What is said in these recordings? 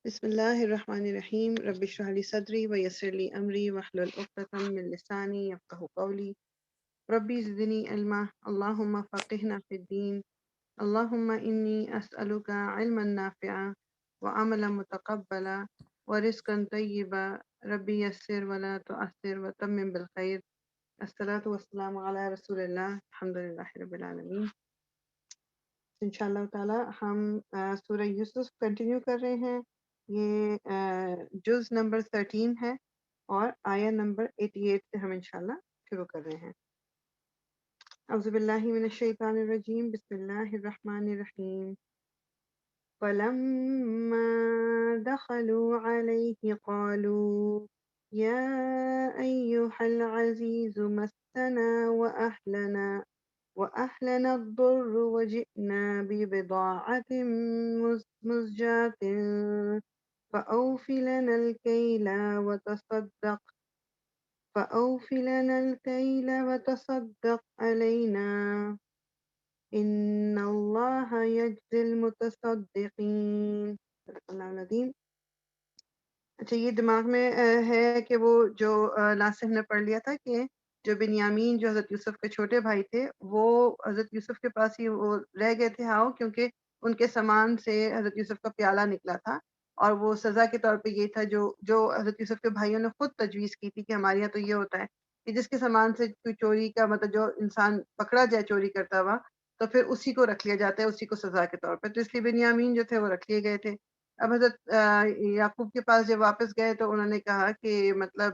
بسم اللہ الرحمن الرحیم رب اشرح لی صدری ویسر لی امری واحلل عقدۃ من لسانی یفقهوا قولی ربی زدنی علما اللہم فقہنا فی الدین اللہم انی اسألک علما نافعا وعملا متقبلا ورزقا طیبا ربی یسر ولا تعسر وتمم بالخیر الصلاۃ والسلام علی رسول اللہ الحمد للہ رب العالمین۔ انشاءاللہ تعالی ہم سورہ یوسف کنٹینیو کر رہے ہیں۔ یہ جز نمبر 13 ہے اور آیہ نمبر 88 سے ہم انشاءاللہ شروع کر رہے ہیں۔ اعوذ باللہ من الشیطان الرجیم، بسم اللہ الرحمن الرحیم۔ فلما دخلوا علیہ قالوا یا ایہا العزیز مسنا وأهلنا الضر وجئنا ببضاعة مزجاة فأوف لنا الكيل وتصدق علينا إن الله يجزي المتصدقين۔ صدق اللہ العظیم۔ اچھا، یہ دماغ میں ہے کہ وہ جو لاسٹ ہم نے پڑھ لیا تھا کہ جو بنیامین جو حضرت یوسف کے چھوٹے بھائی تھے وہ حضرت یوسف کے پاس ہی وہ رہ گئے تھے، ہاں، کیونکہ ان کے سامان سے حضرت یوسف کا پیالہ نکلا تھا، اور وہ سزا کے طور پہ یہ تھا جو حضرت یوسف کے بھائیوں نے خود تجویز کی تھی کہ ہمارے یہاں تو یہ ہوتا ہے کہ جس کے سامان سے کوئی چوری کا مطلب جو انسان پکڑا جائے چوری کرتا ہوا تو پھر اسی کو رکھ لیا جاتا ہے، اسی کو سزا کے طور پہ، تو اس لیے بنیامین جو تھے وہ رکھ لیے گئے تھے۔ اب حضرت یعقوب کے پاس جب واپس گئے تو انہوں نے کہا کہ مطلب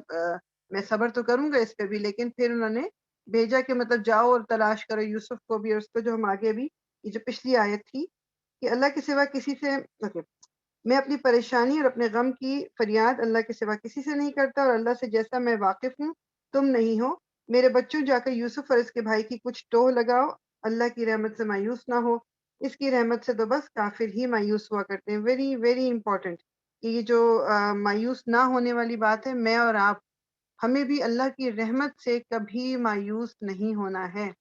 میں صبر تو کروں گا اس پہ بھی، لیکن پھر انہوں نے بھیجا کہ مطلب جاؤ اور تلاش کرو یوسف کو بھی، اور اس کو جو ہم آگے بھی یہ جو پچھلی آیت تھی کہ اللہ کے سوا کسی سے میں اپنی پریشانی اور اپنے غم کی فریاد اللہ کے سوا کسی سے نہیں کرتا، اور اللہ سے جیسا میں واقف ہوں تم نہیں ہو۔ میرے بچوں، جا کر یوسف اور اس کے بھائی کی کچھ ٹوہ لگاؤ، اللہ کی رحمت سے مایوس نہ ہو، اس کی رحمت سے تو بس کافر ہی مایوس ہوا کرتے ہیں۔ ویری ویری امپورٹنٹ کہ یہ جو مایوس نہ ہونے والی بات ہے، میں اور آپ ہمیں بھی اللہ کی رحمت سے کبھی مایوس نہیں ہونا ہے۔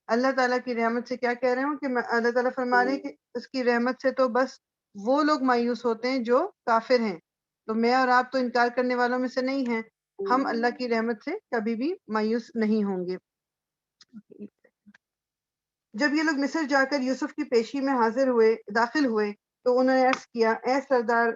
اللہ تعالیٰ کی رحمت سے کیا کہہ رہے ہوں کہ اللہ تعالیٰ فرما رہے ہیں کہ اس کی رحمت سے تو بس وہ لوگ مایوس ہوتے ہیں جو کافر ہیں، تو میں اور آپ تو انکار کرنے والوں میں سے نہیں ہیں، ہم اللہ کی رحمت سے کبھی بھی مایوس نہیں ہوں گے۔ جب یہ لوگ مصر جا کر یوسف کی پیشی میں داخل ہوئے تو انہوں نے عرض کیا، اے سردار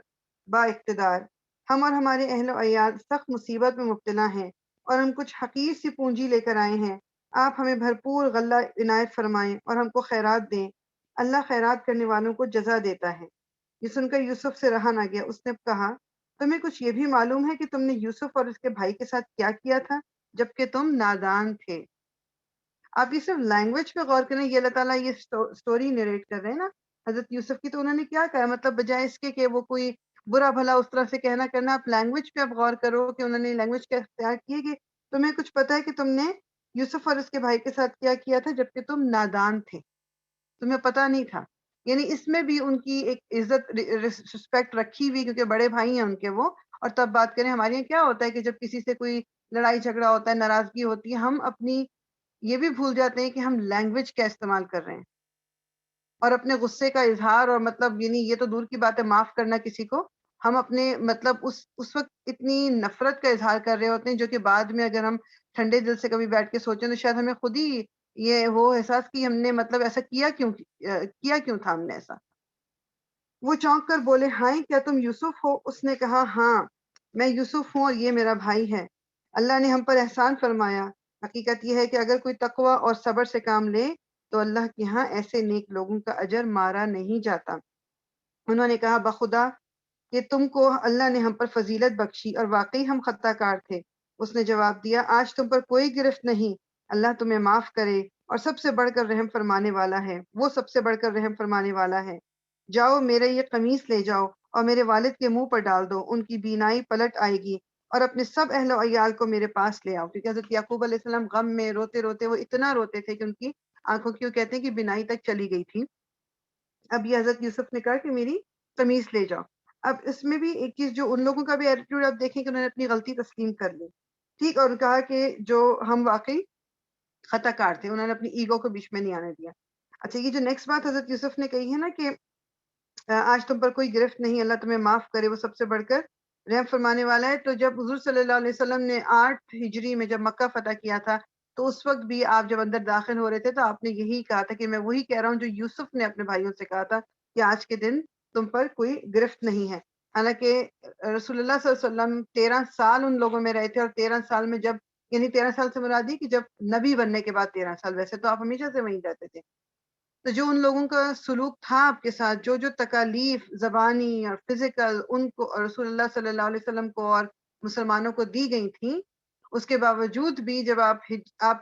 با اقتدار، ہم اور ہمارے اہل و عیال سخت مصیبت میں مبتلا ہیں اور ہم کچھ حقیر سی پونجی لے کر آئے ہیں، آپ ہمیں بھرپور غلہ عنایت فرمائیں اور ہم کو خیرات دیں، اللہ خیرات کرنے والوں کو جزا دیتا ہے۔ یہ سن کر یوسف سے رہا نہ گیا، اس نے کہا، تمہیں کچھ یہ بھی معلوم ہے کہ تم نے یوسف اور اس کے بھائی کے ساتھ کیا کیا تھا جبکہ تم نادان تھے؟ آپ یہ صرف لینگویج پہ غور کریں، یہ اللہ تعالیٰ یہ سٹوری نریٹ کر رہے ہیں نا حضرت یوسف کی، تو انہوں نے کیا کہا، مطلب بجائے اس کے کہ وہ کوئی برا بھلا اس طرح سے کہنا کرنا، آپ لینگویج پہ اب غور کرو کہ انہوں نے لینگویج کا اختیار کیے کہ تمہیں کچھ پتا ہے کہ تم نے یوسف اور اس کے بھائی کے ساتھ کیا کیا تھا جبکہ تم نادان تھے، تمہیں پتا نہیں تھا۔ یعنی اس میں بھی ان کی ایک عزت رسپیکٹ رکھی ہوئی، کیونکہ بڑے بھائی ہیں ان کے وہ، اور تب بات کریں ہمارے یہاں کیا ہوتا ہے کہ جب کسی سے کوئی لڑائی جھگڑا ہوتا ہے، ناراضگی ہوتی ہے، ہم اپنی یہ بھی بھول جاتے ہیں کہ ہم لینگویج کیا استعمال کر رہے ہیں اور اپنے غصے کا اظہار، اور مطلب یعنی یہ تو دور کی بات ہے معاف کرنا کسی کو، ہم اپنے مطلب اس وقت اتنی نفرت کا اظہار کر رہے ہوتے ہیں جو کہ بعد میں اگر ہم ٹھنڈے دل سے کبھی بیٹھ کے سوچیں تو شاید ہمیں خود ہی یہ وہ احساس کہ ہم نے مطلب ایسا کیا کیوں تھا ہم نے ایسا۔ وہ چونک کر بولے، ہائے کیا تم یوسف ہو؟ اس نے کہا، ہاں میں یوسف ہوں اور یہ میرا بھائی ہے، اللہ نے ہم پر احسان فرمایا۔ حقیقت یہ ہے کہ اگر کوئی تقوی اور صبر سے کام لے تو اللہ کے ہاں ایسے نیک لوگوں کا اجر مارا نہیں جاتا۔ انہوں نے کہا، بخدا کہ تم کو اللہ نے ہم پر فضیلت بخشی اور واقعی ہم خطا کار تھے۔ اس نے جواب دیا، آج تم پر کوئی گرفت نہیں، اللہ تمہیں معاف کرے اور سب سے بڑھ کر رحم فرمانے والا ہے، وہ سب سے بڑھ کر رحم فرمانے والا ہے۔ جاؤ میرے یہ قمیص لے جاؤ اور میرے والد کے منہ پر ڈال دو، ان کی بینائی پلٹ آئے گی، اور اپنے سب اہل و عیال کو میرے پاس لے آؤ۔ کیونکہ حضرت یعقوب علیہ السلام غم میں روتے روتے وہ اتنا روتے تھے کہ ان کی آنکھوں کی کہتے ہیں کہ بینائی تک چلی گئی تھی۔ اب یہ حضرت یوسف نے کہا کہ میری قمیص لے جاؤ۔ اب اس میں بھی ایک چیز جو ان لوگوں کا بھی ایٹیٹیوڈ آپ دیکھیں کہ انہوں نے اپنی غلطی تسلیم کر لی، ٹھیک، اور کہا کہ جو ہم واقعی خطا کار تھے، انہوں نے اپنی ایگو کو بیچ میں نہیں آنے دیا۔ اچھا، یہ جو نیکسٹ بات حضرت یوسف نے کہی ہے نا کہ آج تم پر کوئی گرفت نہیں، اللہ تمہیں معاف کرے، وہ سب سے بڑھ کر رحم فرمانے والا ہے۔ تو جب حضور صلی اللہ علیہ وسلم نے 8 ہجری میں جب مکہ فتح کیا تھا تو اس وقت بھی آپ جب اندر داخل ہو رہے تھے تو آپ نے یہی کہا تھا کہ میں وہی کہہ رہا ہوں جو یوسف نے اپنے بھائیوں سے کہا تھا کہ آج کے دن تم پر کوئی گرفت نہیں ہے۔ حالانکہ رسول اللہ صلی اللہ علیہ وسلم 13 سال ان لوگوں میں رہے تھے، اور 13 سال میں جب یعنی 13 سال سے مراد یہ کہ جب نبی بننے کے بعد 13 سال، ویسے تو آپ ہمیشہ سے وہیں رہتے تھے۔ تو جو ان لوگوں کا سلوک تھا آپ کے ساتھ، جو تکالیف زبانی اور فزیکل ان کو اور رسول اللہ صلی اللہ علیہ وسلم کو اور مسلمانوں کو دی گئی تھیں، اس کے باوجود بھی جب آپ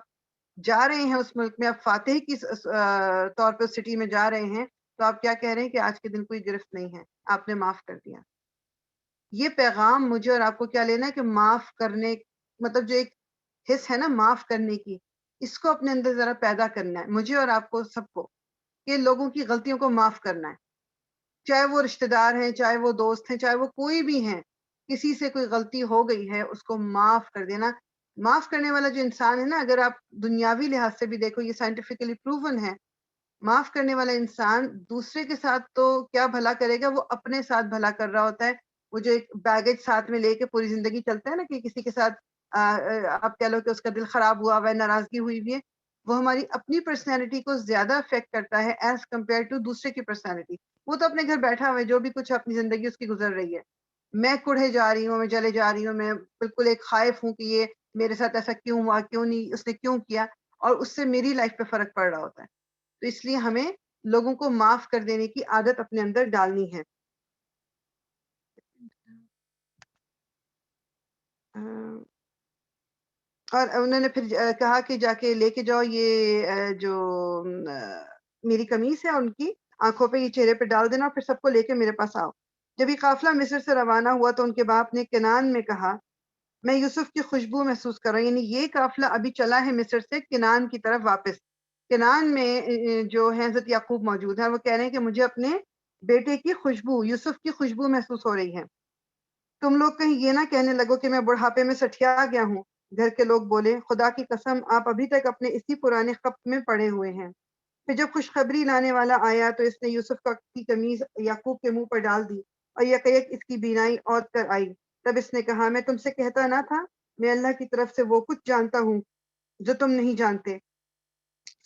جا رہے ہیں اس ملک میں، آپ فاتح کی طور پہ اس سٹی میں جا رہے ہیں، تو آپ کیا کہہ رہے ہیں کہ آج کے دن کوئی گرفت نہیں ہے، آپ نے معاف کر دیا۔ یہ پیغام مجھے اور آپ کو کیا لینا ہے کہ معاف کرنے، مطلب جو ایک حص ہے نا معاف کرنے کی، اس کو اپنے اندر ذرا پیدا کرنا ہے، مجھے اور آپ کو سب کو، کہ لوگوں کی غلطیوں کو معاف کرنا ہے، چاہے وہ رشتہ دار ہیں، چاہے وہ دوست ہیں، چاہے وہ کوئی بھی ہیں، کسی سے کوئی غلطی ہو گئی ہے اس کو معاف کر دینا۔ معاف کرنے والا جو انسان ہے نا، اگر آپ دنیاوی لحاظ سے بھی دیکھو، یہ سائنٹیفکلی پروون ہے، معاف کرنے والا انسان دوسرے کے ساتھ تو کیا بھلا کرے گا، وہ اپنے ساتھ بھلا کر رہا ہوتا ہے۔ وہ جو ایک بیگیج ساتھ میں لے کے پوری زندگی چلتا ہے نا، کہ کسی کے ساتھ آپ کہہ لو کہ اس کا دل خراب ہوا ہوا ہے، ناراضگی ہوئی ہوئی ہے، وہ ہماری اپنی پرسنالٹی کو زیادہ افیکٹ کرتا ہے ایز کمپیئر ٹو دوسرے کی پرسنالٹی۔ وہ تو اپنے گھر بیٹھا ہوا ہے، جو بھی کچھ اپنی زندگی اس کی گزر رہی ہے، میں کڑھے جا رہی ہوں، میں جلے جا رہی ہوں، میں بالکل ایک خائف ہوں کہ یہ میرے ساتھ ایسا کیوں ہوا، کیوں نہیں، اس نے کیوں کیا، اور اس سے میری لائف پہ فرق پڑ رہا ہوتا ہے۔ تو اس لیے ہمیں لوگوں کو معاف کر دینے کی عادت اپنے اندر ڈالنی ہے۔ اور انہوں نے پھر کہا کہ جا کے لے کے جاؤ یہ جو میری قمیص ہے ان کی آنکھوں پہ، یہ چہرے پہ ڈال دینا، اور پھر سب کو لے کے میرے پاس آؤ۔ جب یہ قافلہ مصر سے روانہ ہوا تو ان کے باپ نے کنان میں کہا میں یوسف کی خوشبو محسوس کر رہا ہوں، یعنی یہ قافلہ ابھی چلا ہے مصر سے کنان کی طرف واپس۔ کنان میں جو ہے حضرت یعقوب موجود ہے، وہ کہہ رہے ہیں کہ مجھے اپنے بیٹے کی خوشبو، یوسف کی خوشبو محسوس ہو رہی ہے۔ تم لوگ کہیں یہ نہ کہنے لگو کہ میں بڑھاپے میں سٹھیا گیا ہوں۔ گھر کے لوگ بولے خدا کی قسم آپ ابھی تک اپنے اسی پرانے خط میں پڑے ہوئے ہیں۔ پھر جب خوشخبری لانے والا آیا تو اس نے یوسف کی قمیض یعقوب کے منہ پر ڈال دی اور یکیک اس کی بینائی اور کر آئی۔ تب اس نے کہا میں تم سے کہتا نہ تھا میں اللہ کی طرف سے وہ کچھ جانتا ہوں جو تم نہیں جانتے۔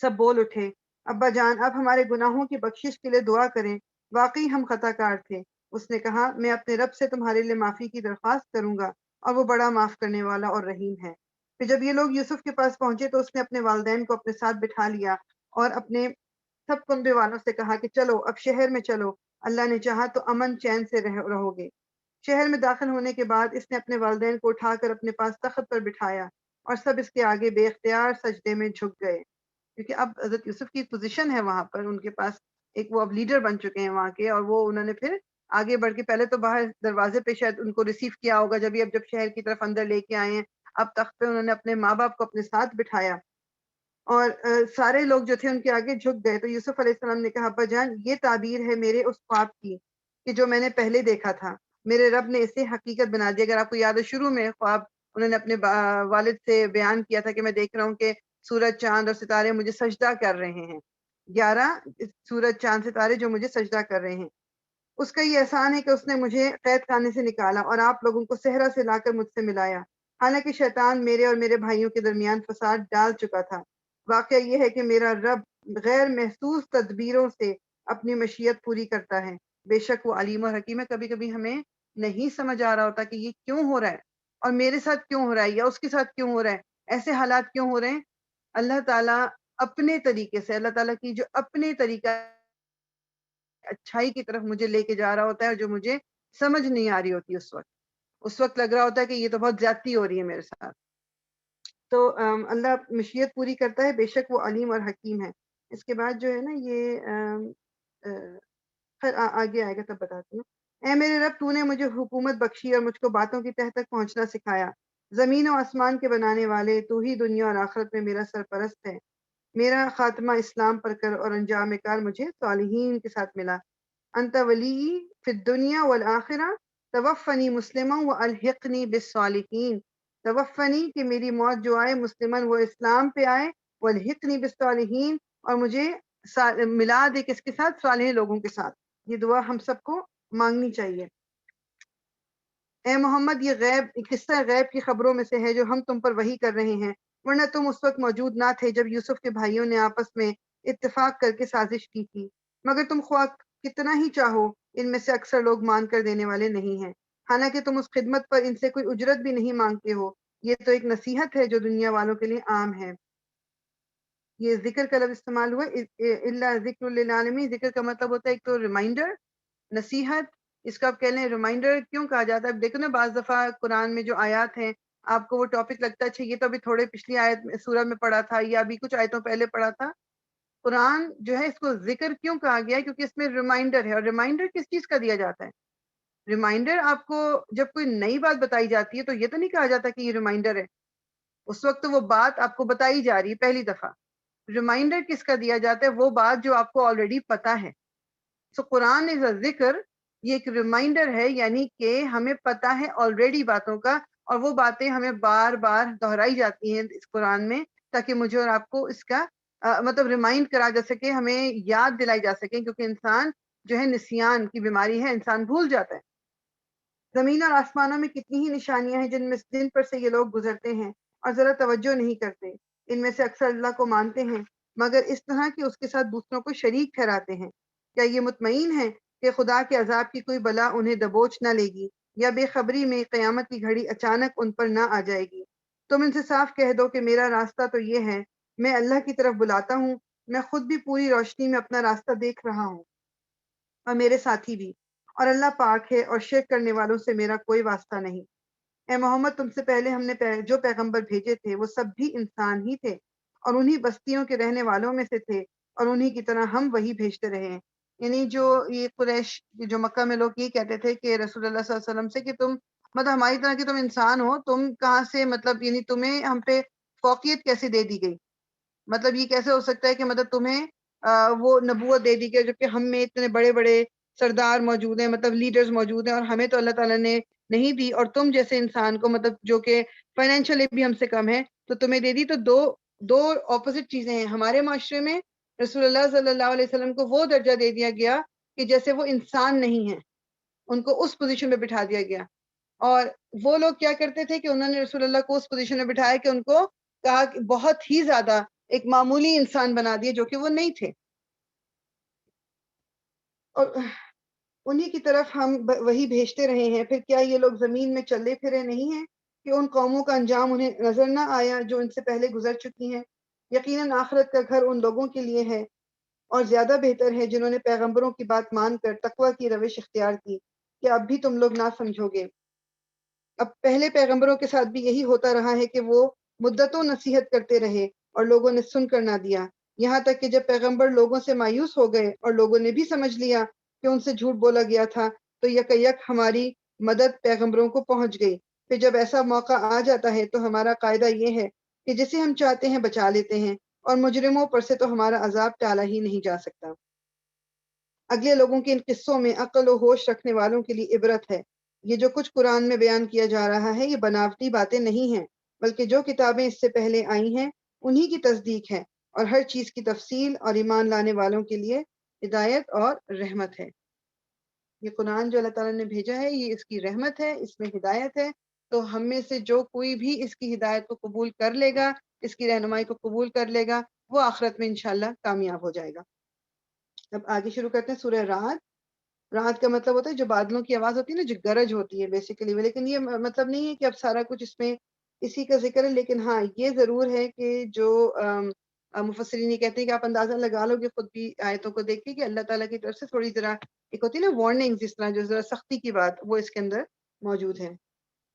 سب بول اٹھے ابا جان اب ہمارے گناہوں کی بخشش کے لیے دعا کریں، واقعی ہم خطا کار تھے۔ اس نے کہا میں اپنے رب سے تمہارے لیے معافی کی درخواست کروں گا اور وہ بڑا معاف کرنے والا اور رحیم ہے۔ پھر جب یہ لوگ یوسف کے پاس پہنچے تو اس نے اپنے والدین کو اپنے ساتھ بٹھا لیا اور اپنے سب کنبے والوں سے کہا کہ چلو اب شہر میں چلو، اللہ نے چاہا تو امن چین سے رہو گے۔ شہر میں داخل ہونے کے بعد اس نے اپنے والدین کو اٹھا کر اپنے پاس تخت پر بٹھایا اور سب اس کے آگے بے اختیار سجدے میں جھک گئے، کیونکہ اب حضرت یوسف کی پوزیشن ہے وہاں پر، ان کے پاس ایک وہ اب لیڈر بن چکے ہیں وہاں کے، اور وہ انہوں نے پھر آگے بڑھ کے پہلے تو باہر دروازے پہ شاید ان کو ریسیو کیا ہوگا، جب شہر کی طرف اندر لے کے آئے ہیں، اب تخت پہ انہوں نے اپنے ماں باپ کو اپنے ساتھ بٹھایا اور سارے لوگ جو تھے ان کے آگے جھک گئے۔ تو یوسف علیہ السلام نے کہا ابا جان یہ تعبیر ہے میرے اس خواب کی کہ جو میں نے پہلے دیکھا تھا، میرے رب نے اسے حقیقت بنا دیا۔ اگر آپ کو یاد ہے شروع میں خواب انہوں نے اپنے والد سے بیان کیا تھا کہ میں دیکھ رہا ہوں کہ سورج چاند اور ستارے مجھے سجدہ کر رہے ہیں، 11 سورج چاند ستارے جو مجھے سجدہ کر رہے ہیں۔ اس کا یہ احسان ہے کہ اس نے مجھے قید خانے سے نکالا اور آپ لوگوں کو صحرا سے لا کر مجھ سے ملایا، حالانکہ شیطان میرے اور میرے بھائیوں کے درمیان فساد ڈال چکا تھا۔ واقعہ یہ ہے کہ میرا رب غیر محسوس تدبیروں سے اپنی مشیت پوری کرتا ہے، بے شک وہ علیم اور حکیم ہے۔ کبھی کبھی ہمیں نہیں سمجھ آ رہا ہوتا کہ یہ کیوں ہو رہا ہے اور میرے ساتھ کیوں ہو رہا ہے یا اس کے ساتھ کیوں ہو رہا ہے، ایسے حالات کیوں ہو رہے ہیں۔ اللہ تعالیٰ اپنے طریقے سے، اللہ تعالیٰ کی جو اپنے طریقہ اچھائی کی طرف مجھے لے کے جا رہا ہوتا ہے، اور جو مجھے سمجھ نہیں آ رہی ہوتی اس وقت لگ رہا ہوتا ہے کہ یہ تو بہت زیادتی ہو رہی ہے میرے ساتھ۔ تو اللہ مشیت پوری کرتا ہے، بے شک وہ علیم اور حکیم ہے۔ اس کے بعد جو ہے نا یہ خیر آگے آئے گا تب بتاتی ہوں۔ اے میرے رب تو نے مجھے حکومت بخشی اور مجھ کو باتوں کی تہ تک پہنچنا سکھایا۔ زمین و آسمان کے بنانے والے تو ہی دنیا اور آخرت میں میرا سرپرست ہے۔ میرا خاتمہ اسلام پر کر اور انجام کار مجھے صالحین کے ساتھ ملا۔ انت ولی فی الدنیا والآخرہ توفنی مسلما والحقنی بالصالحین۔ توفنی کہ میری موت جو آئے مسلمن وہ اسلام پہ آئے، والحقنی بالصالحین اور مجھے ملا دے کس کے ساتھ، صالح لوگوں کے ساتھ۔ یہ دعا ہم سب کو مانگنی چاہیے۔ اے محمد، یہ قصہ غیب کی خبروں میں سے ہے جو ہم تم پر وحی کر رہے ہیں، ورنہ تم اس وقت موجود نہ تھے جب یوسف کے بھائیوں نے آپس میں اتفاق کر کے سازش کی تھی، مگر تم خواہ کتنا ہی چاہو ان میں سے اکثر لوگ مان کر دینے والے نہیں ہیں، حالانکہ تم اس خدمت پر ان سے کوئی اجرت بھی نہیں مانگتے ہو، یہ تو ایک نصیحت ہے جو دنیا والوں کے لیے عام ہے۔ یہ ذکر کا لفظ استعمال ہوا، اللہ ذکر للعالمین، ذکر کا مطلب ہوتا ہے ایک تو ریمائنڈر، نصیحت، اس کا آپ کہہ لیں ریمائنڈر کیوں کہا جاتا ہے؟ دیکھو نا بعض دفعہ قرآن میں جو آیات ہیں آپ کو وہ ٹاپک لگتا ہے اچھا یہ تو ابھی تھوڑے پچھلی آیت سورہ میں پڑھا تھا یا ابھی کچھ آیتوں پہلے پڑھا تھا۔ قرآن جو ہے اس کو ذکر کیوں کہا گیا ہے؟ کیونکہ اس میں ریمائنڈر ہے، اور ریمائنڈر کس چیز کا دیا جاتا ہے؟ ریمائنڈر آپ کو جب کوئی نئی بات بتائی جاتی ہے تو یہ تو نہیں کہا جاتا کہ یہ ریمائنڈر ہے، اس وقت تو وہ بات آپ کو بتائی جا رہی ہے پہلی دفعہ۔ ریمائنڈر کس کا دیا جاتا ہے؟ وہ بات جو آپ کو آلریڈی پتا ہے۔ سو قرآن از اے ذکر، یہ ایک ریمائنڈر ہے، یعنی کہ ہمیں پتا ہے آلریڈی باتوں کا، اور وہ باتیں ہمیں بار بار دہرائی جاتی ہیں اس قرآن میں تاکہ مجھے اور آپ کو اس کا مطلب ریمائنڈ کرا جا سکے، ہمیں یاد دلائی جا سکے، کیونکہ انسان جو ہے نسیان کی بیماری ہے، انسان بھول جاتا ہے۔ زمین اور آسمانوں میں کتنی ہی نشانیاں ہیں جن پر سے یہ لوگ گزرتے ہیں اور ذرا توجہ نہیں کرتے، ان میں سے اکثر اللہ کو مانتے ہیں مگر اس طرح کہ اس کے ساتھ دوسروں کو شریک ٹھہراتے ہیں۔ کیا یہ مطمئن ہے کہ خدا کے عذاب کی کوئی بلا انہیں دبوچ نہ لے گی، یا بے خبری میں قیامت کی گھڑی اچانک ان پر نہ آ جائے گی؟ تم ان سے صاف کہہ دو کہ میرا راستہ تو یہ ہے، میں اللہ کی طرف بلاتا ہوں، میں خود بھی پوری روشنی میں اپنا راستہ دیکھ رہا ہوں اور میرے ساتھی بھی، اور اللہ پاک ہے اور شرک کرنے والوں سے میرا کوئی واسطہ نہیں۔ اے محمد، تم سے پہلے ہم نے جو پیغمبر بھیجے تھے وہ سب بھی انسان ہی تھے اور انہی بستیوں کے رہنے والوں میں سے تھے، اور انہی کی طرح ہم وہی بھیجتے رہے ہیں۔ یعنی جو یہ قریش جو مکہ میں لوگ یہ کہتے تھے کہ رسول اللہ صلی اللہ علیہ وسلم سے کہ تم مطلب ہماری طرح کہ تم انسان ہو، تم کہاں سے مطلب یعنی تمہیں ہم پہ فوقیت کیسے دے دی گئی؟ مطلب یہ کیسے ہو سکتا ہے کہ مطلب تمہیں وہ نبوت دے دی گئی جبکہ ہم میں اتنے بڑے بڑے سردار موجود ہیں، مطلب لیڈرز موجود ہیں، اور ہمیں تو اللہ تعالیٰ نے نہیں دی، اور تم جیسے انسان کو مطلب جو کہ فائنینشلی بھی ہم سے کم ہے تو تمہیں دے دی۔ تو دو اپوزٹ چیزیں ہیں ہمارے معاشرے میں۔ رسول اللہ صلی اللہ علیہ وسلم کو وہ درجہ دے دیا گیا کہ جیسے وہ انسان نہیں ہے، ان کو اس پوزیشن پہ بٹھا دیا گیا، اور وہ لوگ کیا کرتے تھے کہ انہوں نے رسول اللہ کو اس پوزیشن میں بٹھایا کہ ان کو کہا کہ بہت ہی زیادہ ایک معمولی انسان بنا دیے جو کہ وہ نہیں تھے، اور انہی کی طرف ہم وہی بھیجتے رہے ہیں۔ پھر کیا یہ لوگ زمین میں چلے پھرے نہیں ہیں کہ ان قوموں کا انجام انہیں نظر نہ آیا جو ان سے پہلے گزر چکی ہیں؟ یقیناً آخرت کا گھر ان لوگوں کے لیے ہے اور زیادہ بہتر ہے جنہوں نے پیغمبروں کی بات مان کر تقوی کی روش اختیار کی، کہ اب بھی تم لوگ نہ سمجھو گے۔ اب پہلے پیغمبروں کے ساتھ بھی یہی ہوتا رہا ہے کہ وہ مدتوں نصیحت کرتے رہے اور لوگوں نے سن کر نہ دیا، یہاں تک کہ جب پیغمبر لوگوں سے مایوس ہو گئے اور لوگوں نے بھی سمجھ لیا کہ ان سے جھوٹ بولا گیا تھا، تو یک ہماری مدد پیغمبروں کو پہنچ گئی۔ پھر جب ایسا موقع آ جاتا ہے تو ہمارا قاعدہ یہ ہے کہ جسے ہم چاہتے ہیں بچا لیتے ہیں، اور مجرموں پر سے تو ہمارا عذاب ٹالا ہی نہیں جا سکتا۔ اگلے لوگوں کے ان قصوں میں عقل و ہوش رکھنے والوں کے لیے عبرت ہے۔ یہ جو کچھ قرآن میں بیان کیا جا رہا ہے یہ بناوٹی باتیں نہیں ہیں، بلکہ جو کتابیں اس سے پہلے آئی ہیں انہی کی تصدیق ہے، اور ہر چیز کی تفصیل اور ایمان لانے والوں کے لیے ہدایت اور رحمت ہے۔ یہ قرآن جو اللہ تعالیٰ نے بھیجا ہے یہ اس کی رحمت ہے، اس میں ہدایت ہے، تو ہم میں سے جو کوئی بھی اس کی ہدایت کو قبول کر لے گا، اس کی رہنمائی کو قبول کر لے گا، وہ آخرت میں انشاءاللہ کامیاب ہو جائے گا۔ اب آگے شروع کرتے ہیں سورہ رعد۔ رعد کا مطلب ہوتا ہے جو بادلوں کی آواز ہوتی ہے نا، جو گرج ہوتی ہے بیسیکلی، لیکن یہ مطلب نہیں ہے کہ اب سارا کچھ اس میں اسی کا ذکر ہے، لیکن ہاں یہ ضرور ہے کہ جو مفسرین یہ کہتے ہیں کہ آپ اندازہ لگا لو گے خود بھی آیتوں کو دیکھ کے کہ اللہ تعالیٰ کی طرف سے تھوڑی ذرا ایک ہوتی ہے نا وارننگ، جس طرح جو ذرا سختی کی بات وہ اس کے اندر موجود ہے۔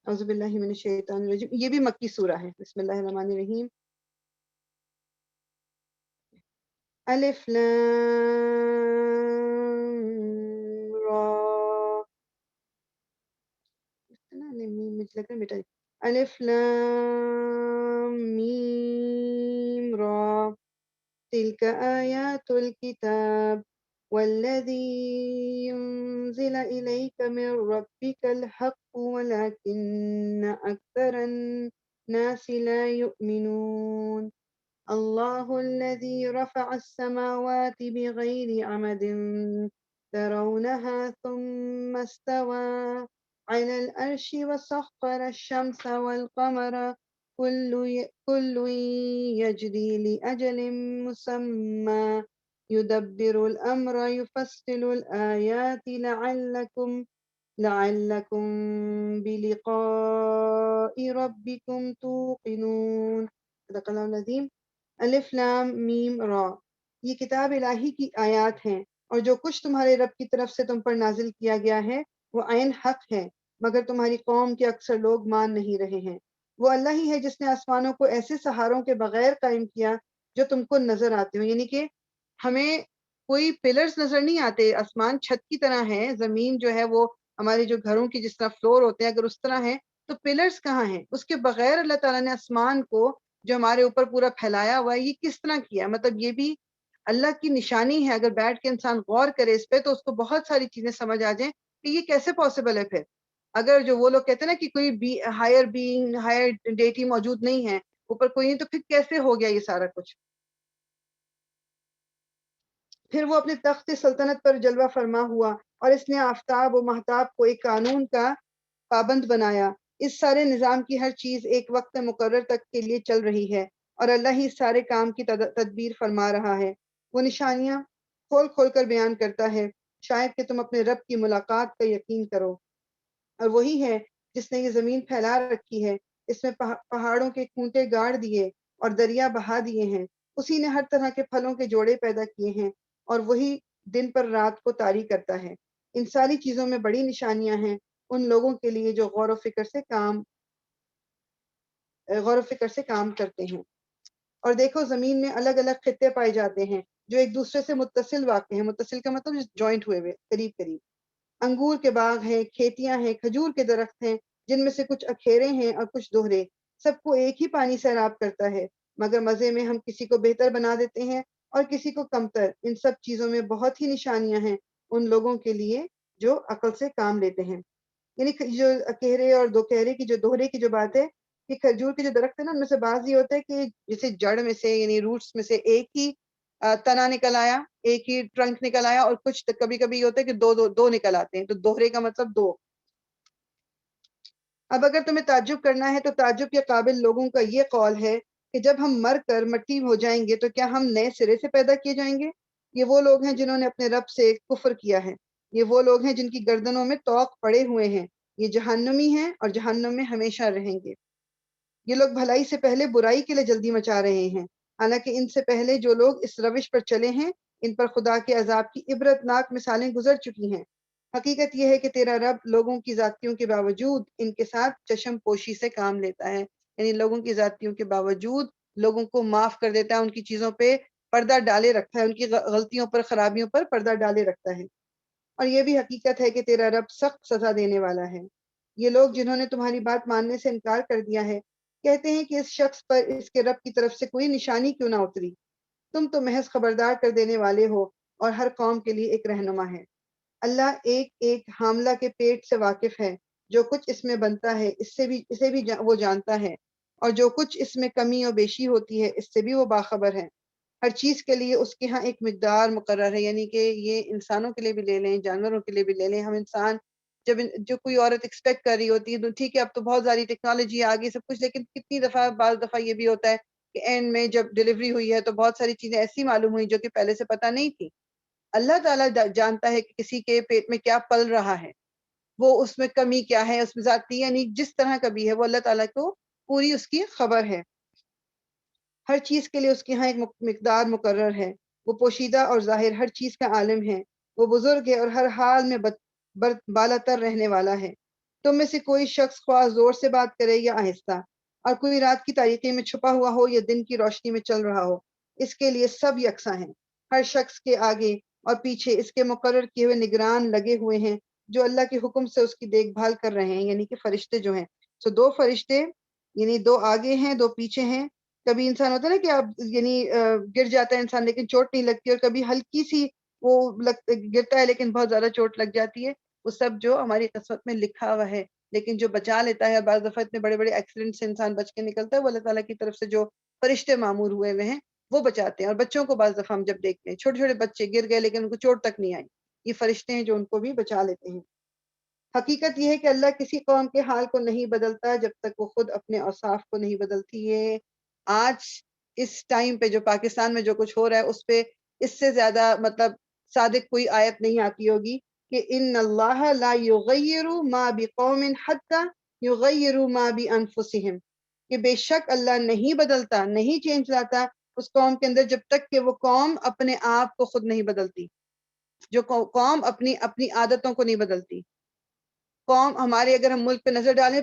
اعوذ باللہ من الشیطان الرجیم، یہ بھی مکی سورہ ہے۔ بسم اللہ الرحمن الرحیم۔ الف لام را، مجھے لگ رہا ہے بیٹا الف لام میم را، تلك آیات الكتاب والذي ينزل إليك من ربك الحق ولكن أكثر الناس لا يؤمنون الله الذي رفع السماوات بغير عمد ترونها ثم استوى على العرش وسخر الشمس والقمر كل يجري لأجل مسمى يدبر الأمر يفصل الآيات لعلكم بلقاء ربكم توقنون. صدق اللہ العظیم۔ الف لام میم را، یہ کتاب الہی کی آیات ہیں، اور جو کچھ تمہارے رب کی طرف سے تم پر نازل کیا گیا ہے وہ عین حق ہے، مگر تمہاری قوم کے اکثر لوگ مان نہیں رہے ہیں۔ وہ اللہ ہی ہے جس نے آسمانوں کو ایسے سہاروں کے بغیر قائم کیا جو تم کو نظر آتے ہو، یعنی کہ ہمیں کوئی پلرز نظر نہیں آتے، آسمان چھت کی طرح ہے، زمین جو ہے وہ ہمارے جو گھروں کی جس طرح فلور ہوتے ہیں اگر اس طرح ہے تو پلرز کہاں ہیں؟ اس کے بغیر اللہ تعالیٰ نے آسمان کو جو ہمارے اوپر پورا پھیلایا ہوا ہے یہ کس طرح کیا؟ مطلب یہ بھی اللہ کی نشانی ہے، اگر بیٹھ کے انسان غور کرے اس پہ تو اس کو بہت ساری چیزیں سمجھ آ جائیں کہ یہ کیسے پاسبل ہے۔ پھر اگر جو وہ لوگ کہتے ہیں نا کہ کوئی ہائر بینگ ہائر ڈیٹی موجود نہیں ہے، اوپر کوئی نہیں، تو پھر کیسے ہو گیا یہ سارا کچھ؟ پھر وہ اپنے تخت سلطنت پر جلوہ فرما ہوا اور اس نے آفتاب و مہتاب کو ایک قانون کا پابند بنایا۔ اس سارے نظام کی ہر چیز ایک وقت مقرر تک کے لیے چل رہی ہے اور اللہ ہی اس سارے کام کی تدبیر فرما رہا ہے۔ وہ نشانیاں کھول کھول کر بیان کرتا ہے شاید کہ تم اپنے رب کی ملاقات کا یقین کرو۔ اور وہی ہے جس نے یہ زمین پھیلا رکھی ہے، اس میں پہاڑوں کے کھونٹے گاڑ دیے اور دریا بہا دیے ہیں۔ اسی نے ہر طرح کے پھلوں کے جوڑے پیدا کیے ہیں اور وہی دن پر رات کو طاری کرتا ہے۔ ان ساری چیزوں میں بڑی نشانیاں ہیں ان لوگوں کے لیے جو غور و فکر سے کام کرتے ہیں۔ اور دیکھو زمین میں الگ الگ خطے پائے جاتے ہیں جو ایک دوسرے سے متصل واقع ہیں، متصل کا مطلب جوائنٹ ہوئے ہوئے قریب قریب۔ انگور کے باغ ہیں، کھیتیاں ہیں، کھجور کے درخت ہیں جن میں سے کچھ اکھیرے ہیں اور کچھ دوہرے، سب کو ایک ہی پانی سیراب کرتا ہے، مگر مزے میں ہم کسی کو بہتر بنا دیتے ہیں اور کسی کو کمتر۔ ان سب چیزوں میں بہت ہی نشانیاں ہیں ان لوگوں کے لیے جو عقل سے کام لیتے ہیں۔ یعنی جو اکہرے اور دوکہرے کی جو دوہرے کی جو بات ہے کہ کھجور کے جو درخت ہے نا ان میں سے بعض یہ ہوتا ہے کہ جیسے جڑ میں سے یعنی روٹس میں سے ایک ہی تنا نکل آیا، ایک ہی ٹرنک نکل آیا، اور کچھ کبھی کبھی یہ ہوتا ہے کہ دو نکل آتے ہیں، تو دوہرے کا مطلب دو۔ اب اگر تمہیں تعجب کرنا ہے تو تعجب کے قابل لوگوں کا یہ قول ہے کہ جب ہم مر کر مٹی ہو جائیں گے تو کیا ہم نئے سرے سے پیدا کیے جائیں گے؟ یہ وہ لوگ ہیں جنہوں نے اپنے رب سے کفر کیا ہے، یہ وہ لوگ ہیں جن کی گردنوں میں طوق پڑے ہوئے ہیں، یہ جہنمی ہیں اور جہنم میں ہمیشہ رہیں گے۔ یہ لوگ بھلائی سے پہلے برائی کے لیے جلدی مچا رہے ہیں، حالانکہ ان سے پہلے جو لوگ اس روش پر چلے ہیں ان پر خدا کے عذاب کی عبرتناک مثالیں گزر چکی ہیں۔ حقیقت یہ ہے کہ تیرا رب لوگوں کی ذاتیوں کے باوجود ان کے ساتھ چشم پوشی سے کام لیتا ہے، یعنی لوگوں کی ذاتیوں کے باوجود لوگوں کو معاف کر دیتا ہے، ان کی چیزوں پہ پردہ ڈالے رکھتا ہے، ان کی غلطیوں پر خرابیوں پر پردہ ڈالے رکھتا ہے۔ اور یہ بھی حقیقت ہے کہ تیرا رب سخت سزا دینے والا ہے۔ یہ لوگ جنہوں نے تمہاری بات ماننے سے انکار کر دیا ہے کہتے ہیں کہ اس شخص پر اس کے رب کی طرف سے کوئی نشانی کیوں نہ اتری۔ تم تو محض خبردار کر دینے والے ہو اور ہر قوم کے لیے ایک رہنما ہے۔ اللہ ایک ایک حاملہ کے پیٹ سے واقف ہے، جو کچھ اس میں بنتا ہے اسے بھی وہ جانتا ہے، اور جو کچھ اس میں کمی اور بیشی ہوتی ہے اس سے بھی وہ باخبر ہے۔ ہر چیز کے لیے اس کے ہاں ایک مقدار مقرر ہے، یعنی کہ یہ انسانوں کے لیے بھی لے لیں، جانوروں کے لیے بھی لے لیں۔ ہم انسان جو کوئی عورت ایکسپیکٹ کر رہی ہوتی ہے تو ٹھیک ہے اب تو بہت ساری ٹیکنالوجی آ گئی سب کچھ، لیکن کتنی دفعہ بعض دفعہ یہ بھی ہوتا ہے کہ اینڈ میں جب ڈلیوری ہوئی ہے تو بہت ساری چیزیں ایسی معلوم ہوئی جو کہ پہلے سے پتہ نہیں تھی۔ اللہ تعالیٰ جانتا ہے کہ کسی کے پیٹ میں کیا پل رہا ہے، وہ اس میں کمی کیا ہے، اس میں ذاتی یعنی جس طرح کا بھی ہے وہ اللہ تعالیٰ کو پوری اس کی خبر ہے۔ ہر چیز کے لیے اس کے ہاں ایک مقدار مقرر ہے، وہ پوشیدہ اور ظاہر ہر چیز کا عالم ہے، وہ بزرگ ہے اور ہر حال میں بالاتر رہنے والا ہے۔ تم میں سے کوئی شخص خواہ زور سے بات کرے یا آہستہ، اور کوئی رات کی تاریکی میں چھپا ہوا ہو یا دن کی روشنی میں چل رہا ہو، اس کے لیے سب یکساں ہیں۔ ہر شخص کے آگے اور پیچھے اس کے مقرر کیے ہوئے نگران لگے ہوئے ہیں جو اللہ کے حکم سے اس کی دیکھ بھال کر رہے ہیں، یعنی کہ فرشتے جو ہیں۔ تو دو فرشتے یعنی دو آگے ہیں دو پیچھے ہیں۔ کبھی انسان ہوتا ہے نا کہ آپ یعنی گر جاتا ہے انسان لیکن چوٹ نہیں لگتی، اور کبھی ہلکی سی وہ گرتا ہے لیکن بہت زیادہ چوٹ لگ جاتی ہے۔ وہ سب جو ہماری قسمت میں لکھا ہوا ہے، لیکن جو بچا لیتا ہے، بعض دفعہ اتنے بڑے بڑے ایکسیڈنٹ سے انسان بچ کے نکلتا ہے، وہ اللہ تعالیٰ کی طرف سے جو فرشتے معمور ہوئے ہوئے ہیں وہ بچاتے ہیں۔ اور بچوں کو بعض دفعہ ہم جب دیکھتے ہیں چھوٹے چھوٹے بچے گر گئے لیکن ان کو چوٹ تک نہیں آئی، یہ فرشتے ہیں جو ان کو بھی بچا لیتے ہیں۔ حقیقت یہ ہے کہ اللہ کسی قوم کے حال کو نہیں بدلتا جب تک وہ خود اپنے اوصاف کو نہیں بدلتی ہے۔ آج اس ٹائم پہ جو پاکستان میں جو کچھ ہو رہا ہے اس پہ اس سے زیادہ مطلب صادق کوئی آیت نہیں آتی ہوگی کہ ان اللہ لا یغیر ما بقوم حتی یغیروا ما بانفسہم، کہ بے شک اللہ نہیں بدلتا، نہیں چینج لاتا اس قوم کے اندر جب تک کہ وہ قوم اپنے آپ کو خود نہیں بدلتی، جو قوم اپنی اپنی عادتوں کو نہیں بدلتی۔ قوم ہمارے اگر ہم ملک پہ نظر ڈالیں،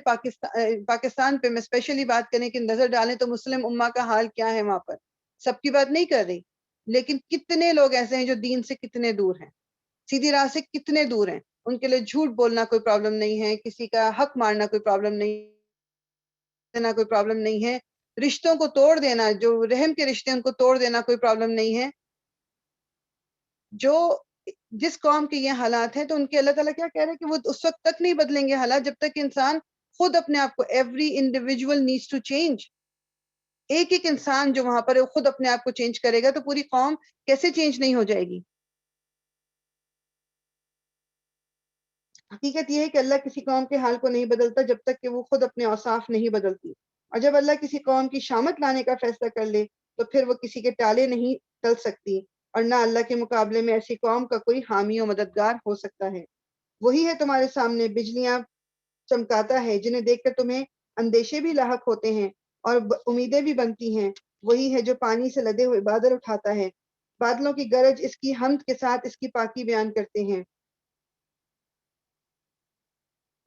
پاکستان پہ میں اسپیشلی بات کریں کہ نظر ڈالیں تو مسلم امہ کا حال کیا ہے وہاں پر، سب کی بات نہیں کر رہی، لیکن کتنے لوگ ایسے ہیں جو دین سے کتنے دور ہیں، سیدھی راہ سے کتنے دور ہیں، ان کے لیے جھوٹ بولنا کوئی پرابلم نہیں ہے، کسی کا حق مارنا کوئی پرابلم نہیں دینا کوئی پرابلم نہیں ہے، رشتوں کو توڑ دینا، جو رحم کے رشتے ان کو توڑ دینا کوئی پرابلم نہیں ہے۔ جو جس قوم کے یہ حالات ہیں تو ان کے اللہ تعالیٰ کیا کہہ رہے ہیں کہ وہ اس وقت تک نہیں بدلیں گے حالات جب تک کہ انسان خود اپنے آپ کو every individual needs to change, ایک ایک انسان جو وہاں پر ہے وہ خود اپنے آپ کو چینج کرے گا تو پوری قوم کیسے چینج نہیں ہو جائے گی۔ حقیقت یہ ہے کہ اللہ کسی قوم کے حال کو نہیں بدلتا جب تک کہ وہ خود اپنے اوصاف نہیں بدلتی، اور جب اللہ کسی قوم کی شامت لانے کا فیصلہ کر لے تو پھر وہ کسی کے ٹالے نہیں ٹل سکتی، اور نہ اللہ کے مقابلے میں ایسی قوم کا کوئی حامی و مددگار ہو سکتا ہے۔ وہی ہے تمہارے سامنے بجلیاں چمکاتا ہے جنہیں دیکھ کر تمہیں اندیشے بھی لاحق ہوتے ہیں اور امیدیں بھی بنتی ہیں۔ وہی ہے جو پانی سے لدے ہوئے بادل اٹھاتا ہے، بادلوں کی گرج اس کی حمد کے ساتھ اس کی پاکی بیان کرتے ہیں۔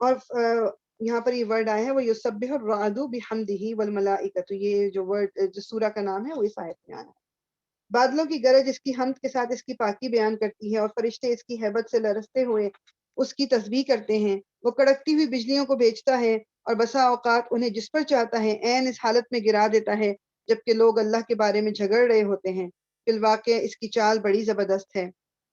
اور یہاں پر یہ ورڈ آیا ہے وہ یسبح الرعد بحمدہ والملائکۃ، یہ جو ورڈ جو سورہ کا نام ہے وہ اس آیت میں آیا ہے۔ بادلوں کی گرج اس کی حمد کے ساتھ اس کی پاکی بیان کرتی ہے، اور فرشتے اس کی ہیبت سے لرزتے ہوئے اس کی تسبیح کرتے ہیں۔ وہ کڑکتی ہوئی بجلیوں کو بھیجتا ہے اور بسا اوقات انہیں جس پر چاہتا ہے عین اس حالت میں گرا دیتا ہے جبکہ لوگ اللہ کے بارے میں جھگڑ رہے ہوتے ہیں۔ فی الواقع اس کی چال بڑی زبردست ہے،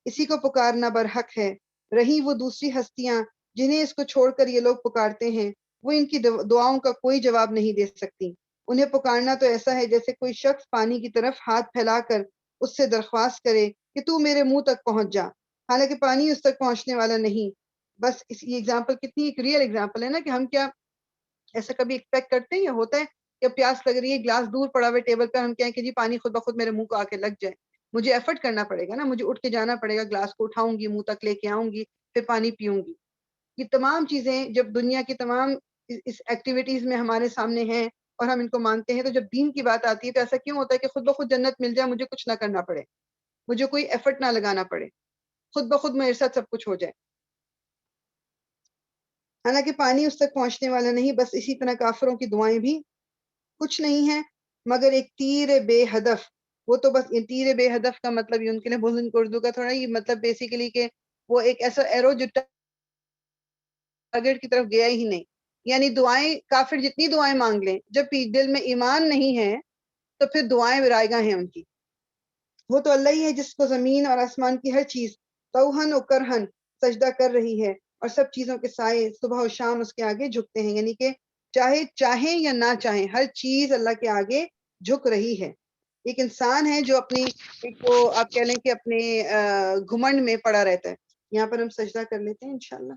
اسی کو پکارنا برحق ہے۔ رہی وہ دوسری ہستیاں جنہیں اس کو چھوڑ کر یہ لوگ پکارتے ہیں، وہ ان کی دعاؤں کا کوئی جواب نہیں دے سکتی۔ انہیں پکارنا تو ایسا ہے جیسے کوئی شخص پانی کی طرف ہاتھ پھیلا کر اس سے درخواست کرے کہ تو میرے منہ تک پہنچ جا، حالانکہ پانی اس تک پہنچنے والا نہیں۔ بس یہ ایگزامپل کتنی ایک ریئل ایگزامپل ہے نا کہ ہم کیا ایسا کبھی ایکسپیکٹ کرتے ہیں یا ہوتا ہے کہ پیاس لگ رہی ہے، گلاس دور پڑا ہوا ٹیبل پر، ہم کہیں کہ جی پانی خود بخود میرے منہ کو آ کے لگ جائے، مجھے ایفرٹ کرنا پڑے گا نا، مجھے اٹھ کے جانا پڑے گا، گلاس کو اٹھاؤں گی، منہ تک لے کے آؤں گی، پھر پانی پیوں گی۔ یہ تمام چیزیں جب دنیا کی تمام اس ایکٹیویٹیز میں ہمارے سامنے ہیں اور ہم ان کو مانتے ہیں، تو جب دین کی بات آتی ہے تو ایسا کیوں ہوتا ہے کہ خود بخود جنت مل جائے، مجھے کچھ نہ کرنا پڑے، مجھے کوئی ایفرٹ نہ لگانا پڑے، خود بخود میرے ساتھ سب کچھ ہو جائے۔ حالانکہ پانی اس تک پہنچنے والا نہیں، بس اسی طرح کافروں کی دعائیں بھی کچھ نہیں ہے مگر ایک تیر بے ہدف۔ وہ تو بس یہ تیر بے ہدف کا مطلب یہ ان کے لیے بزن اردو کا تھوڑا یہ مطلب بیسیکلی کہ وہ ایک ایسا ایرو جو ٹارگیٹ کی طرف گیا ہی نہیں، یعنی دعائیں کافر جتنی دعائیں مانگ لیں جب دل میں ایمان نہیں ہے تو پھر دعائیں رائگاں ہیں ان کی۔ وہ تو اللہ ہی ہے جس کو زمین اور آسمان کی ہر چیز توہن و کرہن سجدہ کر رہی ہے، اور سب چیزوں کے سائے صبح و شام اس کے آگے جھکتے ہیں، یعنی کہ چاہے چاہیں یا نہ چاہیں ہر چیز اللہ کے آگے جھک رہی ہے۔ ایک انسان ہے جو اپنی ایک وہ آپ کہہ لیں کہ اپنے گھمنڈ میں پڑا رہتا ہے۔ یہاں پر ہم سجدہ کر لیتے ہیں انشاءاللہ۔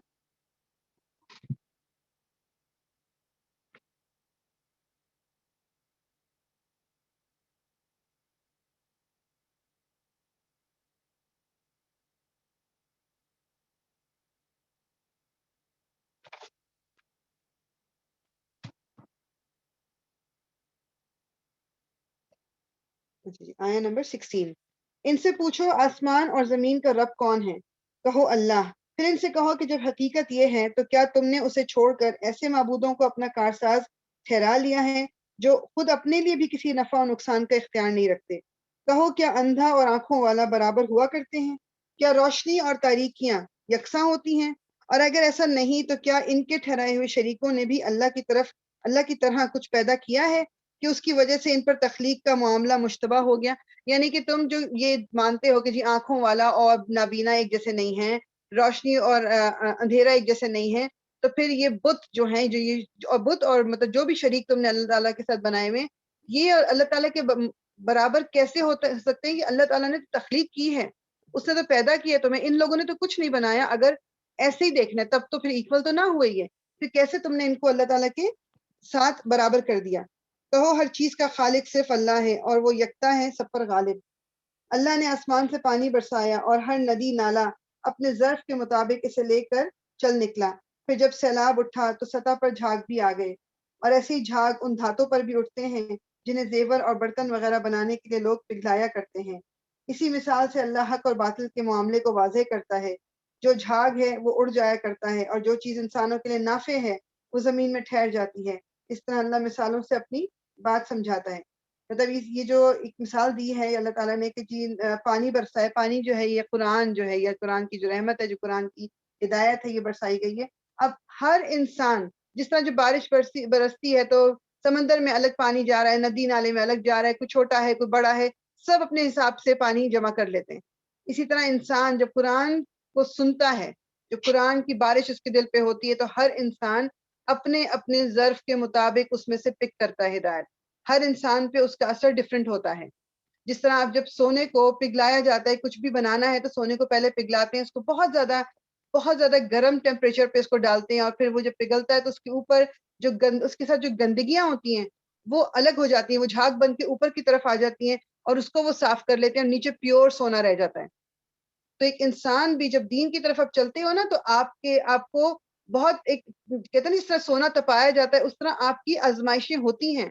آیا نمبر 16۔ ان سے پوچھو آسمان اور زمین کا رب کون ہے؟ کہو اللہ۔ پھر ان سے کہو کہ جب حقیقت یہ ہے تو کیا تم نے اسے چھوڑ کر ایسے معبودوں کو اپنا کارساز ٹھہرا لیا ہے جو خود اپنے لیے بھی کسی نفع و نقصان کا اختیار نہیں رکھتے؟ کہو کیا اندھا اور آنکھوں والا برابر ہوا کرتے ہیں؟ کیا روشنی اور تاریکیاں یکساں ہوتی ہیں؟ اور اگر ایسا نہیں تو کیا ان کے ٹھہرائے ہوئے شریکوں نے بھی اللہ کی طرح کچھ پیدا کیا ہے کہ اس کی وجہ سے ان پر تخلیق کا معاملہ مشتبہ ہو گیا؟ یعنی کہ تم جو یہ مانتے ہو کہ جی آنکھوں والا اور نابینا ایک جیسے نہیں ہیں، روشنی اور اندھیرا ایک جیسے نہیں ہے، تو پھر یہ بت جو ہیں جو یہ اور بت اور مطلب جو بھی شریک تم نے اللہ تعالیٰ کے ساتھ بنائے ہوئے، یہ اللہ تعالیٰ کے برابر کیسے ہو سکتے ہیں کہ اللہ تعالیٰ نے تخلیق کی ہے؟ اس نے تو پیدا کیا تمہیں, ان لوگوں نے تو کچھ نہیں بنایا. اگر ایسے ہی دیکھنا ہے تب تو پھر ایکول تو نہ ہوئے یہ, پھر کیسے تم نے ان کو اللہ تعالیٰ کے ساتھ برابر کر دیا. کہو ہر چیز کا خالق صرف اللہ ہے اور وہ یکتا ہے سب پر غالب. اللہ نے آسمان سے پانی برسایا اور ہر ندی نالا اپنے ظرف کے مطابق اسے لے کر چل نکلا. پھر جب سیلاب اٹھا تو سطح پر جھاگ بھی آ گئے, اور ایسے ہی جھاگ ان دھاتوں پر بھی اٹھتے ہیں جنہیں زیور اور برتن وغیرہ بنانے کے لیے لوگ پگھلایا کرتے ہیں. اسی مثال سے اللہ حق اور باطل کے معاملے کو واضح کرتا ہے. جو جھاگ ہے وہ اڑ جایا کرتا ہے, اور جو چیز انسانوں کے لیے نافع ہے وہ زمین میں ٹھہر جاتی ہے. اس طرح اللہ مثالوں سے اپنی بات سمجھاتا ہے. مطلب یہ جو ایک مثال دی ہے اللہ تعالیٰ نے کہ جی پانی برسا ہے, پانی جو ہے یہ قرآن جو ہے, یا قرآن کی جو رحمت ہے, جو قرآن کی ہدایت ہے, یہ برسائی گئی ہے. اب ہر انسان, جس طرح جو بارش برستی ہے تو سمندر میں الگ پانی جا رہا ہے, ندی نالے میں الگ جا رہا ہے, کوئی چھوٹا ہے کوئی بڑا ہے, سب اپنے حساب سے پانی جمع کر لیتے ہیں. اسی طرح انسان جب قرآن کو سنتا ہے, جو قرآن کی بارش اس کے دل پہ ہوتی ہے, تو ہر انسان اپنے اپنے ظرف کے مطابق اس میں سے پک کرتا ہے ہدایت. ہر انسان پہ اس کا اثر ڈفرینٹ ہوتا ہے. جس طرح آپ جب سونے کو پگھلایا جاتا ہے, کچھ بھی بنانا ہے تو سونے کو پہلے پگھلاتے ہیں, اس کو بہت زیادہ گرم ٹیمپریچر پہ اس کو ڈالتے ہیں, اور پھر وہ جب پگھلتا ہے تو اس کے اوپر اس کے ساتھ جو گندگیاں ہوتی ہیں وہ الگ ہو جاتی ہیں, وہ جھاگ بن کے اوپر کی طرف آ جاتی ہیں, اور اس کو وہ صاف کر لیتے ہیں, اور نیچے پیور سونا رہ جاتا ہے. تو ایک انسان بھی جب دین کی طرف آپ چلتے ہو نا, تو آپ کو بہت ایک کہتے ہیں جس طرح سونا تپایا جاتا ہے, اس طرح آپ کی آزمائشیں ہوتی ہیں,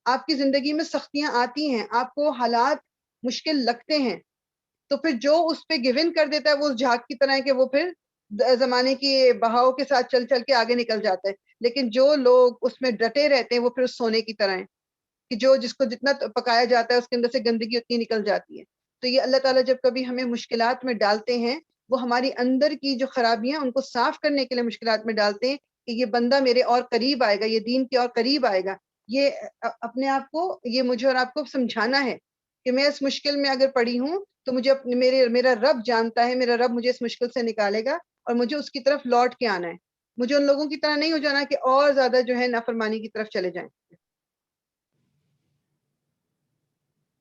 آپ کی زندگی میں سختیاں آتی ہیں, آپ کو حالات مشکل لگتے ہیں. تو پھر جو اس پہ گیون کر دیتا ہے وہ اس جھاگ کی طرح ہے کہ وہ پھر زمانے کی بہاؤ کے ساتھ چل چل کے آگے نکل جاتا ہے. لیکن جو لوگ اس میں ڈٹے رہتے ہیں وہ پھر سونے کی طرح ہیں, کہ جس کو جتنا پکایا جاتا ہے اس کے اندر سے گندگی اتنی نکل جاتی ہے. تو یہ اللہ تعالیٰ جب کبھی ہمیں مشکلات میں ڈالتے ہیں, وہ ہماری اندر کی جو خرابیاں ان کو صاف کرنے کے لیے مشکلات میں ڈالتے ہیں, کہ یہ بندہ میرے اور قریب آئے گا, یہ دین کے اور قریب آئے گا. یہ اپنے آپ کو, یہ مجھے اور آپ کو سمجھانا ہے کہ میں اس مشکل میں اگر پڑی ہوں تو مجھے میرا رب جانتا ہے, میرا رب مجھے اس مشکل سے نکالے گا, اور مجھے اس کی طرف لوٹ کے آنا ہے. مجھے ان لوگوں کی طرح نہیں ہو جانا کہ اور زیادہ جو ہے نافرمانی کی طرف چلے جائیں.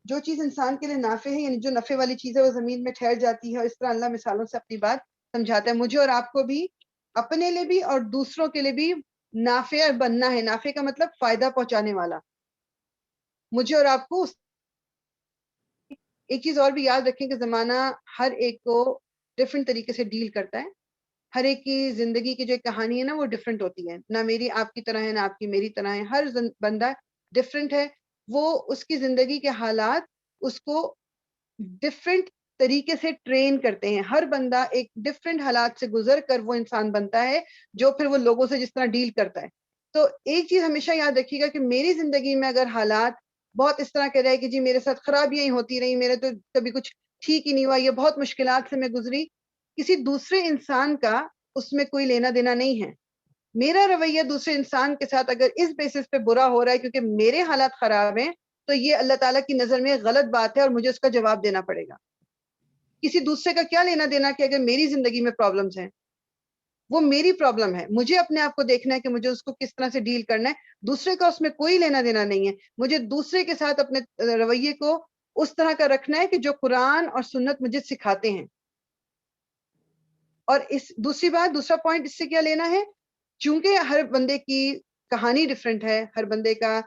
جو چیز انسان کے لیے نافع ہے, یعنی جو نفع والی چیز ہے, وہ زمین میں ٹھہر جاتی ہے. اور اس طرح اللہ مثالوں سے اپنی بات سمجھاتا ہے. مجھے اور آپ کو بھی, اپنے لیے بھی اور دوسروں کے لیے بھی نافع بننا ہے. نافع کا مطلب فائدہ پہنچانے والا. مجھے اور آپ کو ایک چیز اور بھی یاد رکھیں کہ زمانہ ہر ایک کو ڈفرینٹ طریقے سے ڈیل کرتا ہے. ہر ایک کی زندگی کی جو کہانی ہے نا, وہ ڈفرینٹ ہوتی ہے. نہ میری آپ کی طرح ہے, نہ آپ کی میری طرح ہے. ہر بندہ ڈفرینٹ ہے. وہ اس کی زندگی کے حالات اس کو ڈفرینٹ طریقے سے ٹرین کرتے ہیں. ہر بندہ ایک ڈفرینٹ حالات سے گزر کر وہ انسان بنتا ہے جو پھر وہ لوگوں سے جس طرح ڈیل کرتا ہے. تو ایک چیز ہمیشہ یاد رکھیے گا کہ میری زندگی میں اگر حالات بہت اس طرح کے رہے کہ جی میرے ساتھ خرابیاں ہی ہوتی رہی, میرے تو کبھی کچھ ٹھیک ہی نہیں ہوا, یہ بہت مشکلات سے میں گزری, کسی دوسرے انسان کا اس میں کوئی لینا دینا نہیں ہے. میرا رویہ دوسرے انسان کے ساتھ اگر اس بیسس پہ برا ہو رہا ہے کیونکہ میرے حالات خراب ہیں, تو یہ اللہ تعالیٰ کی نظر میں غلط بات ہے, اور مجھے اس کا جواب دینا پڑے گا. کسی دوسرے کا کیا لینا دینا کہ اگر میری زندگی میں پرابلمز ہیں, وہ میری پرابلم ہے. مجھے اپنے آپ کو دیکھنا ہے کہ مجھے اس کو کس طرح سے ڈیل کرنا ہے. دوسرے کا اس میں کوئی لینا دینا نہیں ہے. مجھے دوسرے کے ساتھ اپنے رویے کو اس طرح کا رکھنا ہے کہ جو قرآن اور سنت مجھے سکھاتے ہیں. اور دوسرا پوائنٹ اس سے کیا لینا ہے, چونکہ ہر بندے کی کہانی ڈفرینٹ ہے, ہر بندے کا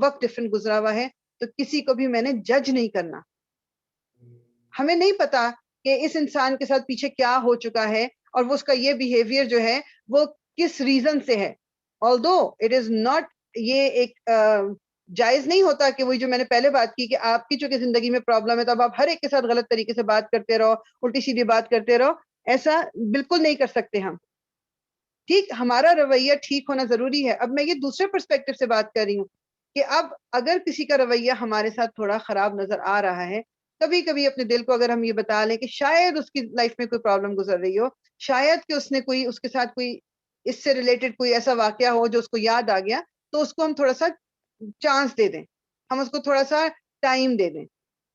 وقت ڈفرینٹ گزرا ہوا ہے, تو کسی کو بھی میں نے جج نہیں کرنا. ہمیں نہیں پتا کہ اس انسان کے ساتھ پیچھے کیا ہو چکا ہے, اور وہ اس کا یہ بیہیویئر جو ہے وہ کس ریزن سے ہے. although it is not, یہ ایک جائز نہیں ہوتا کہ وہی جو میں نے پہلے بات کی کہ آپ کی چونکہ زندگی میں پرابلم ہے تو اب آپ ہر ایک کے ساتھ غلط طریقے سے بات کرتے رہو, الٹی سیدھی بات کرتے رہو. ایسا بالکل نہیں کر سکتے ہم. ٹھیک, ہمارا رویہ ٹھیک ہونا ضروری ہے. اب میں یہ دوسرے پرسپیکٹو سے بات کر رہی ہوں کہ اب اگر کسی کا رویہ ہمارے ساتھ تھوڑا خراب نظر آ رہا ہے, کبھی کبھی اپنے دل کو اگر ہم یہ بتا لیں کہ شاید اس کی لائف میں کوئی پرابلم گزر رہی ہو, شاید کہ اس کے ساتھ کوئی اس سے ریلیٹڈ کوئی ایسا واقعہ ہو جو اس کو یاد آ گیا, تو اس کو ہم تھوڑا سا چانس دے دیں, ہم اس کو تھوڑا سا ٹائم دے دیں.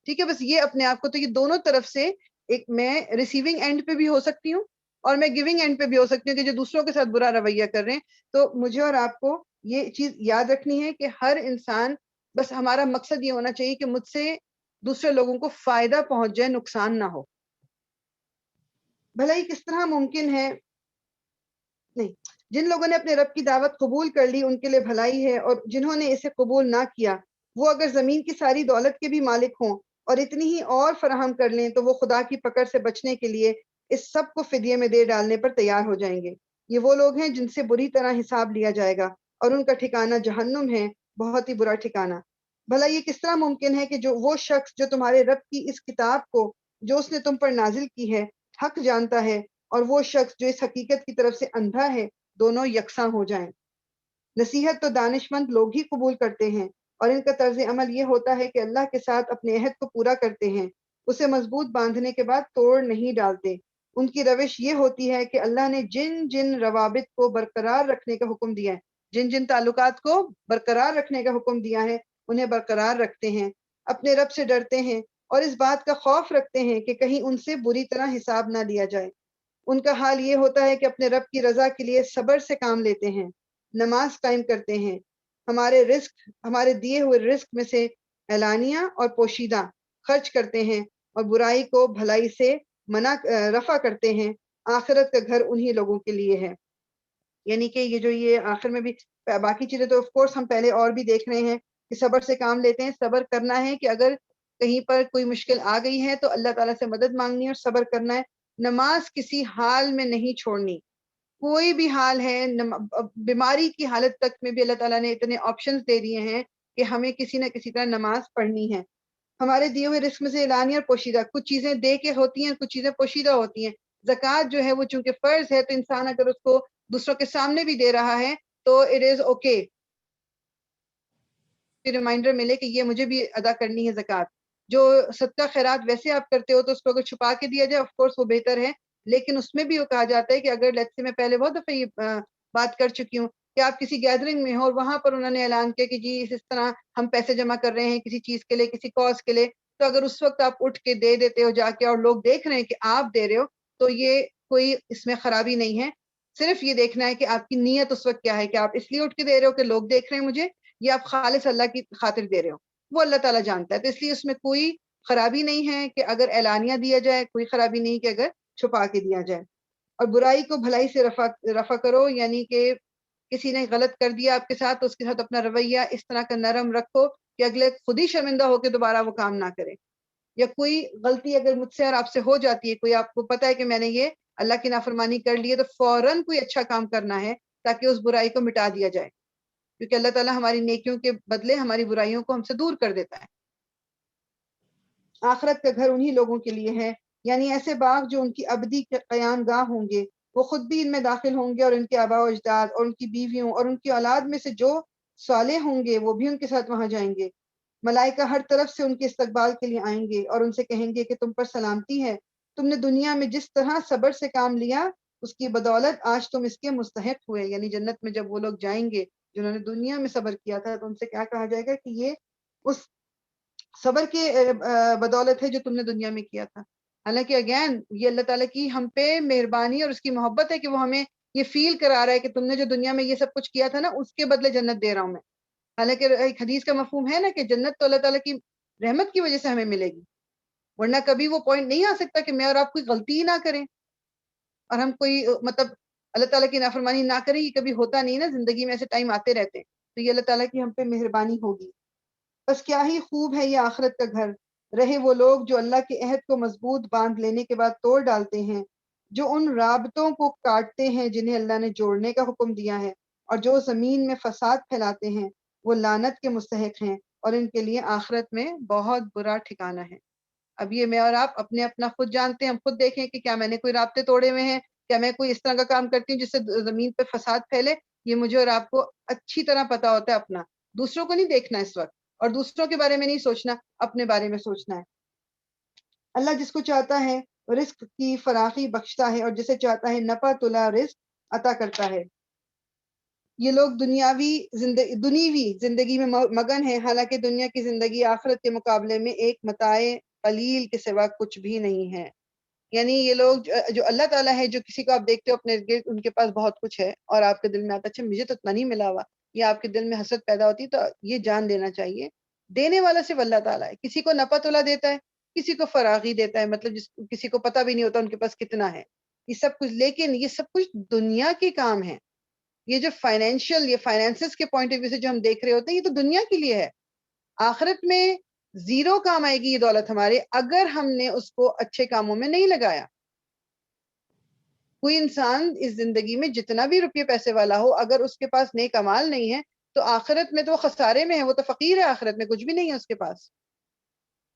ٹھیک ہے, بس یہ اپنے آپ کو, تو یہ دونوں طرف سے, ایک میں ریسیونگ اینڈ پہ بھی ہو سکتی ہوں اور میں گیونگ اینڈ پہ بھی ہو سکتی ہوں کہ جو دوسروں کے ساتھ برا رویہ کر رہے ہیں. تو مجھے اور آپ کو یہ چیز یاد رکھنی ہے کہ ہر انسان, بس ہمارا مقصد یہ ہونا چاہیے کہ مجھ سے دوسرے لوگوں کو فائدہ پہنچ جائے, نقصان نہ ہو. بھلا یہ کس طرح ممکن ہے؟ نہیں، جن لوگوں نے اپنے رب کی دعوت قبول کر لی ان کے لیے بھلائی ہے، اور جنہوں نے اسے قبول نہ کیا وہ اگر زمین کی ساری دولت کے بھی مالک ہوں اور اتنی ہی اور فراہم کر لیں تو وہ خدا کی پکڑ سے بچنے کے لیے اس سب کو فدیے میں دے ڈالنے پر تیار ہو جائیں گے۔ یہ وہ لوگ ہیں جن سے بری طرح حساب لیا جائے گا اور ان کا ٹھکانہ جہنم ہے، بہت ہی برا ٹھکانہ۔ بھلا یہ کس طرح ممکن ہے کہ جو وہ شخص جو تمہارے رب کی اس کتاب کو جو اس نے تم پر نازل کی ہے حق جانتا ہے، اور وہ شخص جو اس حقیقت کی طرف سے اندھا ہے، دونوں یکساں ہو جائیں۔ نصیحت تو دانش مند لوگ ہی قبول کرتے ہیں، اور ان کا طرز عمل یہ ہوتا ہے کہ اللہ کے ساتھ اپنے عہد کو پورا کرتے ہیں، اسے مضبوط باندھنے کے بعد توڑ نہیں ڈالتے۔ ان کی روش یہ ہوتی ہے کہ اللہ نے جن جن روابط کو برقرار رکھنے کا حکم دیا ہے، جن جن تعلقات کو برقرار رکھنے کا حکم دیا ہے انہیں برقرار رکھتے ہیں، اپنے رب سے ڈرتے ہیں اور اس بات کا خوف رکھتے ہیں کہ کہیں ان سے بری طرح حساب نہ لیا جائے۔ ان کا حال یہ ہوتا ہے کہ اپنے رب کی رضا کے لیے صبر سے کام لیتے ہیں، نماز قائم کرتے ہیں، ہمارے دیے ہوئے رزق میں سے اعلانیہ اور پوشیدہ خرچ کرتے ہیں، اور برائی کو بھلائی سے رفع کرتے ہیں۔ آخرت کا گھر انہی لوگوں کے لیے ہے۔ یعنی کہ یہ آخر میں بھی باقی چیزیں تو آف کورس ہم پہلے اور بھی دیکھ رہے ہیں کہ صبر سے کام لیتے ہیں، صبر کرنا ہے کہ اگر کہیں پر کوئی مشکل آ گئی ہے تو اللہ تعالیٰ سے مدد مانگنی ہے اور صبر کرنا ہے۔ نماز کسی حال میں نہیں چھوڑنی، کوئی بھی حال ہے، بیماری کی حالت تک میں بھی اللہ تعالیٰ نے اتنے آپشنز دے دیے ہیں کہ ہمیں کسی نہ کسی طرح نماز پڑھنی ہے۔ ہمارے دیے ہوئے رزق میں سے اعلانیہ اور پوشیدہ، کچھ چیزیں دے کے ہوتی ہیں، کچھ چیزیں پوشیدہ ہوتی ہیں۔ زکوٰۃ جو ہے وہ چونکہ فرض ہے تو انسان اگر اس کو دوسروں کے سامنے بھی دے رہا ہے تو اٹ از اوکے، ریمائنڈر ملے کہ یہ مجھے بھی ادا کرنی ہے زکوٰۃ۔ جو صدقہ خیرات ویسے آپ کرتے ہو تو اس کو اگر چھپا کے دیا جائے آف کورس وہ بہتر ہے، لیکن اس میں بھی وہ کہا جاتا ہے کہ اگر لیٹس سے میں پہلے بہت دفعہ یہ بات کر چکی ہوں کہ آپ کسی گیدرنگ میں ہو اور وہاں پر انہوں نے اعلان کیا کہ جی اس طرح ہم پیسے جمع کر رہے ہیں کسی چیز کے لیے، کسی کاز کے لیے، تو اگر اس وقت آپ اٹھ کے دے دیتے ہو جا کے اور لوگ دیکھ رہے ہیں کہ آپ دے رہے ہو تو یہ کوئی اس میں خرابی نہیں ہے۔ صرف یہ دیکھنا ہے کہ آپ کی نیت اس وقت کیا ہے، کہ آپ اس لیے اٹھ کے دے رہے ہو کہ لوگ دیکھ رہے ہیں مجھے، یا آپ خالص اللہ کی خاطر دے رہے ہو، وہ اللہ تعالیٰ جانتا ہے۔ تو اس لیے اس میں کوئی خرابی نہیں ہے کہ اگر اعلانیہ دیا جائے، کوئی خرابی نہیں کہ اگر چھپا کے دیا جائے۔ اور برائی کو بھلائی سے رفع کرو، یعنی کہ کسی نے غلط کر دیا آپ کے ساتھ تو اس کے ساتھ اپنا رویہ اس طرح کا نرم رکھو کہ اگلے خود ہی شرمندہ ہو کے دوبارہ وہ کام نہ کرے۔ یا کوئی غلطی اگر مجھ سے اور آپ سے ہو جاتی ہے، کوئی آپ کو پتا ہے کہ میں نے یہ اللہ کی نافرمانی کر لی ہے، تو فوراً کوئی اچھا کام کرنا ہے تاکہ اس برائی کو مٹا دیا جائے، کیونکہ اللہ تعالیٰ ہماری نیکیوں کے بدلے ہماری برائیوں کو ہم سے دور کر دیتا ہے۔ آخرت کا گھر انہی لوگوں کے لیے ہے، یعنی ایسے باغ جو ان کی ابدی کے قیام گاہ ہوں گے، وہ خود بھی ان میں داخل ہوں گے اور ان کے آباء و اجداد اور ان کی بیویوں اور ان کی اولاد میں سے جو صالح ہوں گے وہ بھی ان کے ساتھ وہاں جائیں گے۔ ملائکہ ہر طرف سے ان کے استقبال کے لیے آئیں گے اور ان سے کہیں گے کہ تم پر سلامتی ہے، تم نے دنیا میں جس طرح صبر سے کام لیا اس کی بدولت آج تم اس کے مستحق ہوئے۔ یعنی جنت میں جب وہ لوگ جائیں گے جنہوں نے دنیا میں صبر کیا تھا تو ان سے کیا کہا جائے گا کہ یہ اس صبر کے بدولت ہے جو تم نے دنیا میں کیا تھا۔ حالانکہ اگین یہ اللہ تعالیٰ کی ہم پہ مہربانی اور اس کی محبت ہے کہ وہ ہمیں یہ فیل کرا رہا ہے کہ تم نے جو دنیا میں یہ سب کچھ کیا تھا نا اس کے بدلے جنت دے رہا ہوں میں۔ حالانکہ ایک حدیث کا مفہوم ہے نا کہ جنت تو اللہ تعالیٰ کی رحمت کی وجہ سے ہمیں ملے گی، ورنہ کبھی وہ پوائنٹ نہیں آ سکتا کہ میں اور آپ کوئی غلطی ہی نہ کریں اور ہم کوئی مطلب اللہ تعالیٰ کی نافرمانی نہ کریں، یہ کبھی ہوتا نہیں نا، زندگی میں ایسے ٹائم آتے رہتے ہیں، تو یہ اللہ تعالیٰ کی ہم پہ مہربانی ہوگی۔ بس کیا ہی خوب ہے یہ آخرت کا گھر، رہے وہ لوگ جو اللہ کے عہد کو مضبوط باندھ لینے کے بعد توڑ ڈالتے ہیں، جو ان رابطوں کو کاٹتے ہیں جنہیں اللہ نے جوڑنے کا حکم دیا ہے، اور جو زمین میں فساد پھیلاتے ہیں، وہ لعنت کے مستحق ہیں اور ان کے لیے آخرت میں بہت برا ٹھکانہ ہے۔ اب یہ میں اور آپ اپنے اپنا خود جانتے ہیں، ہم خود دیکھیں کہ کیا میں نے کوئی رابطے توڑے ہوئے ہیں، کیا میں کوئی اس طرح کا کام کرتی ہوں جس سے زمین پہ فساد پھیلے۔ یہ مجھے اور آپ کو اچھی طرح پتا ہوتا ہے اپنا، دوسروں کو نہیں دیکھنا اس وقت، اور دوسروں کے بارے میں نہیں سوچنا، اپنے بارے میں سوچنا ہے۔ اللہ جس کو چاہتا ہے رزق کی فراخی بخشتا ہے اور جسے چاہتا ہے نپا تلا رزق عطا کرتا ہے۔ یہ لوگ دنیوی زندگی میں مگن ہیں، حالانکہ دنیا کی زندگی آخرت کے مقابلے میں ایک متاع قلیل کے سوا کچھ بھی نہیں ہے۔ یعنی یہ لوگ جو اللہ تعالیٰ ہے، جو کسی کو آپ دیکھتے ہو اپنے گرد ان کے پاس بہت کچھ ہے اور آپ کے دل میں آتا اچھا مجھے تو اتنا نہیں ملا ہوا، یا آپ کے دل میں حسد پیدا ہوتی، تو یہ جان لینا چاہیے دینے والا صرف اللہ تعالیٰ ہے۔ کسی کو نپا تلا دیتا ہے، کسی کو فراغی دیتا ہے، مطلب کسی کو پتہ بھی نہیں ہوتا ان کے پاس کتنا ہے۔ یہ سب کچھ، لیکن یہ سب کچھ دنیا کے کام ہے. یہ جو فائنینشیل، یہ فائنینسز کے پوائنٹ آف ویو سے جو ہم دیکھ رہے ہوتے ہیں، یہ تو دنیا کے لیے ہے. آخرت میں زیرو کام آئے گی یہ دولت ہمارے، اگر ہم نے اس کو اچھے کاموں میں نہیں لگایا. کوئی انسان اس زندگی میں جتنا بھی روپے پیسے والا ہو، اگر اس کے پاس نیک اعمال نہیں ہے تو آخرت میں تو وہ خسارے میں ہے، وہ تو فقیر ہے، آخرت میں کچھ بھی نہیں ہے اس کے پاس.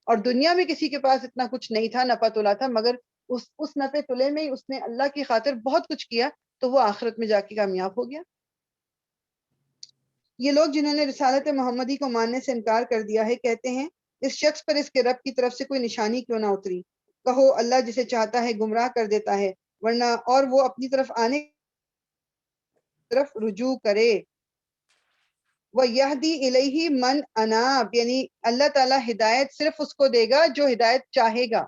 اور دنیا میں کسی کے پاس اتنا کچھ نہیں تھا، نپا تلا تھا، مگر اس نپے تلے میں اس نے اللہ کی خاطر بہت کچھ کیا، تو وہ آخرت میں جا کے کامیاب ہو گیا. یہ لوگ جنہوں نے رسالت محمدی کو ماننے سے انکار کر دیا ہے کہتے ہیں اس شخص پر اس کے رب کی طرف سے کوئی نشانی کیوں نہ اتری. کہو اللہ جسے چاہتا ہے گمراہ کر دیتا ہے، ورنہ اور وہ اپنی طرف آنے کی طرف رجوع کرے. وَيَهْدِي إِلَيْهِ مَنْ أَنَابَ، یعنی اللہ تعالیٰ ہدایت صرف اس کو دے گا جو ہدایت چاہے گا.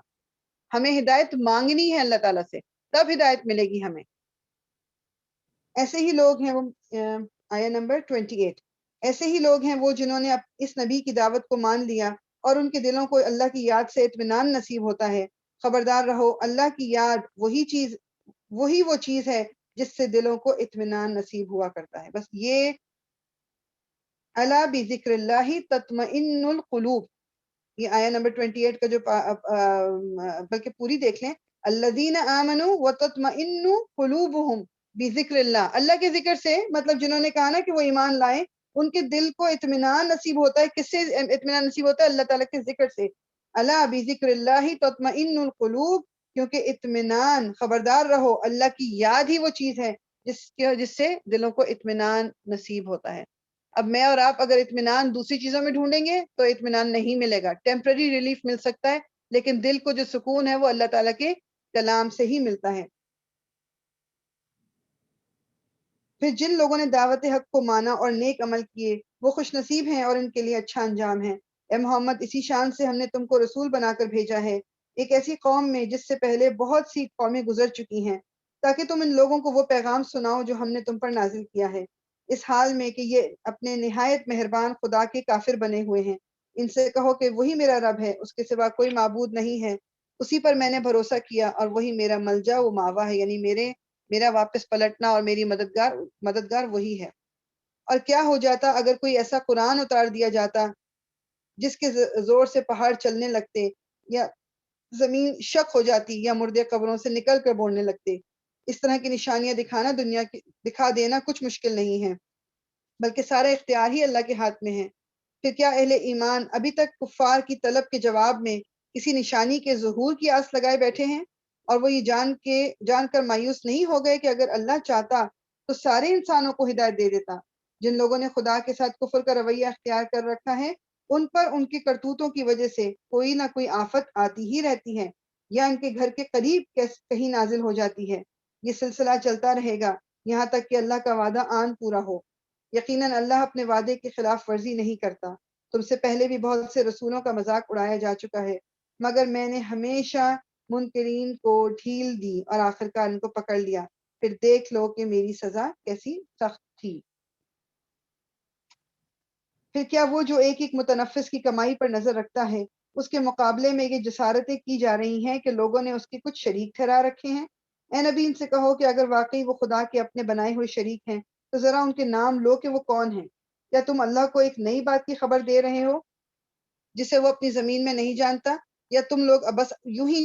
ہمیں ہدایت مانگنی ہے اللہ تعالیٰ سے، تب ہدایت ملے گی ہمیں. ایسے ہی لوگ ہیں وہ آیا نمبر 28، ایسے ہی لوگ ہیں وہ جنہوں نے اس نبی کی دعوت کو مان لیا اور ان کے دلوں کو اللہ کی یاد سے اطمینان نصیب ہوتا ہے. خبردار رہو، اللہ کی یاد وہی وہ چیز ہے جس سے دلوں کو اطمینان نصیب ہوا کرتا ہے. بس یہ الا بذکر اللہ تطمئن القلوب، یہ آیا نمبر 28 کا جو بلکہ پوری دیکھ لیں. الذین آمنوا وتطمئن قلوبہم بذکر اللہ، اللہ کے ذکر سے مطلب جنہوں نے کہا نا کہ وہ ایمان لائیں، ان کے دل کو اطمینان نصیب ہوتا ہے. کس سے اطمینان نصیب ہوتا ہے؟ اللہ تعالیٰ کے ذکر سے. الا بذکر اللہ تطمئن القلوب، کیونکہ اطمینان، خبردار رہو، اللہ کی یاد ہی وہ چیز ہے جس سے دلوں کو اطمینان نصیب ہوتا ہے. اب میں اور آپ اگر اطمینان دوسری چیزوں میں ڈھونڈیں گے تو اطمینان نہیں ملے گا. ٹیمپرری ریلیف مل سکتا ہے، لیکن دل کو جو سکون ہے وہ اللہ تعالیٰ کے کلام سے ہی ملتا ہے. پھر جن لوگوں نے دعوت حق کو مانا اور نیک عمل کیے وہ خوش نصیب ہیں اور ان کے لیے اچھا انجام ہے. اے محمد، اسی شان سے ہم نے تم کو رسول بنا کر بھیجا ہے ایک ایسی قوم میں جس سے پہلے بہت سی قومیں گزر چکی ہیں، تاکہ تم ان لوگوں کو وہ پیغام سناؤ جو ہم نے تم پر نازل کیا ہے، اس حال میں کہ یہ اپنے نہایت مہربان خدا کے کافر بنے ہوئے ہیں. ان سے کہو کہ وہی میرا رب ہے، اس کے سوا کوئی معبود نہیں ہے، اسی پر میں نے بھروسہ کیا اور وہی میرا ملجا و ماوا ہے، یعنی میرا واپس پلٹنا اور میری مددگار وہی ہے. اور کیا ہو جاتا اگر کوئی ایسا قرآن اتار دیا جاتا جس کے زور سے پہاڑ چلنے لگتے، یا زمین شک ہو جاتی، یا مردے قبروں سے نکل کر بولنے لگتے. اس طرح کی نشانیاں دکھا دینا کچھ مشکل نہیں ہے، بلکہ سارا اختیار ہی اللہ کے ہاتھ میں ہے. پھر کیا اہل ایمان ابھی تک کفار کی طلب کے جواب میں کسی نشانی کے ظہور کی آس لگائے بیٹھے ہیں، اور وہ یہ جان کر مایوس نہیں ہو گئے کہ اگر اللہ چاہتا تو سارے انسانوں کو ہدایت دے دیتا. جن لوگوں نے خدا کے ساتھ کفر کا رویہ اختیار کر رکھا ہے، ان پر ان کے کرتوتوں کی وجہ سے کوئی نہ کوئی آفت آتی ہی رہتی ہے، یا ان کے گھر کے قریب کہیں نازل ہو جاتی ہے. یہ سلسلہ چلتا رہے گا یہاں تک کہ اللہ کا وعدہ آن پورا ہو. یقیناً اللہ اپنے وعدے کی خلاف ورزی نہیں کرتا. تم سے پہلے بھی بہت سے رسولوں کا مذاق اڑایا جا چکا ہے، مگر میں نے ہمیشہ منکرین کو ڈھیل دی اور آخرکار ان کو پکڑ لیا. پھر دیکھ لو کہ میری سزا کیسی سخت تھی. پھر کیا وہ جو ایک ایک متنفس کی کمائی پر نظر رکھتا ہے، اس کے مقابلے میں یہ جسارتیں کی جا رہی ہیں کہ لوگوں نے اس کے کچھ شریک ٹھہرا رکھے ہیں. اے نبی، ان سے کہو کہ اگر واقعی وہ خدا کے اپنے بنائے ہوئے شریک ہیں تو ذرا ان کے نام لو کہ وہ کون ہیں. یا تم اللہ کو ایک نئی بات کی خبر دے رہے ہو جسے وہ اپنی زمین میں نہیں جانتا، یا تم لوگ بس یوں ہی.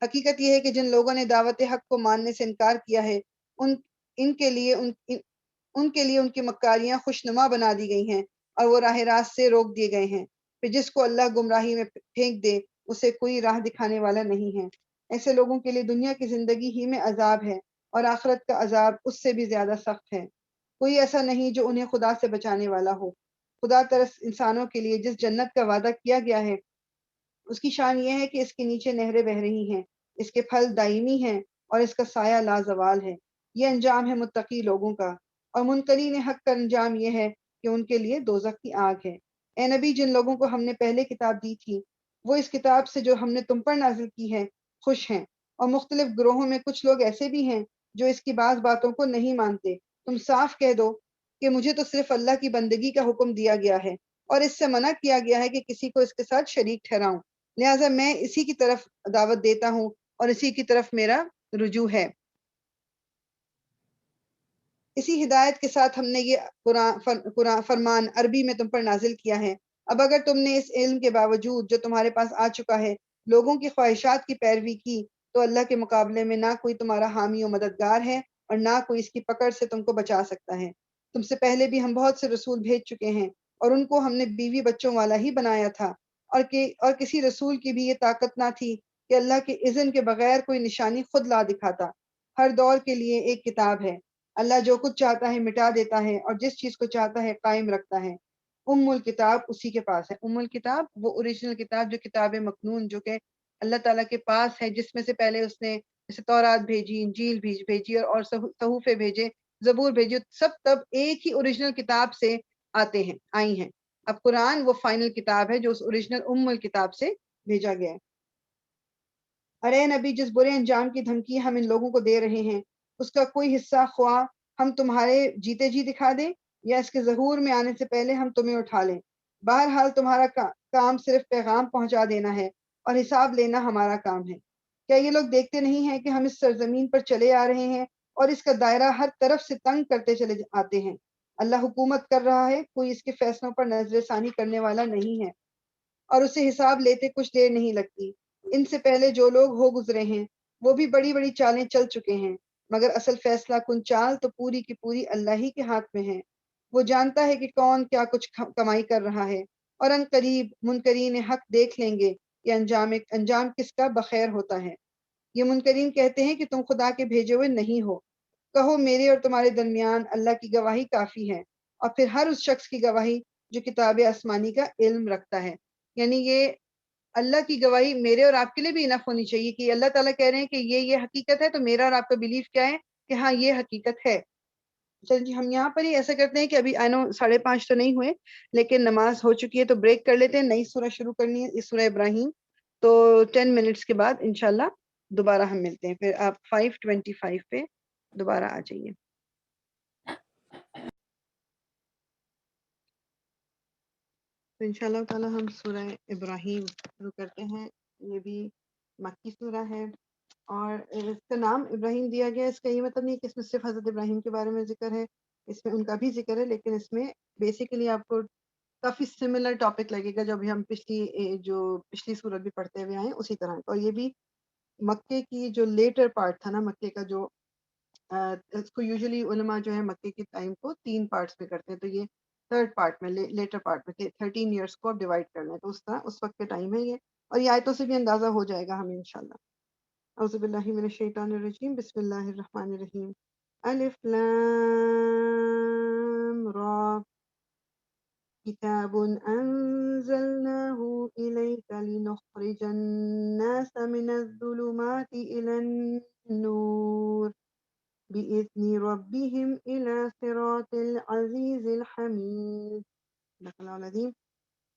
حقیقت یہ ہے کہ جن لوگوں نے دعوت حق کو ماننے سے انکار کیا ہے، ان کے لیے ان کی مکاریاں خوشنما بنا دی گئی ہیں اور وہ راہ راست سے روک دیے گئے ہیں. پھر جس کو اللہ گمراہی میں پھینک دے اسے کوئی راہ دکھانے والا نہیں ہے. ایسے لوگوں کے لیے دنیا کی زندگی ہی میں عذاب ہے اور آخرت کا عذاب اس سے بھی زیادہ سخت ہے. کوئی ایسا نہیں جو انہیں خدا سے بچانے والا ہو. خدا ترس انسانوں کے لیے جس جنت کا وعدہ کیا گیا ہے اس کی شان یہ ہے کہ اس کے نیچے نہریں بہ رہی ہیں، اس کے پھل دائمی ہیں اور اس کا سایہ لازوال ہے. یہ انجام ہے متقی لوگوں کا. اور منکرین حق کا انجام یہ ہے کہ ان کے لیے دوزخ کی آگ ہے. اے نبی، جن لوگوں کو ہم نے پہلے کتاب دی تھی وہ اس کتاب سے جو ہم نے تم پر نازل کی ہے خوش ہیں، اور مختلف گروہوں میں کچھ لوگ ایسے بھی ہیں جو اس کی بعض باتوں کو نہیں مانتے. تم صاف کہہ دو کہ مجھے تو صرف اللہ کی بندگی کا حکم دیا گیا ہے اور اس سے منع کیا گیا ہے کہ کسی کو اس کے ساتھ شریک ٹھہراؤں، لہٰذا میں اسی کی طرف دعوت دیتا ہوں اور اسی کی طرف میرا رجوع ہے۔ اسی ہدایت کے ساتھ ہم نے یہ قرآن فرمان عربی میں تم پر نازل کیا ہے۔ اب اگر تم نے اس علم کے باوجود جو تمہارے پاس آ چکا ہے لوگوں کی خواہشات کی پیروی کی تو اللہ کے مقابلے میں نہ کوئی تمہارا حامی و مددگار ہے اور نہ کوئی اس کی پکڑ سے تم کو بچا سکتا ہے۔ تم سے پہلے بھی ہم بہت سے رسول بھیج چکے ہیں اور ان کو ہم نے بیوی بچوں والا ہی بنایا تھا، اور کسی رسول کی بھی یہ طاقت نہ تھی کہ اللہ کے اذن کے بغیر کوئی نشانی خود لا دکھاتا۔ ہر دور کے لیے ایک کتاب ہے، اللہ جو کچھ چاہتا ہے مٹا دیتا ہے اور جس چیز کو چاہتا ہے قائم رکھتا ہے۔ الکتاب اسی کے پاس ہے۔ الکتاب وہ اوریجنل کتاب جو کتاب مکنون جو کہ اللہ تعالیٰ کے پاس ہے، جس میں سے پہلے اس نے جیسے تورات بھیجی، انجیل بھیجی اور صحیفے بھیجے، زبور بھیجی، سب تب ایک ہی اوریجنل کتاب سے آتے ہیں، آئی ہیں۔ اب قرآن وہ فائنل کتاب ہے جو اس اوریجنل الکتاب سے بھیجا گیا ہے۔ ارے نبی، جس برے انجام کی دھمکی ہم ان لوگوں کو دے رہے ہیں اس کا کوئی حصہ خواہ ہم تمہارے جیتے جی دکھا دیں یا اس کے ظہور میں آنے سے پہلے ہم تمہیں اٹھا لیں، بہرحال تمہارا کام صرف پیغام پہنچا دینا ہے اور حساب لینا ہمارا کام ہے۔ کیا یہ لوگ دیکھتے نہیں ہیں کہ ہم اس سرزمین پر چلے آ رہے ہیں اور اس کا دائرہ ہر طرف سے تنگ کرتے چلے آتے ہیں؟ اللہ حکومت کر رہا ہے، کوئی اس کے فیصلوں پر نظر ثانی کرنے والا نہیں ہے اور اسے حساب لیتے کچھ دیر نہیں لگتی۔ ان سے پہلے جو لوگ ہو گزرے ہیں وہ بھی بڑی بڑی چالیں چل چکے ہیں، مگر اصل فیصلہ کن چال تو پوری کی پوری اللہ ہی کے ہاتھ میں ہے۔ وہ جانتا ہے کہ کون کیا کچھ کمائی کر رہا ہے، اور ان قریب منکرین حق دیکھ لیں گے کہ انجام کس کا بخیر ہوتا ہے۔ یہ منکرین کہتے ہیں کہ تم خدا کے بھیجے ہوئے نہیں ہو۔ کہو میرے اور تمہارے درمیان اللہ کی گواہی کافی ہے، اور پھر ہر اس شخص کی گواہی جو کتاب آسمانی کا علم رکھتا ہے۔ یعنی یہ اللہ کی گواہی میرے اور آپ کے لیے بھی انف ہونی چاہیے کہ اللہ تعالیٰ کہہ رہے ہیں کہ یہ حقیقت ہے، تو میرا اور آپ کا بیلیف کیا ہے کہ ہاں یہ حقیقت ہے۔ چل جی، ہم یہاں پر ہی ایسا کرتے ہیں کہ ابھی آئی نو 5:30 تو نہیں ہوئے، لیکن نماز ہو چکی ہے تو بریک کر لیتے ہیں، نئی سورہ شروع کرنی ہے، اس سورہ ابراہیم۔ تو 10 منٹس کے بعد انشاءاللہ دوبارہ ہم ملتے ہیں، پھر آپ 5:25 پہ دوبارہ آ جائیے۔ تو انشاءاللہ تعالی ہم سورہ ابراہیم شروع کرتے ہیں۔ یہ بھی مکی سورہ ہے، اور اس کا نام ابراہیم دیا گیا، اس کا یہ مطلب نہیں کہ اس میں صرف حضرت ابراہیم کے بارے میں ذکر ہے، اس میں ان کا بھی ذکر ہے، لیکن اس میں بیسیکلی آپ کو کافی سملر ٹاپک لگے گا جو ابھی ہم پچھلی سورت بھی پڑھتے ہوئے آئے ہیں اسی طرح۔ اور یہ بھی مکے کی جو لیٹر پارٹ تھا نا، مکے کا جو اس کو یوزلی علماء جو ہے مکے کے ٹائم کو 3 پارٹس میں کرتے ہیں، تو یہ تھرڈ پارٹ میں، لیٹر پارٹ میں 13 ایئرس کو ڈیوائڈ کرنا ہے، تو اس طرح اس وقت کے ٹائم ہے یہ، اور یہ آیتوں سے بھی اندازہ ہو جائے گا ہمیں انشاءاللہ۔ اعوذ باللہ من الشیطان الرجیم، بسم اللہ الرحمن الرحیم۔ الف لام را، کتاب انزلناه الیک لنخرج الناس من الظلمات الى النور بإذن ربهم إلى صراط العزیز الحمید۔ صدق اللہ العظیم۔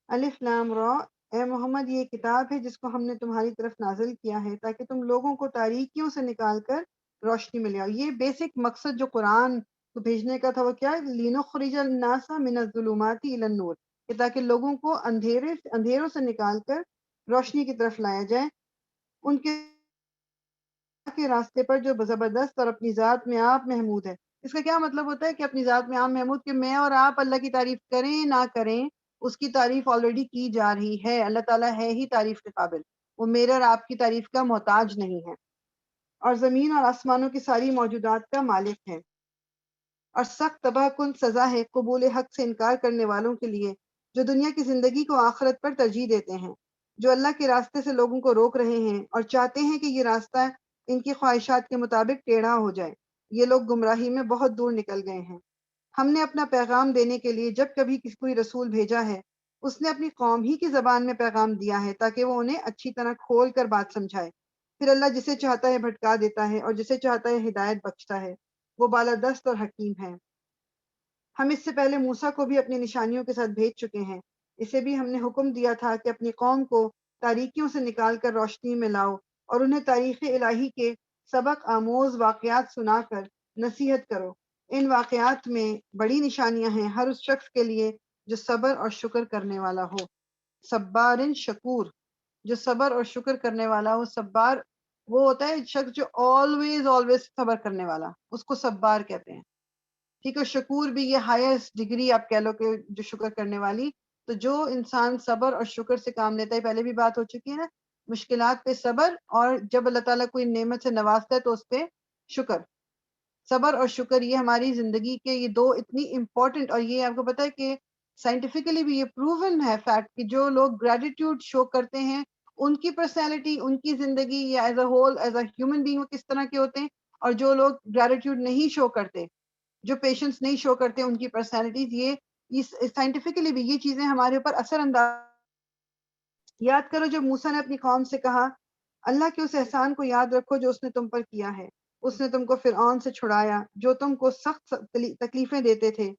الف لام را، اے محمد یہ کتاب ہے جس کو ہم نے تمہاری طرف نازل کیا ہے تاکہ تم لوگوں کو تاریکیوں سے نکال کر روشنی میں لے آؤ۔ یہ بیسک مقصد جو قرآن کو بھیجنے کا تھا وہ کیا ہے؟ لِنُخْرِجَ النَّاسَ مِنَ الظُّلُمَاتِ إِلَى النُّورِ، کہ تاکہ لوگوں کو اندھیروں سے نکال کر روشنی کی طرف لایا جائے، ان کے راستے پر جو زبردست اور اپنی ذات میں آپ محمود ہے۔ اس کا کیا مطلب ہوتا ہے کہ اپنی ذات میں آپ محمود، کہ میں اور آپ اللہ کی تعریف کریں نہ کریں، اس کی تعریف آلریڈی کی جا رہی ہے۔ اللہ تعالیٰ ہے ہی تعریف کے قابل، وہ میرے اور آپ کی تعریف کا محتاج نہیں ہے، اور زمین اور آسمانوں کی ساری موجودات کا مالک ہے۔ اور سخت تباہ کن سزا ہے قبول حق سے انکار کرنے والوں کے لیے جو دنیا کی زندگی کو آخرت پر ترجیح دیتے ہیں، جو اللہ کے راستے سے لوگوں کو روک رہے ہیں اور چاہتے ہیں کہ یہ راستہ ان کی خواہشات کے مطابق ٹیڑھا ہو جائے۔ یہ لوگ گمراہی میں بہت دور نکل گئے ہیں۔ ہم نے اپنا پیغام دینے کے لیے جب کبھی کوئی رسول بھیجا ہے اس نے اپنی قوم ہی کی زبان میں پیغام دیا ہے تاکہ وہ انہیں اچھی طرح کھول کر بات سمجھائے۔ پھر اللہ جسے چاہتا ہے بھٹکا دیتا ہے اور جسے چاہتا ہے ہدایت بخشتا ہے، وہ بالادست اور حکیم ہے۔ ہم اس سے پہلے موسیٰ کو بھی اپنی نشانیوں کے ساتھ بھیج چکے ہیں، اسے بھی ہم نے حکم دیا تھا کہ اپنی قوم کو تاریکیوں سے نکال کر روشنی میں لاؤ اور انہیں تاریخ الہی کے سبق آموز واقعات سنا کر نصیحت کرو۔ ان واقعات میں بڑی نشانیاں ہیں ہر اس شخص کے لیے جو صبر اور شکر کرنے والا ہو۔ صبارن شکور، جو صبر اور شکر کرنے والا ہو۔ صبار وہ ہوتا ہے شخص جو آلویز آلویز صبر کرنے والا، اس کو صبار کہتے ہیں. ٹھیک ہے. شکور بھی یہ ہائیسٹ ڈگری آپ کہہ لو کہ جو شکر کرنے والی. تو جو انسان صبر اور شکر سے کام لیتا ہے، پہلے بھی بات ہو چکی ہے نا، مشکلات پہ صبر، اور جب اللہ تعالیٰ کوئی نعمت سے نوازتا ہے تو اس پہ شکر. صبر اور شکر یہ ہماری زندگی کے یہ دو اتنی امپورٹنٹ، اور یہ آپ کو پتا ہے کہ سائنٹیفکلی بھی یہ پروون ہے فیکٹ کہ جو لوگ گریٹیٹیوڈ شو کرتے ہیں ان کی پرسنالٹی، ان کی زندگی یا as a whole as a human being وہ کس طرح کے ہوتے ہیں، اور جو لوگ گریٹیٹیوڈ نہیں شو کرتے، جو پیشنس نہیں شو کرتے، ان کی پرسنالٹیز یہ سائنٹیفکلی بھی یہ چیزیں ہمارے اوپر اثر انداز. یاد کرو جب موسیٰ نے اپنی قوم سے کہا اللہ کے اس احسان کو یاد رکھو جو اس نے تم پر کیا ہے. اس نے تم کو فرعون سے چھڑایا جو تم کو سخت تکلیفیں دیتے تھے.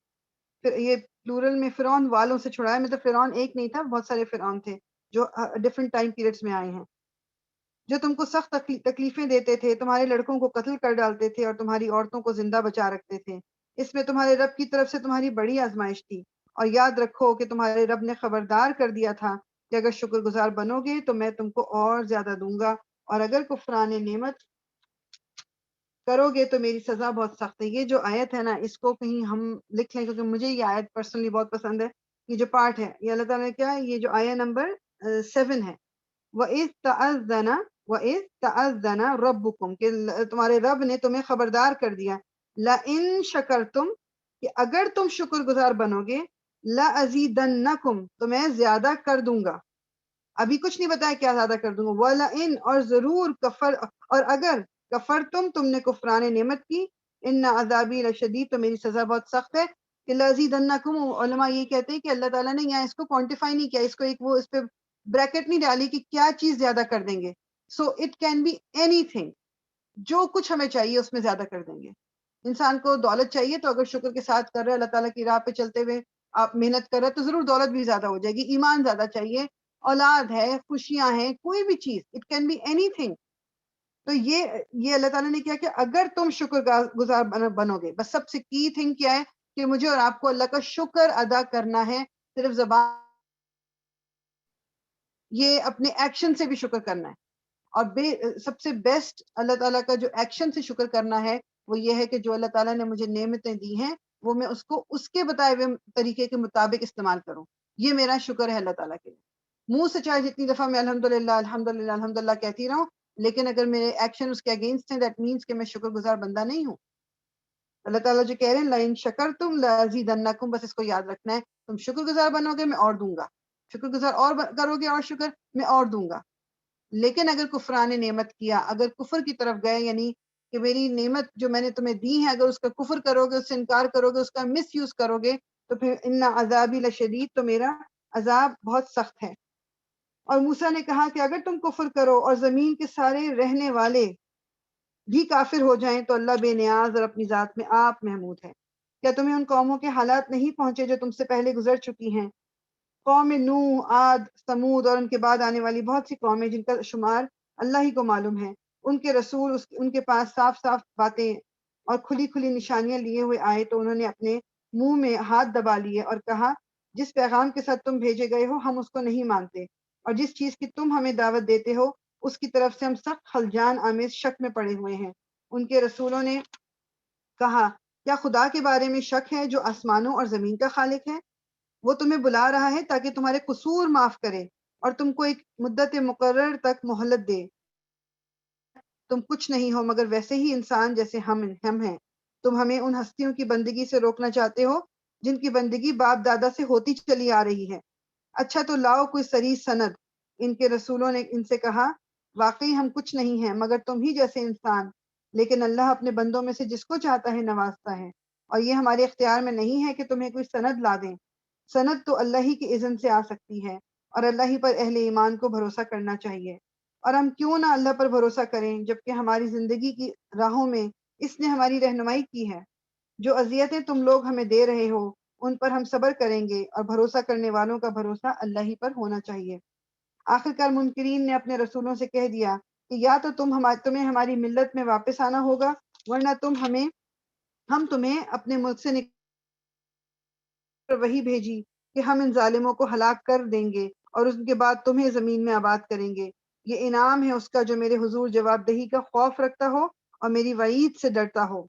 پھر یہ پلورل میں فرعون والوں سے چھڑایا، مطلب فرعون ایک نہیں تھا، بہت سارے فرعون تھے جو ڈفرنٹ ٹائم پیریڈز میں آئے ہیں. جو تم کو سخت تکلیفیں دیتے تھے، تمہارے لڑکوں کو قتل کر ڈالتے تھے اور تمہاری عورتوں کو زندہ بچا رکھتے تھے. اس میں تمہارے رب کی طرف سے تمہاری بڑی آزمائش تھی. اور یاد رکھو کہ تمہارے رب نے خبردار کر دیا تھا کہ اگر شکر گزار بنو گے تو میں تم کو اور زیادہ دوں گا، اور اگر کفران نعمت کرو گے تو میری سزا بہت سخت ہے. یہ جو آیت ہے نا، اس کو کہیں ہم لکھ لیں کیونکہ مجھے یہ آیت پرسنلی بہت پسند ہے. یہ جو پارٹ ہے یہ اللہ تعالیٰ نے کیا ہے، یہ جو آیت نمبر 7 ہے، وَإِذْ تَأَذَّنَ رَبُّكُمْ، کہ تمہارے رب نے تمہیں خبردار کر دیا، لَإِن شَكَرْتُمْ، کہ اگر تم شکر گزار بنو گے، لَأَزِيدَنَّكُمْ، تو میں زیادہ کر دوں گا. ابھی کچھ نہیں بتایا کیا زیادہ کر دوں گا. وَلَئِن، اور ضرور، کفر، اور اگر کفر تم نے کفران نعمت کی، ان عذابی لشدید، تو میری سزا بہت سخت ہے. کہ لَأَزِيدَنَّكُمْ، علماء یہ کہتے ہیں کہ اللہ تعالیٰ نے یہاں اس کو کوانٹیفائی نہیں کیا، اس کو ایک وہ اس پہ بریکٹ نہیں ڈالی کہ کیا چیز زیادہ کر دیں گے. So it can be anything, جو کچھ ہمیں چاہیے اس میں زیادہ کر دیں گے. انسان کو دولت چاہیے تو اگر شکر کے ساتھ کر رہے اللہ تعالیٰ کی راہ پہ چلتے ہوئے آپ محنت کر رہے تو ضرور دولت بھی زیادہ ہو جائے گی. ایمان زیادہ چاہیے، اولاد ہے، خوشیاں ہیں، کوئی بھی چیز، it can be anything. تو یہ اللہ تعالیٰ نے کیا کہ اگر تم شکر گزار بنو گے، بس سب سے کی تھنگ کیا ہے کہ مجھے اور آپ کو اللہ کا شکر ادا کرنا ہے. صرف زبان، یہ اپنے ایکشن سے بھی شکر کرنا ہے. اور سب سے بیسٹ اللہ تعالیٰ کا جو ایکشن سے شکر کرنا ہے وہ یہ ہے کہ جو اللہ تعالیٰ نے مجھے نعمتیں دی ہیں وہ میں اس کو اس کے بتائے ہوئے طریقے کے مطابق استعمال کروں. یہ میرا شکر ہے اللہ تعالیٰ کے لیے. منہ سے چاہے جتنی دفعہ میں الحمدللہ الحمدللہ الحمدللہ کہتی رہوں، لیکن اگر میرے ایکشن اس کے اگینسٹ ہیں، دیٹ مینس کہ میں شکر گزار بندہ نہیں ہوں. اللہ تعالیٰ جو کہہ رہے ہیں لَإِن شَكَرْتُمْ لَأَزِيدَنَّكُمْ، بس اس کو یاد رکھنا ہے. تم شکر گزار بنو گے میں اور دوں گا، شکر گزار اور کرو گے اور شکر میں اور دوں گا. لیکن اگر کفران نعمت کیا، اگر کفر کی طرف گئے، یعنی کہ میری نعمت جو میں نے تمہیں دی ہے اگر اس کا کفر کرو گے، اس سے انکار کرو گے، اس کا مس یوز کرو گے، تو پھر ان عذابی لشدید، تو میرا عذاب بہت سخت ہے. اور موسیٰ نے کہا کہ اگر تم کفر کرو اور زمین کے سارے رہنے والے بھی کافر ہو جائیں تو اللہ بے نیاز اور اپنی ذات میں آپ محمود ہے. کیا تمہیں ان قوموں کے حالات نہیں پہنچے جو تم سے پہلے گزر چکی ہیں؟ قوم نوح، عاد، سمود اور ان کے بعد آنے والی بہت سی قومیں جن کا شمار اللہ ہی کو معلوم ہے. ان کے رسول ان کے پاس صاف صاف باتیں اور کھلی کھلی نشانیاں لیے ہوئے آئے تو انہوں نے اپنے منہ میں ہاتھ دبا لیے اور کہا جس پیغام کے ساتھ تم بھیجے گئے ہو ہم اس کو نہیں مانتے، اور جس چیز کی تم ہمیں دعوت دیتے ہو اس کی طرف سے ہم سخت خلجان آمیز شک میں پڑے ہوئے ہیں. ان کے رسولوں نے کہا کیا خدا کے بارے میں شک ہے جو آسمانوں اور زمین کا خالق ہے؟ وہ تمہیں بلا رہا ہے تاکہ تمہارے قصور معاف کرے اور تم کو ایک مدت مقرر تک مہلت دے. تم کچھ نہیں ہو مگر ویسے ہی انسان جیسے ہم ہیں. تم ہمیں ان ہستیوں کی بندگی سے روکنا چاہتے ہو جن کی بندگی باپ دادا سے ہوتی چلی آ رہی ہے. اچھا تو لاؤ کوئی صریح سند. ان کے رسولوں نے ان سے کہا واقعی ہم کچھ نہیں ہیں مگر تم ہی جیسے انسان، لیکن اللہ اپنے بندوں میں سے جس کو چاہتا ہے نوازتا ہے، اور یہ ہمارے اختیار میں نہیں ہے کہ تمہیں کوئی سند لا دیں. سند تو اللہ ہی کی اذن سے آ سکتی ہے، اور اللہ ہی پر اہل ایمان کو بھروسہ کرنا چاہیے. اور ہم کیوں نہ اللہ پر بھروسہ کریں جبکہ ہماری زندگی کی راہوں میں اس نے ہماری رہنمائی کی ہے. جو اذیتیں تم لوگ ہمیں دے رہے ہو ان پر ہم صبر کریں گے، اور بھروسہ کرنے والوں کا بھروسہ اللہ ہی پر ہونا چاہیے. آخرکار منکرین نے اپنے رسولوں سے کہہ دیا کہ یا تو تمہیں ہماری ملت میں واپس آنا ہوگا، ورنہ ہم تمہیں اپنے ملک سے وہی بھیجی کہ ہم ان ظالموں کو ہلاک کر دیں گے اور اس کے بعد تمہیں زمین میں آباد کریں گے. یہ انعام ہے اس کا جو میرے حضور جواب دہی کا خوف رکھتا ہو اور میری وعید سے ڈرتا ہو۔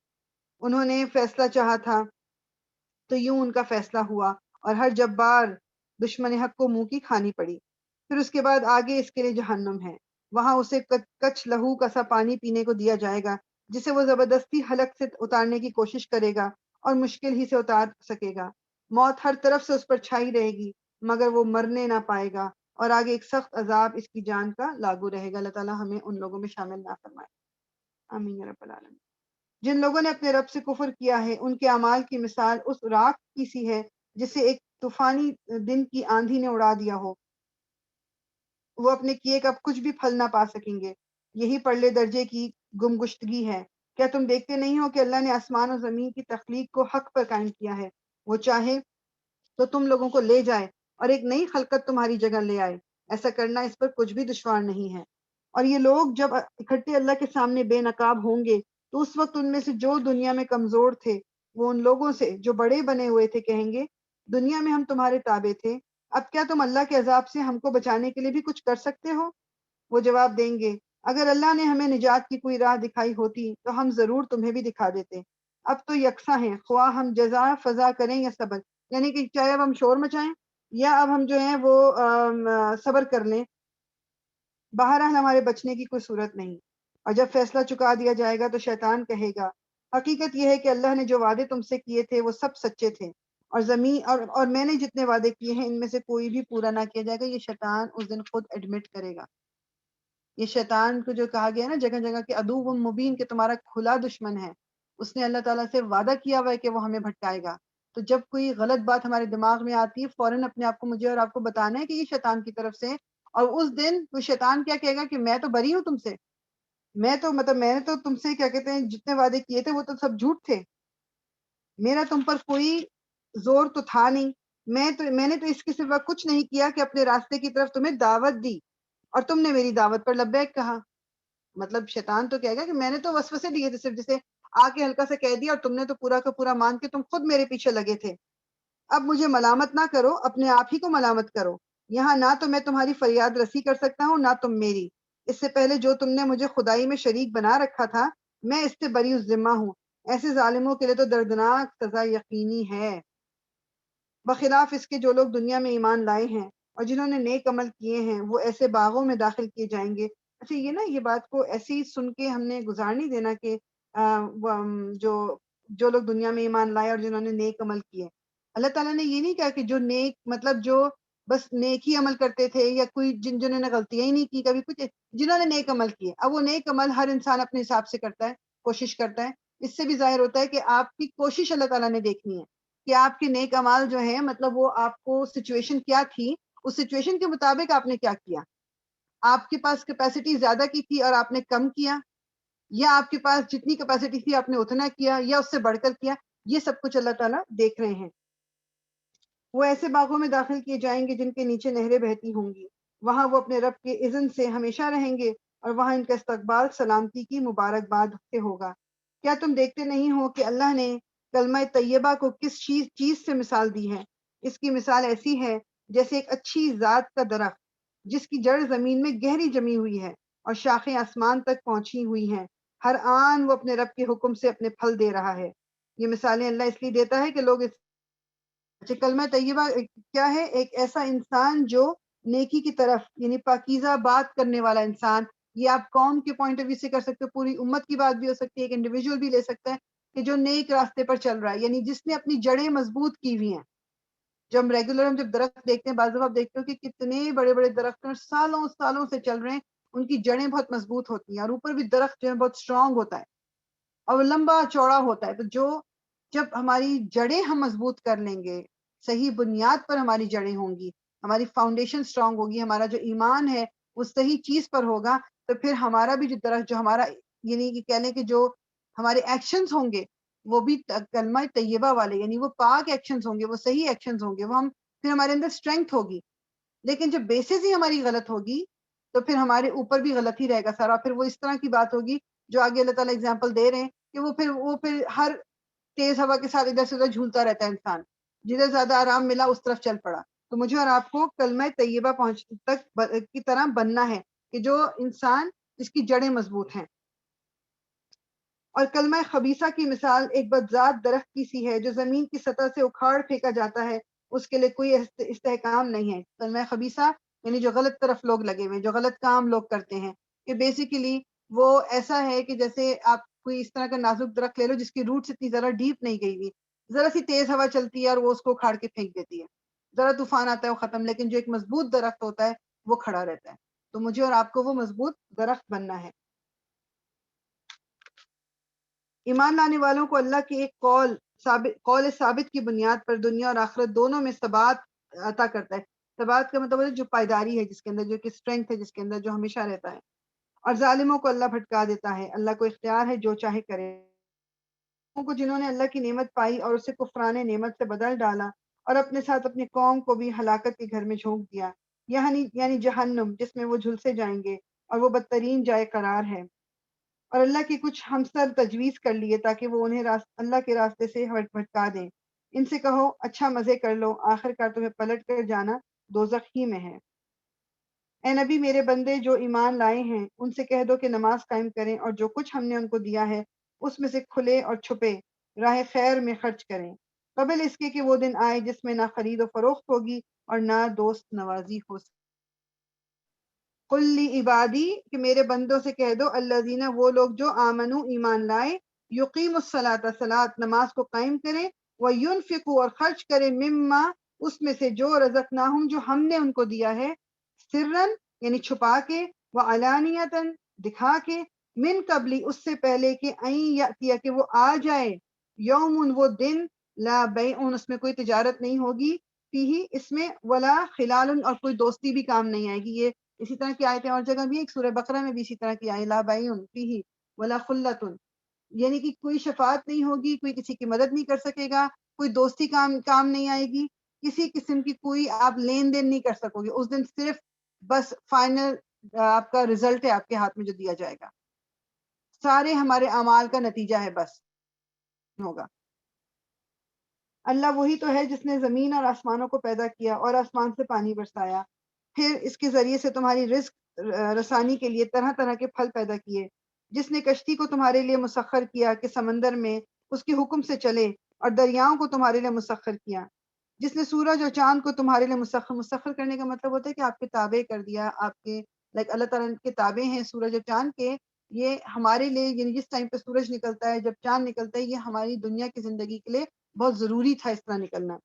انہوں نے فیصلہ چاہا تھا تو یوں ان کا فیصلہ ہوا اور ہر جبار دشمن حق کو منہ کی کھانی پڑی۔ پھر اس کے بعد آگے اس کے لیے جہنم ہے، وہاں اسے کچ لہو کا سا پانی پینے کو دیا جائے گا جسے وہ زبردستی حلق سے اتارنے کی کوشش کرے گا اور مشکل ہی سے اتار سکے گا۔ موت ہر طرف سے اس پر چھائی رہے گی مگر وہ مرنے نہ پائے گا، اور آگے ایک سخت عذاب اس کی جان کا لاگو رہے گا۔ اللہ تعالیٰ ہمیں ان لوگوں میں شامل نہ فرمائے، آمین یا رب العالمین۔ جن لوگوں نے اپنے رب سے کفر کیا ہے ان کے اعمال کی مثال اس راکھ کی سی ہے جسے ایک طوفانی دن کی آندھی نے اڑا دیا ہو۔ وہ اپنے کیے کا اب کچھ بھی پھل نہ پا سکیں گے۔ یہی پرلے درجے کی گمگشتگی ہے۔ کیا تم دیکھتے نہیں ہو کہ اللہ نے آسمان و زمین کی تخلیق کو حق پر قائم کیا ہے؟ وہ چاہے تو تم لوگوں کو لے جائے اور ایک نئی خلقت تمہاری جگہ لے آئے۔ ایسا کرنا اس پر کچھ بھی دشوار نہیں ہے۔ اور یہ لوگ جب اکٹھے اللہ کے سامنے بے نقاب ہوں گے تو اس وقت ان میں سے جو دنیا میں کمزور تھے وہ ان لوگوں سے جو بڑے بنے ہوئے تھے کہیں گے دنیا میں ہم تمہارے تابع تھے، اب کیا تم اللہ کے عذاب سے ہم کو بچانے کے لیے بھی کچھ کر سکتے ہو؟ وہ جواب دیں گے اگر اللہ نے ہمیں نجات کی کوئی راہ دکھائی ہوتی تو ہم ضرور تمہیں بھی دکھا دیتے۔ اب تو یکساں ہیں خواہ ہم جزا فضا کریں یا صبر، یعنی کہ چاہے اب ہم شور مچائیں یا اب ہم جو ہیں وہ صبر کر لیں، بہرحال ہمارے بچنے کی کوئی صورت نہیں۔ اور جب فیصلہ چکا دیا جائے گا تو شیطان کہے گا حقیقت یہ ہے کہ اللہ نے جو وعدے تم سے کیے تھے وہ سب سچے تھے، اور زمین اور میں نے جتنے وعدے کیے ہیں ان میں سے کوئی بھی پورا نہ کیا جائے گا۔ یہ شیطان اس دن خود ایڈمٹ کرے گا۔ یہ شیطان کو جو کہا گیا نا جگہ جگہ کہ عدو مبین، کہ تمہارا کھلا دشمن ہے، اس نے اللہ تعالیٰ سے وعدہ کیا ہوا ہے کہ وہ ہمیں بھٹکائے گا۔ تو جب کوئی غلط بات ہمارے دماغ میں آتی ہے فوراً اپنے آپ کو، مجھے اور آپ کو بتانا ہے کہ یہ شیطان کی طرف سے ہے۔ اور اس دن وہ شیطان کیا کہے گا کہ میں تو بری ہوں تم سے، میں نے تو تم سے کیا کہتے ہیں جتنے وعدے کیے تھے وہ تو سب جھوٹ تھے، میرا تم پر کوئی زور تو تھا نہیں، میں نے تو اس کے سوا کچھ نہیں کیا کہ اپنے راستے کی طرف تمہیں دعوت دی اور تم نے میری دعوت پر لبیک کہا۔ مطلب شیطان تو کہے گا کہ میں نے تو وسوسے دیے تھے، صرف جسے آ کے ہلکا سے کہہ دیا اور تم نے تو پورا کا پورا مان کے تم خود میرے پیچھے لگے تھے۔ اب مجھے ملامت نہ کرو، اپنے آپ ہی کو ملامت کرو۔ یہاں نہ تو میں تمہاری فریاد رسی کر سکتا ہوں نہ تم میری۔ اس سے پہلے جو تم نے مجھے خدائی میں شریک بنا رکھا تھا میں اس سے بری ذمہ ہوں۔ ایسے ظالموں کے لیے تو دردناک سزا یقینی ہے۔ بخلاف اس کے جو لوگ دنیا میں ایمان لائے ہیں اور جنہوں نے نیک عمل کیے ہیں وہ ایسے باغوں میں داخل کیے جائیں گے۔ اچھا یہ نا یہ بات کو ایسی سن کے ہم نے گزار نہیں دینا کہ جو لوگ دنیا میں ایمان لائے اور جنہوں نے نیک عمل کیے، اللہ تعالیٰ نے یہ نہیں کہا کہ جو نیک مطلب جو بس نیک ہی عمل کرتے تھے یا کوئی جنہوں نے غلطیاں ہی نہیں کی کبھی کچھ، جنہوں نے نیک عمل کیے۔ اب وہ نیک عمل ہر انسان اپنے حساب سے کرتا ہے، کوشش کرتا ہے۔ اس سے بھی ظاہر ہوتا ہے کہ آپ کی کوشش اللہ تعالیٰ نے دیکھنی ہے کہ آپ کے نیک اعمال جو ہیں مطلب وہ آپ کو سچویشن کیا تھی، اس سچویشن کے مطابق آپ نے کیا کیا۔ آپ کے پاس کیپیسٹی زیادہ کی تھی اور آپ نے کم کیا، یا آپ کے پاس جتنی کیپیسٹی تھی آپ نے اتنا کیا یا اس سے بڑھ کر کیا، یہ سب کچھ اللہ تعالیٰ دیکھ رہے ہیں۔ وہ ایسے باغوں میں داخل کیے جائیں گے جن کے نیچے نہریں بہتی ہوں گی، وہاں وہ اپنے رب کے اذن سے ہمیشہ رہیں گے اور وہاں ان کا استقبال سلامتی کی مبارکباد سے ہوگا۔ کیا تم دیکھتے نہیں ہو کہ اللہ نے کلمہ طیبہ کو کس چیز سے مثال دی ہے؟ اس کی مثال ایسی ہے جیسے ایک اچھی ذات کا درخت جس کی جڑ زمین میں گہری جمی ہوئی ہے اور شاخیں آسمان تک پہنچی ہوئی ہیں، ہر آن وہ اپنے رب کے حکم سے اپنے پھل دے رہا ہے۔ یہ مثالیں اللہ اس لیے دیتا ہے کہ لوگ اس اچھا کلمہ طیبہ کیا ہے؟ ایک ایسا انسان جو نیکی کی طرف یعنی پاکیزہ بات کرنے والا انسان، یہ آپ قوم کے پوائنٹ آف ویو سے کر سکتے ہو، پوری امت کی بات بھی ہو سکتی ہے، ایک انڈیویجول بھی لے سکتا ہے کہ جو نیک راستے پر چل رہا ہے، یعنی جس نے اپنی جڑیں مضبوط کی ہوئی ہیں۔ ہم جب درخت دیکھتے ہیں بعض دفعہ آپ دیکھتے ہو کہ کتنے بڑے بڑے درخت ہیں سالوں سالوں سے چل رہے ہیں، ان کی جڑیں بہت مضبوط ہوتی ہیں اور اوپر بھی درخت جو ہے بہت اسٹرانگ ہوتا ہے اور وہ لمبا چوڑا ہوتا ہے۔ تو جب ہماری جڑیں ہم مضبوط کر لیں گے، صحیح بنیاد پر ہماری جڑیں ہوں گی، ہماری فاؤنڈیشن سٹرونگ ہوگی، ہمارا جو ایمان ہے وہ صحیح چیز پر ہوگا، تو پھر ہمارا بھی جو درخت جو ہمارا یعنی کہ کہہ لیں کہ جو ہمارے ایکشنز ہوں گے وہ بھی کلمہ طیبہ والے، یعنی وہ پاک ایکشنز ہوں گے، وہ صحیح ایکشنز ہوں گے، وہ پھر ہمارے اندر اسٹرینگتھ ہوگی۔ لیکن جب بیسس ہی ہماری غلط ہوگی تو پھر ہمارے اوپر بھی غلط ہی رہے گا سارا، پھر وہ اس طرح کی بات ہوگی جو آگے اللہ تعالیٰ اگزامپل دے رہے ہیں کہ وہ پھر ہر تیز ہوا کے ساتھ ادھر سے ادھر جھولتا رہتا ہے انسان، جدھر زیادہ آرام ملا اس طرف چل پڑا۔ تو مجھے اور آپ کو کلمہ طیبہ پہنچ تک کی طرح بننا ہے، کہ جو انسان جس کی جڑیں مضبوط ہیں. اور کلمہ خبیثہ کی مثال ایک بدذات درخت کی سی ہے جو زمین کی سطح سے اکھاڑ پھینکا جاتا ہے، اس کے لیے کوئی استحکام نہیں ہے. کلمہ خبیثہ یعنی جو غلط طرف لوگ لگے ہوئے، جو غلط کام لوگ کرتے ہیں، کہ بیسیکلی وہ ایسا ہے کہ جیسے آپ کوئی اس طرح کا نازک درخت لے لو جس کی روٹس اتنی ذرا ڈیپ نہیں گئی ہوئی، ذرا سی تیز ہوا چلتی ہے اور وہ اس کو اکھاڑ کے پھینک دیتی ہے، ذرا طوفان آتا ہے وہ ختم. لیکن جو ایک مضبوط درخت ہوتا ہے وہ کھڑا رہتا ہے. تو مجھے اور آپ کو وہ مضبوط درخت بننا ہے. ایمان لانے والوں کو اللہ کی ایک قول ثابت کی بنیاد پر دنیا اور آخرت دونوں میں ثبات عطا کرتا ہے. ثبات کا مطلب ہے جو پائیداری ہے، جس کے اندر جو کہ اسٹرینگتھ ہے، جس کے اندر جو ہمیشہ رہتا ہے. اور ظالموں کو اللہ بھٹکا دیتا ہے. اللہ کو اختیار ہے جو چاہے کرے. کو جنہوں نے اللہ کی نعمت پائی اور اسے کفران نعمت سے بدل ڈالا اور اپنے ساتھ اپنی قوم کو بھی ہلاکت کے گھر میں جھونک دیا، یعنی جہنم، جس میں وہ جھلسے جائیں گے اور وہ بدترین جائے قرار ہے. اور اللہ کی کچھ ہمسر تجویز کر لیے تاکہ وہ انہیں اللہ کے راستے سے بھٹکا دیں. ان سے کہو اچھا مزے کر لو، آخر کار تمہیں پلٹ کر جانا دوزخ ہی میں ہے. اے نبی، میرے بندے جو ایمان لائے ہیں ان سے کہہ دو کہ نماز قائم کریں اور جو کچھ ہم نے ان کو دیا ہے اس میں سے کھلے اور چھپے راہ خیر میں خرچ کریں، قبل اس کے کہ وہ دن آئے جس میں نہ خرید و فروخت ہوگی اور نہ دوست نوازی ہو سکے. قل لی عبادی، کہ میرے بندوں سے کہہ دو، الذین، وہ لوگ جو آمنو، ایمان لائے، یقیم الصلاۃ، صلاۃ نماز کو قائم کریں، وینفقوا، اور خرچ کریں، مما، اس میں سے، جو رزقناہم، جو ہم نے ان کو دیا ہے، سرن، یعنی چھپا کے، وعلانیتن، دکھا کے، من قبلی، اس سے پہلے کہ این یاتیا، کہ وہ آ جائے، یومن، وہ دن، لا بیعن، اس میں کوئی تجارت نہیں ہوگی، فیہ، اس میں، ولا خلال، اور کوئی دوستی بھی کام نہیں آئے گی. یہ اسی طرح کی آیتیں اور جگہ بھی، ایک سورہ بقرہ میں بھی اسی طرح کی آئے، لا بیعن فیہ ولا خلۃ، یعنی کہ کوئی شفاعت نہیں ہوگی، کوئی کسی کی مدد نہیں کر سکے گا، کوئی دوستی کام نہیں آئے گی، کسی قسم کی کوئی آپ لین دین نہیں کر سکو گے اس دن. صرف بس فائنل آپ کا رزلٹ ہے آپ کے ہاتھ میں جو دیا جائے گا، سارے ہمارے اعمال کا نتیجہ ہے بس ہوگا. اللہ وہی تو ہے جس نے زمین اور آسمانوں کو پیدا کیا اور آسمان سے پانی برسایا، پھر اس کے ذریعے سے تمہاری رزق رسانی کے لیے طرح طرح کے پھل پیدا کیے، جس نے کشتی کو تمہارے لیے مسخر کیا کہ سمندر میں اس کے حکم سے چلے، اور دریاؤں کو تمہارے لیے مسخر کیا، جس نے سورج اور چاند کو تمہارے لیے مسخر کرنے کا مطلب ہوتا ہے کہ آپ کے تابع کر دیا، آپ کے اللہ تعالیٰ کے تابع ہیں سورج اور چاند کے. یہ ہمارے لیے، یعنی جس ٹائم پہ سورج نکلتا ہے، جب چاند نکلتا ہے، یہ ہماری دنیا کی زندگی کے لیے بہت ضروری تھا اس طرح نکلنا.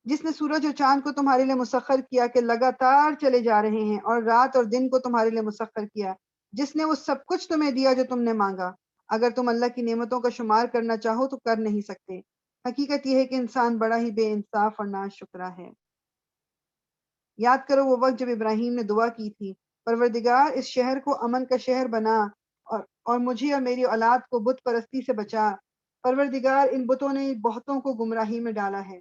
جس نے سورج اور چاند کو تمہارے لیے مسخر کیا کہ لگاتار چلے جا رہے ہیں، اور رات اور دن کو تمہارے لیے مسخر کیا، جس نے وہ سب کچھ تمہیں دیا جو تم نے مانگا. اگر تم اللہ کی نعمتوں کا شمار کرنا چاہو تو کر نہیں سکتے. حقیقت یہ ہے کہ انسان بڑا ہی بے انصاف اور ناشکرا ہے. یاد کرو وہ وقت جب ابراہیم نے دعا کی تھی، پروردگار، اس شہر کو امن کا شہر بنا، اور مجھے اور میری اولاد کو بت پرستی سے بچا. پروردگار، ان بتوں نے بہتوں کو گمراہی میں ڈالا ہے،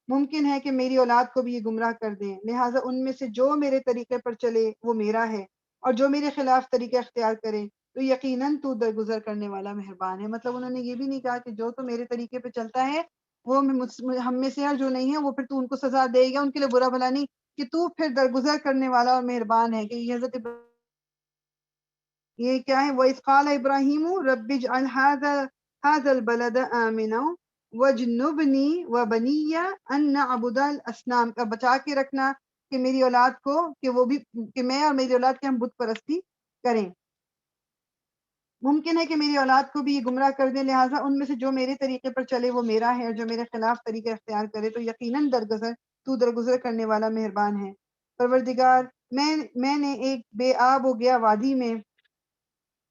ممکن ہے کہ میری اولاد کو بھی یہ گمراہ کر دیں، لہٰذا ان میں سے جو میرے طریقے پر چلے وہ میرا ہے، اور جو میرے خلاف طریقہ اختیار کرے تو یقیناً تو درگزر کرنے والا مہربان ہے. مطلب انہوں نے یہ بھی نہیں کہا کہ جو تو میرے طریقے پہ چلتا ہے وہ ہم میں سے، جو نہیں ہے وہ پھر تو ان کو سزا دے گا، ان کے لیے برا بھلا نہیں، کہ تو پھر درگزر کرنے والا اور مہربان ہے. کہ یہ حضرت یہ کیا ہے، وَإِذْ قَالَ إِبْرَاهِيمُ رَبِّ اجْعَلْ هَٰذَا الْبَلَدَ آمِنًا وَاجْنُبْنِي وَبَنِيَّ أَن نَّعْبُدَ الْأَصْنَامَ، کا بچا کے رکھنا کہ میری اولاد کو، کہ وہ بھی، کہ میں اور میری اولاد کے ہم بت پرستی کریں. ممکن ہے کہ میری اولاد کو بھی یہ گمراہ کر دیں، لہٰذا ان میں سے جو میرے طریقے پر چلے وہ میرا ہے، اور جو میرے خلاف طریقہ اختیار کرے تو یقیناً درگزر کرنے والا مہربان ہے. پروردگار، میں نے ایک بے آب و گیا وادی میں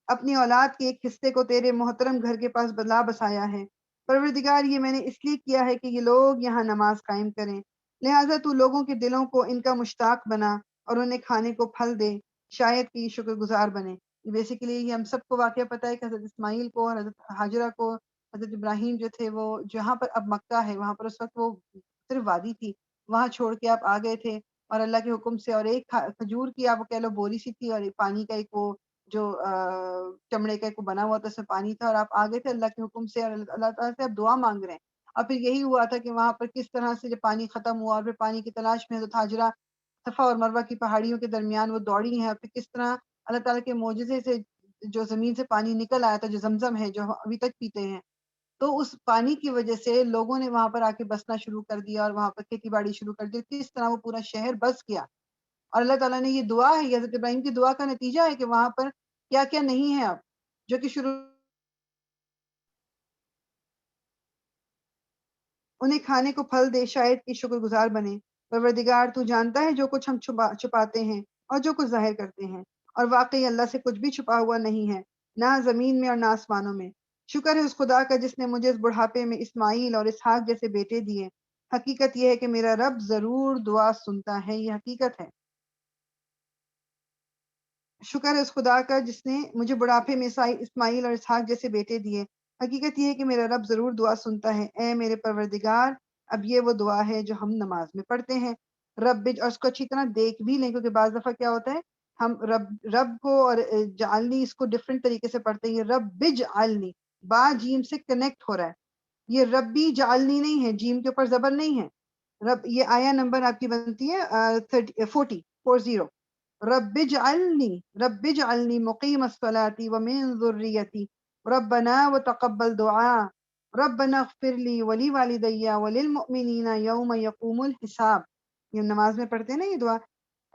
اپنی اولاد کے ایک حصے کو تیرے محترم گھر کے پاس بدلا بسایا ہے. پروردگار، یہ میں نے اس لیے کیا ہے کہ یہ لوگ یہاں نماز قائم کریں، لہٰذا تو لوگوں کے دلوں کو ان کا مشتاق بنا اور انہیں کھانے کو پھل دے، شاید کہ یہ شکر گزار بنے. بیسیکلی یہ ہم سب کو واقعہ پتہ ہے کہ حضرت اسماعیل کو اور حضرت حاجرہ کو حضرت ابراہیم جو تھے، وہ جہاں پر اب مکہ ہے، وہاں پر اس وقت وہ صرف وادی تھی، وہاں چھوڑ کے آپ آ گئے تھے، اور اللہ کے حکم سے، اور ایک کھجور کی آپ کہہ لو بوری سی تھی، اور پانی کا ایک وہ جو چمڑے کا ایک بنا ہوا تھا، اس میں پانی تھا، اور آپ آ گئے تھے اللہ کے حکم سے، اور اللہ تعالیٰ سے آپ دعا مانگ رہے ہیں. اور پھر یہی ہوا تھا کہ وہاں پر کس طرح سے جب پانی ختم ہوا اور پھر پانی کی تلاش میں حضرت حاجرہ صفا اور مروہ کی پہاڑیوں کے درمیان وہ دوڑی ہیں، اور پھر کس طرح اللہ تعالیٰ کے معجزے سے جو زمین سے پانی نکل آیا تھا، جو زمزم ہے، جو ہم ابھی تک پیتے ہیں، تو اس پانی کی وجہ سے لوگوں نے وہاں پر آ کے بسنا شروع کر دیا اور وہاں پر کھیتی باڑی شروع کر دی، کس طرح وہ پورا شہر بس گیا۔ اور اللہ تعالیٰ نے یہ دعا ہے، یہ حضرت ابراہیم کی دعا کا نتیجہ ہے کہ وہاں پر کیا کیا نہیں ہے اب، جو کہ شروع انہیں کھانے کو پھل دے، شاید کہ شکر گزار بنے۔ پروردگار تو جانتا ہے جو کچھ ہم چھپاتے ہیں اور جو کچھ ظاہر کرتے ہیں، اور واقعی اللہ سے کچھ بھی چھپا ہوا نہیں ہے، نہ زمین میں اور نہ آسمانوں میں۔ شکر ہے اس خدا کا جس نے مجھے اس بڑھاپے میں اسماعیل اور اسحاق جیسے بیٹے دیے۔ حقیقت یہ ہے کہ میرا رب ضرور دعا سنتا ہے، یہ حقیقت ہے۔ شکر ہے اس خدا کا جس نے مجھے بڑھاپے میں اسماعیل اور اسحاق جیسے بیٹے دیے۔ حقیقت یہ ہے کہ میرا رب ضرور دعا سنتا ہے، اے میرے پروردگار۔ اب یہ وہ دعا ہے جو ہم نماز میں پڑھتے ہیں۔ رب اور اس کو اچھی طرح دیکھ بھی لیں، کیونکہ بعض دفعہ کیا ہوتا ہے ہم رب کو اور جعلنی اس کو ڈفرینٹ طریقے سے پڑھتے ہیں۔ یہ رب بجعلنی، با جیم سے کنیکٹ ہو رہا ہے، یہ ربی جعلنی نہیں ہے، جیم کے اوپر زبر نہیں ہے۔ رب، یہ آیا نمبر آپ کی بنتی ہے 40 رب اجعلنی، رب اجعلنی مقیم الصلاة ومن ذریتی ربنا وتقبل دعا ربنا اغفر لی ولی والدی وللمؤمنین یوم یقوم الحساب۔ یہ نماز میں پڑھتے ہیں نا یہ دعا،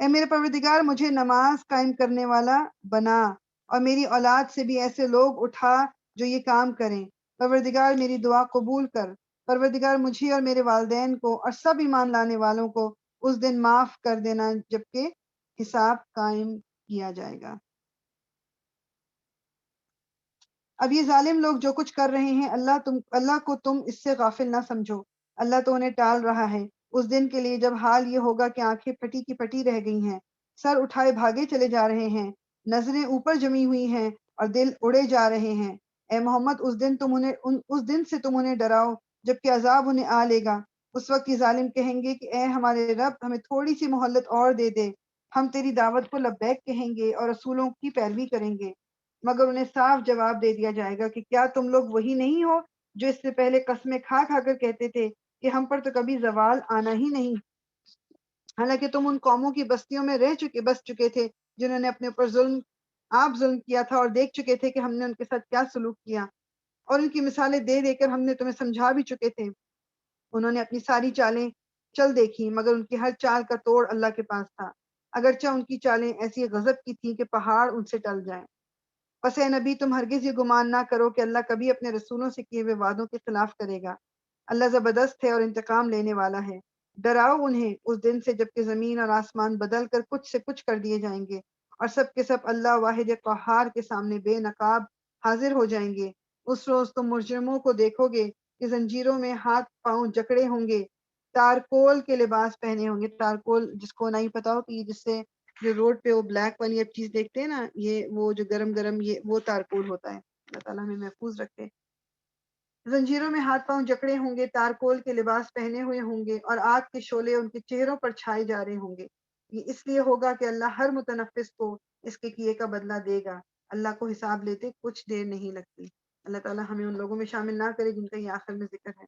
اے میرے پروردگار مجھے نماز قائم کرنے والا بنا، اور میری اولاد سے بھی ایسے لوگ اٹھا جو یہ کام کریں۔ پروردگار میری دعا قبول کر، پروردگار مجھے اور میرے والدین کو اور سب ایمان لانے والوں کو اس دن معاف کر دینا جبکہ حساب قائم کیا جائے گا۔ اب یہ ظالم لوگ جو کچھ کر رہے ہیں، اللہ کو تم اس سے غافل نہ سمجھو، اللہ تو انہیں ٹال رہا ہے اس دن کے لیے جب حال یہ ہوگا کہ آنکھیں پھٹی کی پٹی رہ گئی ہیں، سر اٹھائے بھاگے چلے جا رہے ہیں، نظریں اوپر جمی ہوئی ہیں اور دل اڑے جا رہے ہیں۔ اے محمد اس دن سے تم انہیں ڈراؤ جبکہ عذاب انہیں آ لے گا۔ اس وقت یہ ظالم کہیں گے کہ اے ہمارے رب، ہمیں تھوڑی سی مہلت اور دے دے، ہم تیری دعوت کو لبیک کہیں گے اور رسولوں کی پیروی کریں گے۔ مگر انہیں صاف جواب دے دیا جائے گا کہ کیا تم لوگ وہی نہیں ہو جو اس سے پہلے قسمیں کھا کھا کر کہتے تھے کہ ہم پر تو کبھی زوال آنا ہی نہیں، حالانکہ تم ان قوموں کی بستیوں میں بس چکے تھے جنہوں نے اپنے اوپر ظلم کیا تھا، اور دیکھ چکے تھے کہ ہم نے ان کے ساتھ کیا سلوک کیا، اور ان کی مثالیں دے دے کر ہم نے تمہیں سمجھا بھی چکے تھے۔ انہوں نے اپنی ساری چالیں چل دیکھی، مگر ان کی ہر چال کا توڑ اللہ کے پاس تھا، اگرچہ ان کی چالیں ایسی غضب کی تھیں کہ پہاڑ ان سے ٹل جائیں۔ پس اے نبی، تم ہرگز یہ گمان نہ کرو کہ اللہ کبھی اپنے رسولوں سے کیے ہوئے وعدوں کے خلاف کرے گا۔ اللہ زبردست ہے اور انتقام لینے والا ہے۔ ڈراؤ انہیں اس دن سے جبکہ زمین اور آسمان بدل کر کچھ سے کچھ کر دیے جائیں گے، اور سب کے سب اللہ واحد قہار کے سامنے بے نقاب حاضر ہو جائیں گے۔ اس روز تم مجرموں کو دیکھو گے کہ زنجیروں میں ہاتھ پاؤں جکڑے ہوں گے، تارکول کے لباس پہنے ہوں گے۔ تارکول جس کو نہیں پتا ہو کہ جس سے جو روڈ پہ وہ بلیک والی اب چیز دیکھتے ہیں نا، یہ وہ جو گرم گرم یہ وہ تارکول ہوتا ہے۔ اللہ تعالیٰ ہمیں محفوظ رکھے۔ زنجیروں میں ہاتھ پاؤں جکڑے ہوں گے، تارکول کے لباس پہنے ہوئے ہوں گے، اور آگ کے شعلے ان کے چہروں پر چھائے جا رہے ہوں گے۔ یہ اس لیے ہوگا کہ اللہ ہر متنفس کو اس کے کیے کا بدلہ دے گا، اللہ کو حساب لیتے کچھ دیر نہیں لگتی۔ اللہ تعالیٰ ہمیں ان لوگوں میں شامل نہ کرے جن کا یہ آخر میں ذکر ہے۔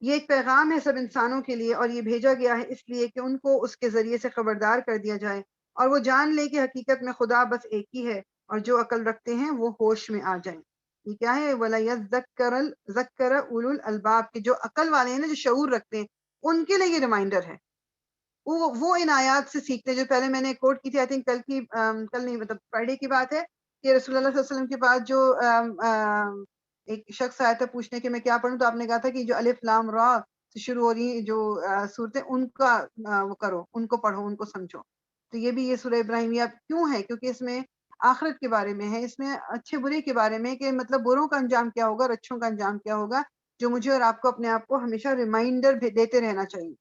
یہ ایک پیغام ہے سب انسانوں کے لیے، اور یہ بھیجا گیا ہے اس لیے کہ ان کو اس کے ذریعے سے خبردار کر دیا جائے اور وہ جان لے کہ حقیقت میں خدا بس ایک ہی ہے، اور جو عقل رکھتے ہیں وہ ہوش میں آ جائیں۔ یہ کیا ہے؟ وَلَيَذَّكَّرَ أُولُو الْأَلْبَابِ، کہ جو عقل والے ہیں نا، جو شعور رکھتے ہیں، ان کے لیے یہ ریمائنڈر ہے۔ وہ ان آیات سے سیکھتے ہیں جو پہلے میں نے کوٹ کی تھی، آئی تھنک کل نہیں، مطلب فرائیڈے کی بات ہے، کہ رسول اللہ صلی اللہ علیہ وسلم کے بعد جو ایک شخص آیا تھا پوچھنے کہ میں کیا پڑھوں، تو آپ نے کہا تھا کہ جو الف لام را سے شروع ہو رہی جو صورتیں ان کا وہ کرو، ان کو پڑھو، ان کو سمجھو۔ تو یہ بھی یہ سورہ ابراہیمیہ کیوں ہے؟ کیونکہ اس میں آخرت کے بارے میں ہے، اس میں اچھے برے کے بارے میں، کہ مطلب بروں کا انجام کیا ہوگا اور اچھوں کا انجام کیا ہوگا، جو مجھے اور آپ کو اپنے آپ کو ہمیشہ ریمائنڈر دیتے رہنا چاہیے۔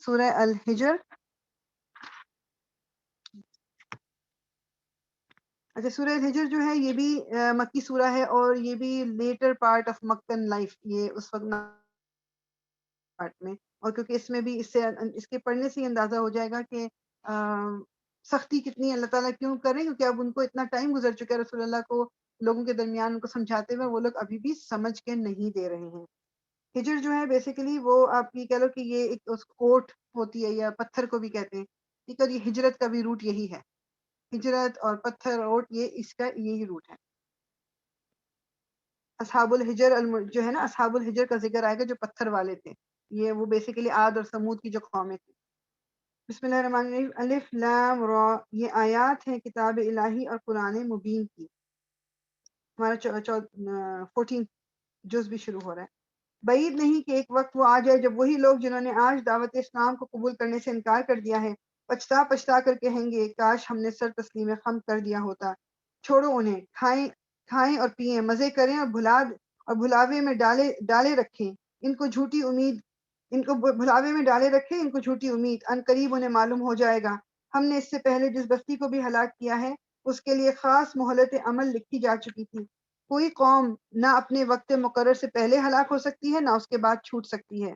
سورہ الحجر، اچھا سورہ الحجر جو ہے یہ بھی مکی سورہ ہے، اور یہ بھی لیٹر پارٹ آف مکن لائف، یہ اس وقت پارٹ میں، اور کیونکہ اس میں بھی اس کے پڑھنے سے ہی اندازہ ہو جائے گا کہ سختی کتنی اللہ تعالیٰ کیوں کر رہے ہیں، کیونکہ اب ان کو اتنا ٹائم گزر چکا ہے رسول اللہ کو لوگوں کے درمیان ان کو سمجھاتے ہوئے، وہ لوگ ابھی بھی سمجھ کے نہیں دے رہے ہیں۔ ہجر جو ہے بیسیکلی وہ آپ یہ کہہ لو کہ یہ ایک اوٹ ہوتی ہے یا پتھر کو بھی کہتے ہیں، ٹھیک ہے، یہ ہجرت کا بھی روٹ یہی ہے، ہجرت اور پتھر اوٹ یہ اس کا یہی روٹ ہے۔ اصحاب الحجر جو ہے نا، اصحاب الحجر کا ذکر آئے گا جو پتھر والے تھے، یہ وہ بیسیکلی عاد اور سمود کی جو قومیں تھیں۔ بسم اللہ الرحمن الرحیم، الف لام را، یہ آیات ہیں کتاب الہی اور قرآن مبین کی۔ ہمارا 14 جز بھی شروع ہو رہا ہے۔ بعید نہیں کہ ایک وقت وہ آ جائے جب وہی لوگ جنہوں نے آج دعوت اسلام کو قبول کرنے سے انکار کر دیا ہے پچھتا پچھتا کر کہیں گے کاش ہم نے سر تسلیم خم کر دیا ہوتا۔ چھوڑو انہیں، کھائیں اور پئیں، مزے کریں اور بھلاوے میں ڈالے رکھیں ان کو جھوٹی امید، ان کو بھلاوے میں ڈالے رکھیں ان کو جھوٹی امید، ان قریب انہیں معلوم ہو جائے گا ہم نے اس سے پہلے جس بستی کو بھی ہلاک کیا ہے اس کے لیے خاص مہلت عمل لکھی جا چکی تھی۔ کوئی قوم نہ اپنے وقت مقرر سے پہلے ہلاک ہو سکتی ہے نہ اس کے بعد چھوٹ سکتی ہے۔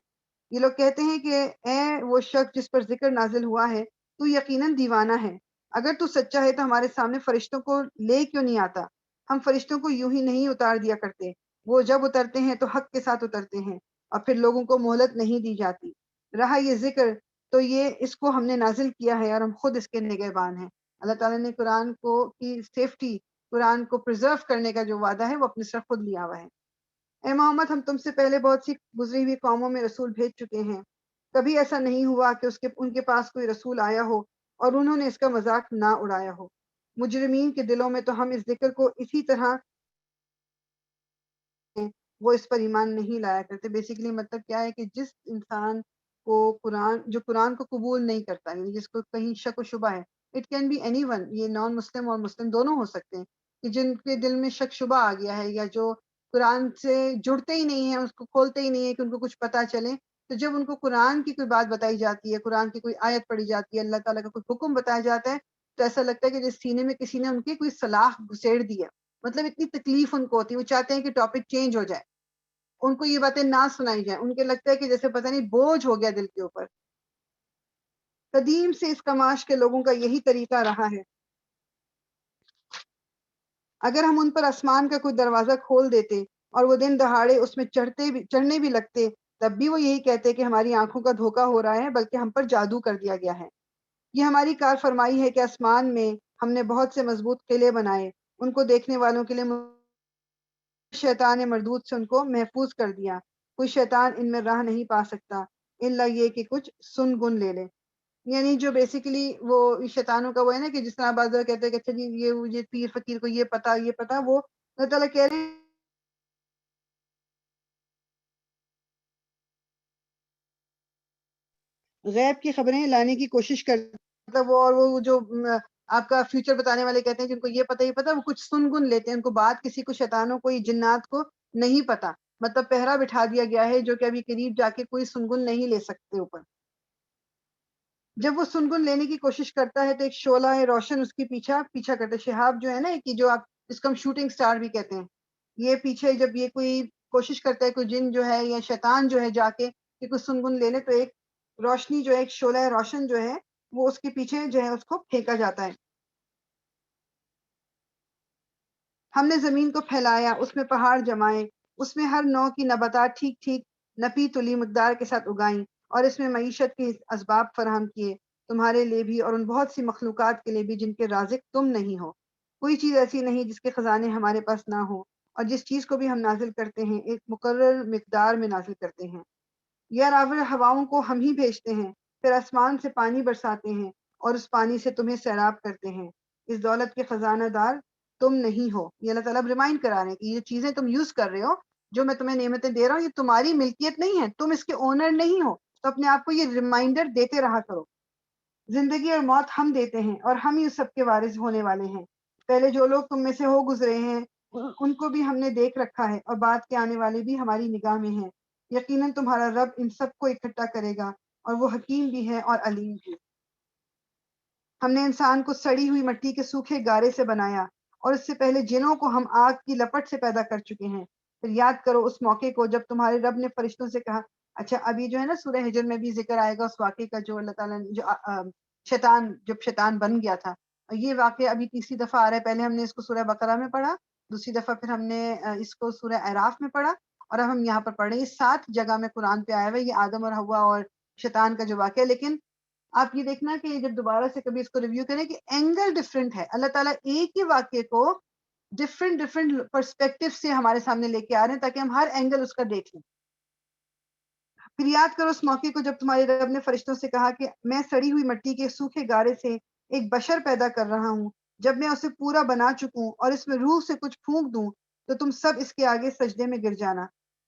یہ لوگ کہتے ہیں کہ اے وہ شخص جس پر ذکر نازل ہوا ہے تو یقیناً دیوانہ ہے، اگر تو سچا ہے تو ہمارے سامنے فرشتوں کو لے کیوں نہیں آتا؟ ہم فرشتوں کو یوں ہی نہیں اتار دیا کرتے، وہ جب اترتے ہیں تو حق کے ساتھ اترتے ہیں اور پھر لوگوں کو مہلت نہیں دی جاتی۔ رہا یہ ذکر تو یہ اس کو ہم نے نازل کیا ہے اور ہم خود اس کے نگہبان ہیں۔ اللہ تعالیٰ نے قرآن کو کی سیفٹی، قرآن کو پرزرو کرنے کا جو وعدہ ہے وہ اپنے سر خود لیا ہوا ہے۔ اے محمد ہم تم سے پہلے بہت سی گزری ہوئی قوموں میں رسول بھیج چکے ہیں، کبھی ایسا نہیں ہوا کہ ان کے پاس کوئی رسول آیا ہو اور انہوں نے اس کا مذاق نہ اڑایا ہو۔ مجرمین کے دلوں میں تو ہم اس ذکر کو اسی طرح وہ اس پر ایمان نہیں لایا کرتے۔ بیسیکلی مطلب کیا ہے کہ جس انسان کو جو قرآن کو قبول نہیں کرتا، یعنی جس کو کہیں شک و شبہ ہے، it can be anyone, یہ نان مسلم اور مسلم دونوں ہو سکتے ہیں، کہ جن کے دل میں شک شبہ آ گیا ہے یا جو قرآن سے جڑتے ہی نہیں ہیں، اس کو کھولتے ہی نہیں ہیں کہ ان کو کچھ پتہ چلے، تو جب ان کو قرآن کی کوئی بات بتائی جاتی ہے، قرآن کی کوئی آیت پڑھی جاتی ہے، اللہ تعالیٰ کا کوئی حکم بتایا جاتا ہے، تو ایسا لگتا ہے کہ جس سینے میں کسی نے ان کی کوئی صلاح گھسیڑ دی ہے، مطلب اتنی تکلیف ان کو ہوتی ہے، وہ چاہتے ہیں کہ ٹاپک چینج ہو جائے، ان کو یہ باتیں نہ سنائی جائیں، ان کے لگتا ہے کہ جیسے پتہ نہیں بوجھ ہو گیا دل کے اوپر۔ قدیم سے اس کماش کے لوگوں کا یہی طریقہ رہا ہے، اگر ہم ان پر آسمان کا کوئی دروازہ کھول دیتے اور وہ دن دہاڑے اس میں چڑھنے بھی لگتے، تب بھی وہ یہی کہتے کہ ہماری آنکھوں کا دھوکہ ہو رہا ہے بلکہ ہم پر جادو کر دیا گیا ہے۔ یہ ہماری کار فرمائی ہے کہ آسمان میں ہم نے بہت سے مضبوط قلعے بنائے، ان کو دیکھنے والوں کے لیے شیطان مردود سے ان کو محفوظ کر دیا، کوئی شیطان ان میں راہ نہیں پا سکتا الا یہ کہ کچھ سن گن لے لے۔ یعنی جو بیسیکلی وہ شیطانوں کا وہ ہے نا کہ جس طرح بعض لوگ کہتے ہیں کہ اچھا جی یہ پیر فقیر کو یہ پتا وہ اللہ تعالیٰ کہہ رہے ہیں غیب کی خبریں لانے کی کوشش کر، مطلب وہ اور وہ جو آپ کا فیوچر بتانے والے کہتے ہیں جن کو یہ پتا وہ کچھ سن گن لیتے ہیں، ان کو بات کسی کو شیطانوں کو جنات کو نہیں پتا، مطلب پہرا بٹھا دیا گیا ہے جو کہ ابھی قریب جا کے کوئی سنگن نہیں لے سکتے اوپر۔ جب وہ سنگن لینے کی کوشش کرتا ہے تو ایک شعلہ ہے روشن اس کی پیچھا کرتا ہے، شہاب جو ہے نا کہ جو آپ جس کو ہم شوٹنگ سٹار بھی کہتے ہیں، یہ پیچھے جب یہ کوئی کوشش کرتا ہے کوئی جن جو ہے یا شیطان جو ہے جا کے کہ کچھ سنگن لے لے تو ایک روشنی جو ہے ایک شعلہ روشن جو ہے وہ اس کے پیچھے جو ہے اس کو پھینکا جاتا ہے۔ ہم نے زمین کو پھیلایا، اس میں پہاڑ جمائے، اس میں ہر نوع کی نباتات ٹھیک ٹھیک نپی تلی مقدار کے ساتھ اگائیں اور اس میں معیشت کے اسباب فراہم کیے تمہارے لیے بھی اور ان بہت سی مخلوقات کے لیے بھی جن کے رازق تم نہیں ہو۔ کوئی چیز ایسی نہیں جس کے خزانے ہمارے پاس نہ ہو، اور جس چیز کو بھی ہم نازل کرتے ہیں ایک مقرر مقدار میں نازل کرتے ہیں۔ یا راور ہواؤں کو ہم ہی بھیجتے ہیں، پھر آسمان سے پانی برساتے ہیں اور اس پانی سے تمہیں سیراب کرتے ہیں۔ اس دولت کے خزانہ دار تم نہیں ہو۔ یہ اللہ تعالیٰ ریمائنڈ کرا رہے ہیں کہ یہ چیزیں تم یوز کر رہے ہو، جو میں تمہیں نعمتیں دے رہا ہوں یہ تمہاری ملکیت نہیں ہے، تم اس کے اونر نہیں ہو، تو اپنے آپ کو یہ ریمائنڈر دیتے رہا کرو۔ زندگی اور موت ہم دیتے ہیں اور ہم ہی سب کے وارث ہونے والے ہیں۔ پہلے جو لوگ تم میں سے ہو گزرے ہیں ان کو بھی ہم نے دیکھ رکھا ہے اور بعد کے آنے والے بھی ہماری نگاہ میں ہیں۔ یقیناً تمہارا رب ان سب کو اکٹھا کرے گا اور وہ حکیم بھی ہے اور علیم بھی۔ ہم نے انسان کو سڑی ہوئی مٹی کے سوکھے گارے سے بنایا اور اس سے پہلے جنوں کو ہم آگ کی لپٹ سے پیدا کر چکے ہیں۔ پھر یاد کرو اس موقع کو جب تمہارے رب نے فرشتوں سے کہا، اچھا ابھی جو ہے نا سورہ ہجر میں بھی ذکر آئے گا اس واقعے کا جو اللہ تعالیٰ نے جب شیطان بن گیا تھا، یہ واقعہ ابھی تیسری دفعہ آ رہا ہے۔ پہلے ہم نے اس کو سورہ بقرہ میں پڑھا، دوسری دفعہ پھر ہم نے اس کو سورہ اعراف میں پڑھا، اور اب ہم یہاں پر پڑھ رہے ہیں، یہ 7 جگہ میں قرآن پہ آیا ہوا ہے، یہ آدم اور حوا اور شیطان کا جو واقعہ ہے. لیکن آپ یہ دیکھنا کہ جب دوبارہ سے کبھی اس کو ریویو کریں کہ اینگل ڈفرینٹ ہے. اللہ تعالیٰ ایک ہی واقعے کو ڈفرینٹ پرسپیکٹو سے ہمارے سامنے لے کے آ رہے ہیں تاکہ ہم ہر اینگل اس کا دیکھ لیں. پھر یاد کرو اس موقع کو جب تمہارے رب نے فرشتوں سے کہا کہ میں سڑی ہوئی مٹی کے سوکھے گارے سے ایک بشر پیدا کر رہا ہوں. جب میں اسے پورا بنا چکوں اور اس میں روح سے کچھ پھونک دوں تو تم سب اس کے آگے سجدے میں گر جانا.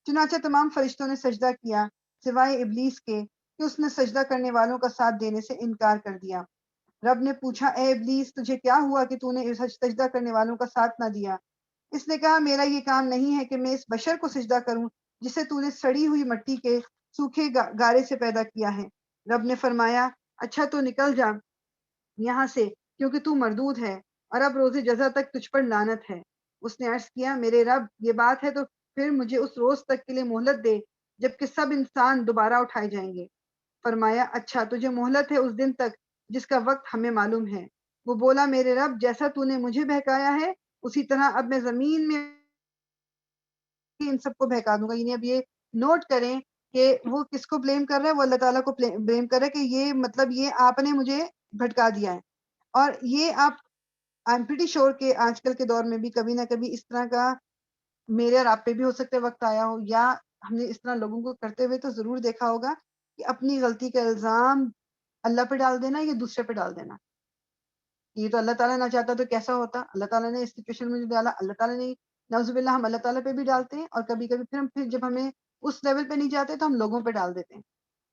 چنانچہ تمام فرشتوں نے سجدہ کیا سوائے ابلیس کے کہ اس نے سجدہ کرنے والوں کا ساتھ دینے سے انکار کر دیا. رب نے پوچھا اے ابلیس تجھے کیا ہوا کہ تو نے سجدہ کرنے والوں کا ساتھ نہ دیا؟ اس نے کہا میرا یہ کام نہیں ہے کہ میں اس بشر کو سجدہ کروں جسے تو نے سڑی ہوئی مٹی کے سوکھے گارے سے پیدا کیا ہے. رب نے فرمایا اچھا تو نکل جا یہاں سے کیونکہ تو مردود ہے اور اب روز جزا تک تجھ پر لعنت ہے. اس نے عرض کیا میرے رب یہ بات ہے تو پھر مجھے اس روز تک کے لیے مہلت دے جبکہ سب انسان دوبارہ اٹھائے جائیں گے. فرمایا اچھا تجھے مہلت ہے اس دن تک جس کا وقت ہمیں معلوم ہے. وہ بولا میرے رب جیسا تو نے مجھے بہکایا ہے اسی طرح اب میں زمین میں ان سب کو بہکا دوں گا. یعنی اب یہ نوٹ کریں کہ وہ کس کو بلیم کر رہا ہے، وہ اللہ تعالیٰ کو بلیم کر رہا ہے کہ یہ مطلب یہ آپ نے مجھے بھٹکا دیا ہے. اور یہ آپ آئی ایم پریٹی شیور کہ آج کل کے دور میں بھی کبھی نہ کبھی اس طرح کا میرے اور آپ پہ بھی ہو سکتا ہے وقت آیا ہو، یا ہم نے اس طرح لوگوں کو کرتے ہوئے تو ضرور دیکھا ہوگا کہ اپنی غلطی کا الزام اللہ پہ ڈال دینا یا دوسرے پہ ڈال دینا. یہ تو اللہ تعالیٰ نہ چاہتا تو کیسا ہوتا. اللہ تعالیٰ نے اس سچویشن میں جو ڈالا اللہ تعالیٰ نے نعوذ باللہ ہم اللہ تعالیٰ پہ بھی ڈالتے ہیں اور کبھی کبھی پھر جب ہمیں اس لیول پہ نہیں جاتے تو ہم لوگوں پہ ڈال دیتے ہیں.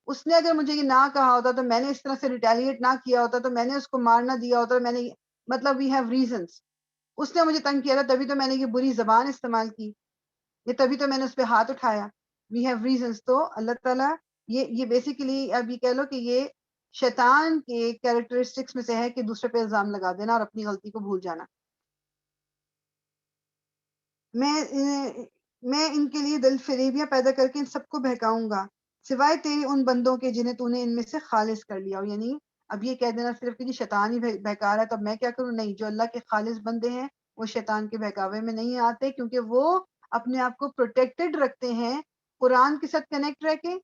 اس نے اگر مجھے یہ نہ کہا ہوتا تو میں نے اس طرح سے ریٹیلیٹ نہ کیا ہوتا تو میں نے اس کو مار نہ دیا ہوتا. میں نے مطلب وی ہیو ریزنس. اس نے مجھے تنگ کیا تھا تبھی تو میں نے یہ بری زبان استعمال کی، یہ تبھی تو میں نے اس پہ ہاتھ اٹھایا. We have reasons. تو اللہ تعالیٰ یہ بیسیکلی اب یہ کہہ لو کہ یہ شیطان کے کیریکٹرسٹکس میں سے ہے کہ دوسرے پہ الزام لگا دینا اور اپنی غلطی کو بھول جانا. میں ان کے لیے دل فریبیاں پیدا کر کے ان سب کو بہکاؤں گا سوائے تیری ان بندوں کے جنہیں تو نے ان میں سے خالص کر لیا ہو. یعنی اب یہ کہہ دینا صرف کہ جی شیطان ہی بہکا رہا ہے تو اب میں کیا کروں؟ نہیں، جو اللہ کے خالص بندے ہیں وہ شیطان کے بہکاوے میں نہیں آتے کیونکہ وہ اپنے آپ کو پروٹیکٹڈ رکھتے ہیں قرآن کے ساتھ کنیکٹ رہ کے،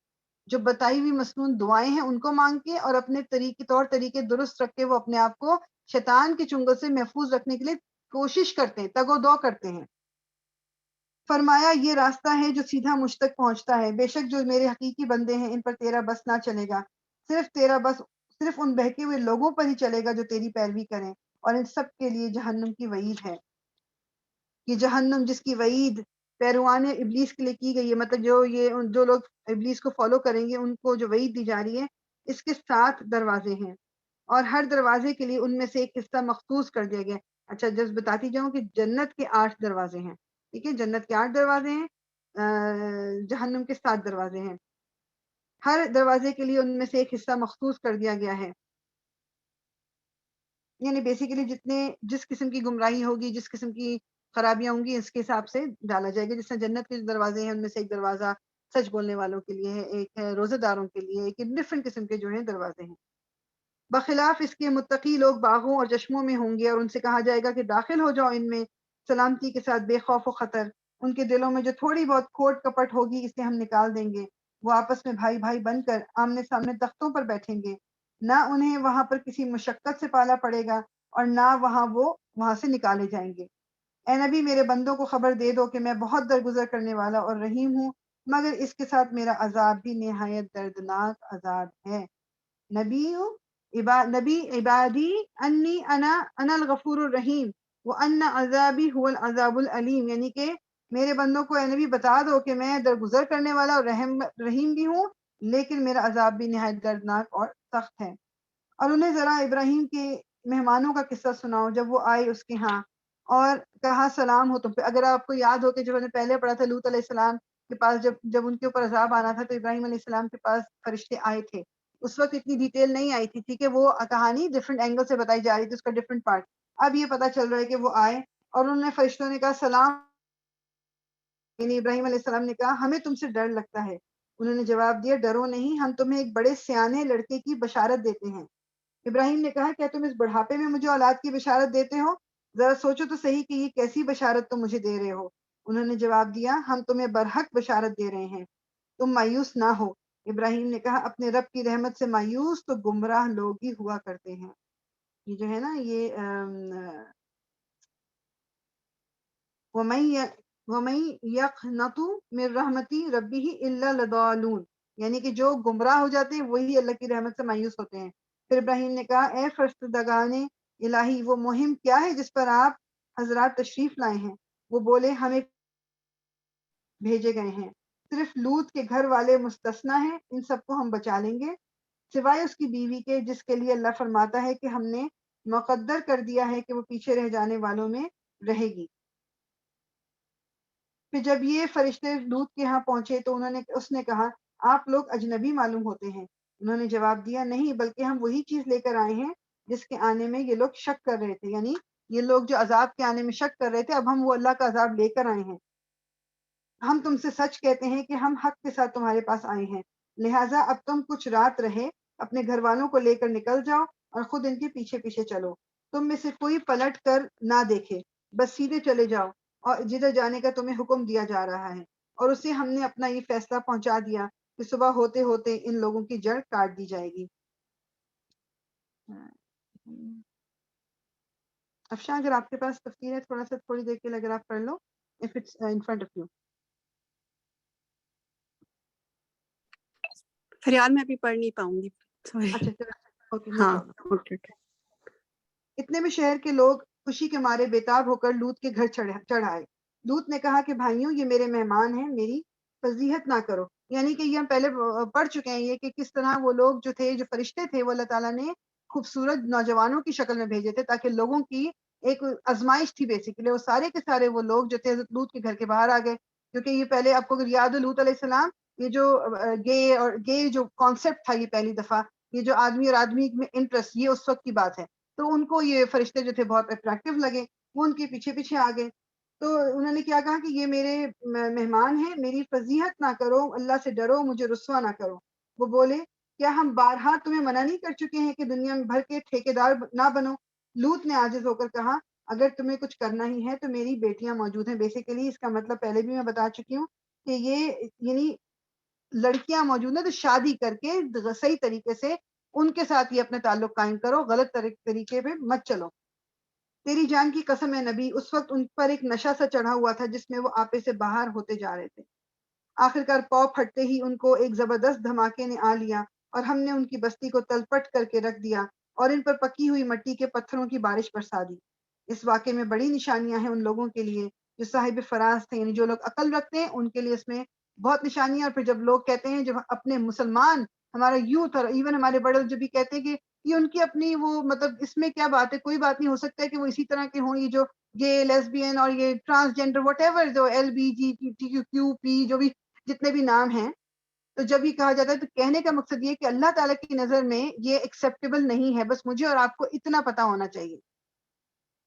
جو بتائی ہوئی مسنون دعائیں ہیں ان کو مانگ کے، اور اپنے طور طریقے درست رکھ کے وہ اپنے آپ کو شیطان کے چنگل سے محفوظ رکھنے کے لیے کوشش کرتے ہیں، تگ و دو کرتے ہیں. فرمایا یہ راستہ ہے جو سیدھا مجھ تک پہنچتا ہے. بے شک جو میرے حقیقی بندے ہیں ان پر تیرا بس نہ چلے گا. تیرا بس صرف ان بہکے ہوئے لوگوں پر ہی چلے گا جو تیری پیروی کریں، اور ان سب کے لیے جہنم کی وعید ہے. یہ جہنم جس کی وعید پیروان ابلیس کے لیے کی گئی ہے، مطلب جو لوگ ابلیس کو فالو کریں گے ان کو جو وعید دی جا رہی ہے، اس کے 7 دروازے ہیں اور ہر دروازے کے لیے ان میں سے ایک حصہ مخصوص کر دیا گیا. اچھا جس بتاتی جاؤں کہ جنت کے 8 دروازے ہیں. ٹھیک ہے، جنت کے 8 دروازے ہیں، جہنم کے 7 دروازے ہیں. ہر دروازے کے لیے ان میں سے ایک حصہ مخصوص کر دیا گیا ہے. یعنی بیسیکلی جس قسم کی گمراہی ہوگی، جس قسم کی خرابیاں ہوں گی، اس کے حساب سے ڈالا جائے گا. جس طرح جنت کے جو دروازے ہیں ان میں سے ایک دروازہ سچ بولنے والوں کے لیے ہے، ایک ہے روزہ داروں کے لیے، ایک ڈفرینٹ قسم کے جو ہیں دروازے ہیں. بخلاف اس کے متقی لوگ باغوں اور چشموں میں ہوں گے اور ان سے کہا جائے گا کہ داخل ہو جاؤ ان میں سلامتی کے ساتھ بے خوف و خطر. ان کے دلوں میں جو تھوڑی بہت کھوٹ کپٹ ہوگی اسے ہم نکال دیں گے. وہ آپس میں بھائی بھائی بن کر آمنے سامنے تختوں پر بیٹھیں گے. نہ انہیں وہاں پر کسی مشقت سے پالا پڑے گا اور نہ وہ وہاں سے نکالے جائیں گے. اے نبی میرے بندوں کو خبر دے دو کہ میں بہت درگزر کرنے والا اور رحیم ہوں، مگر اس کے ساتھ میرا عذاب بھی نہایت دردناک عذاب ہے. نبی عبادی انی انا الغفور الرحیم وان عذابی هو العذاب العلیم. یعنی کہ میرے بندوں کو اے نبی بتا دو کہ میں درگزر کرنے والا اور رحیم بھی ہوں، لیکن میرا عذاب بھی نہایت دردناک اور سخت ہے. اور انہیں ذرا ابراہیم کے مہمانوں کا قصہ سناؤ جب وہ آئے اس کے ہاں اور کہا سلام ہو تم پہ. اگر آپ کو یاد ہو کہ جب ہم نے پہلے پڑھا تھا لوط علیہ السلام کے پاس جب ان کے اوپر عذاب آنا تھا تو ابراہیم علیہ السلام کے پاس فرشتے آئے تھے. اس وقت اتنی ڈیٹیل نہیں آئی تھی، ٹھیک ہے، وہ کہانی ڈفرینٹ اینگل سے بتائی جا رہی تھی، اس کا ڈفرینٹ پارٹ. اب یہ پتا چل رہا ہے کہ وہ آئے اور انہوں نے فرشتوں نے کہا سلام. یعنی ابراہیم علیہ السلام نے کہا ہمیں تم سے ڈر لگتا ہے. انہوں نے جواب دیا ڈرو نہیں، ہم تمہیں ایک بڑے سیانے لڑکے کی بشارت دیتے ہیں. ابراہیم نے کہا کیا تم اس بڑھاپے میں مجھے اولاد کی بشارت دیتے ہو؟ ذرا سوچو تو صحیح کہ یہ کیسی بشارت تم مجھے دے رہے ہو. انہوں نے جواب دیا ہم تمہیں برحق بشارت دے رہے ہیں، تم مایوس نہ ہو۔ ابراہیم نے کہا اپنے رب کی رحمت سے مایوس تو گمراہ لوگ ہی ہوا کرتے ہیں۔ یہ جو ہے نا یہ وَمَن يَقْنَطُ مِن رَحْمَتِ رَبِّهِ إِلَّا لَضَالُونَ، یعنی کہ جو گمراہ ہو جاتے ہیں وہی اللہ کی رحمت سے مایوس ہوتے ہیں۔ پھر ابراہیم نے کہا اے فرشتگان الہی، وہ مہم کیا ہے جس پر آپ حضرات تشریف لائے ہیں؟ وہ بولے ہمیں بھیجے گئے ہیں، صرف لوط کے گھر والے مستثنا ہیں، ان سب کو ہم بچا لیں گے سوائے اس کی بیوی کے، جس کے لیے اللہ فرماتا ہے کہ ہم نے مقدر کر دیا ہے کہ وہ پیچھے رہ جانے والوں میں رہے گی۔ پھر جب یہ فرشتے لوط کے ہاں پہنچے تو اس نے کہا آپ لوگ اجنبی معلوم ہوتے ہیں۔ انہوں نے جواب دیا نہیں، بلکہ ہم وہی چیز لے کر آئے ہیں جس کے آنے میں یہ لوگ شک کر رہے تھے، یعنی یہ لوگ جو عذاب کے آنے میں شک کر رہے تھے اب ہم وہ اللہ کا عذاب لے کر آئے ہیں۔ ہم تم سے سچ کہتے ہیں کہ ہم حق کے ساتھ تمہارے پاس آئے ہیں، لہٰذا اب تم کچھ رات رہے اپنے گھر والوں کو لے کر نکل جاؤ اور خود ان کے پیچھے پیچھے چلو، تم میں سے کوئی پلٹ کر نہ دیکھے، بس سیدھے چلے جاؤ اور جدھر جانے کا تمہیں حکم دیا جا رہا ہے۔ اور اسے ہم نے اپنا یہ فیصلہ پہنچا دیا کہ صبح ہوتے ہوتے ان لوگوں کی جڑ کاٹ دی جائے گی۔ افشاں اگر آپ کے پاس تفسیر ہے تھوڑا سا تھوڑی دیر کے لیے اگر آپ پڑھ لو if it's in front of you۔ Faryal میں ابھی پڑھ نہیں پاؤں گی، سوری۔ اچھا اوکے نو ہاں پرابلم۔ اوکے۔ اتنے میں شہر کے لوگ خوشی کے مارے بےتاب ہو کر لوط کے گھر چڑھ آئے۔ لوط نے کہا کہ بھائیوں یہ میرے مہمان ہیں، میری فضیحت نہ کرو، یعنی کہ یہ ہم پہلے پڑھ چکے ہیں یہ کہ کس طرح وہ لوگ جو تھے جو فرشتے تھے وہ اللہ تعالیٰ نے خوبصورت نوجوانوں کی شکل میں بھیجے تھے تاکہ لوگوں کی ایک آزمائش تھی بیسیکلی، وہ سارے کے سارے وہ لوگ جو تھے حضرت لوط کے گھر کے باہر آ گئے، کیونکہ یہ پہلے آپ کو اگر یاد ہو لوط علیہ السلام یہ جو گے جو کانسیپٹ تھا یہ پہلی دفعہ، یہ جو آدمی اور آدمی میں انٹرسٹ، یہ اس وقت کی بات ہے، تو ان کو یہ فرشتے جو تھے بہت اٹریکٹیو لگے، وہ ان کے پیچھے پیچھے آ گئے۔ تو انہوں نے کیا کہا کہ یہ میرے مہمان ہیں، میری فضیحت نہ کرو، اللہ سے ڈرو، مجھے رسوا نہ کرو۔ وہ بولے کیا ہم بارہا تمہیں منع نہیں کر چکے ہیں کہ دنیا میں بھر کے ٹھیکیدار نہ بنو؟ لوط نے عاجز ہو کر کہا اگر تمہیں کچھ کرنا ہی ہے تو میری بیٹیاں موجود ہیں۔ بیسیکلی اس کا مطلب پہلے بھی میں بتا چکی ہوں کہ یہ یعنی لڑکیاں موجود ہیں تو شادی کر کے صحیح طریقے سے ان کے ساتھ یہ اپنے تعلق قائم کرو، غلط طریقے پہ مت چلو۔ تیری جان کی قسم ہے نبی، اس وقت ان پر ایک نشہ سا چڑھا ہوا تھا جس میں وہ آپے سے باہر ہوتے جا رہے تھے۔ آخرکار پاؤ پھٹتے ہی ان کو ایک زبردست دھماکے نے آ لیا اور ہم نے ان کی بستی کو تلپٹ کر کے رکھ دیا اور ان پر پکی ہوئی مٹی کے پتھروں کی بارش برسا دی۔ اس واقعے میں بڑی نشانیاں ہیں ان لوگوں کے لیے جو صاحب فراز تھے، یعنی جو لوگ عقل رکھتے ہیں ان کے لیے اس میں بہت نشانیاں۔ اور پھر جب لوگ کہتے ہیں، جب اپنے مسلمان ہمارا یوتھ اور ایون ہمارے بڑے جو بھی کہتے ہیں کہ یہ ان کی اپنی وہ مطلب اس میں کیا بات ہے، کوئی بات نہیں، ہو سکتا ہے کہ وہ اسی طرح کے ہوں، یہ جو گے لیسبین اور یہ ٹرانسجینڈر وٹ ایور جو L B G T Q پی جو بھی جتنے بھی نام ہیں، تو جب یہ کہا جاتا ہے تو کہنے کا مقصد یہ کہ اللہ تعالیٰ کی نظر میں یہ ایکسیپٹیبل نہیں ہے، بس مجھے اور آپ کو اتنا پتا ہونا چاہیے۔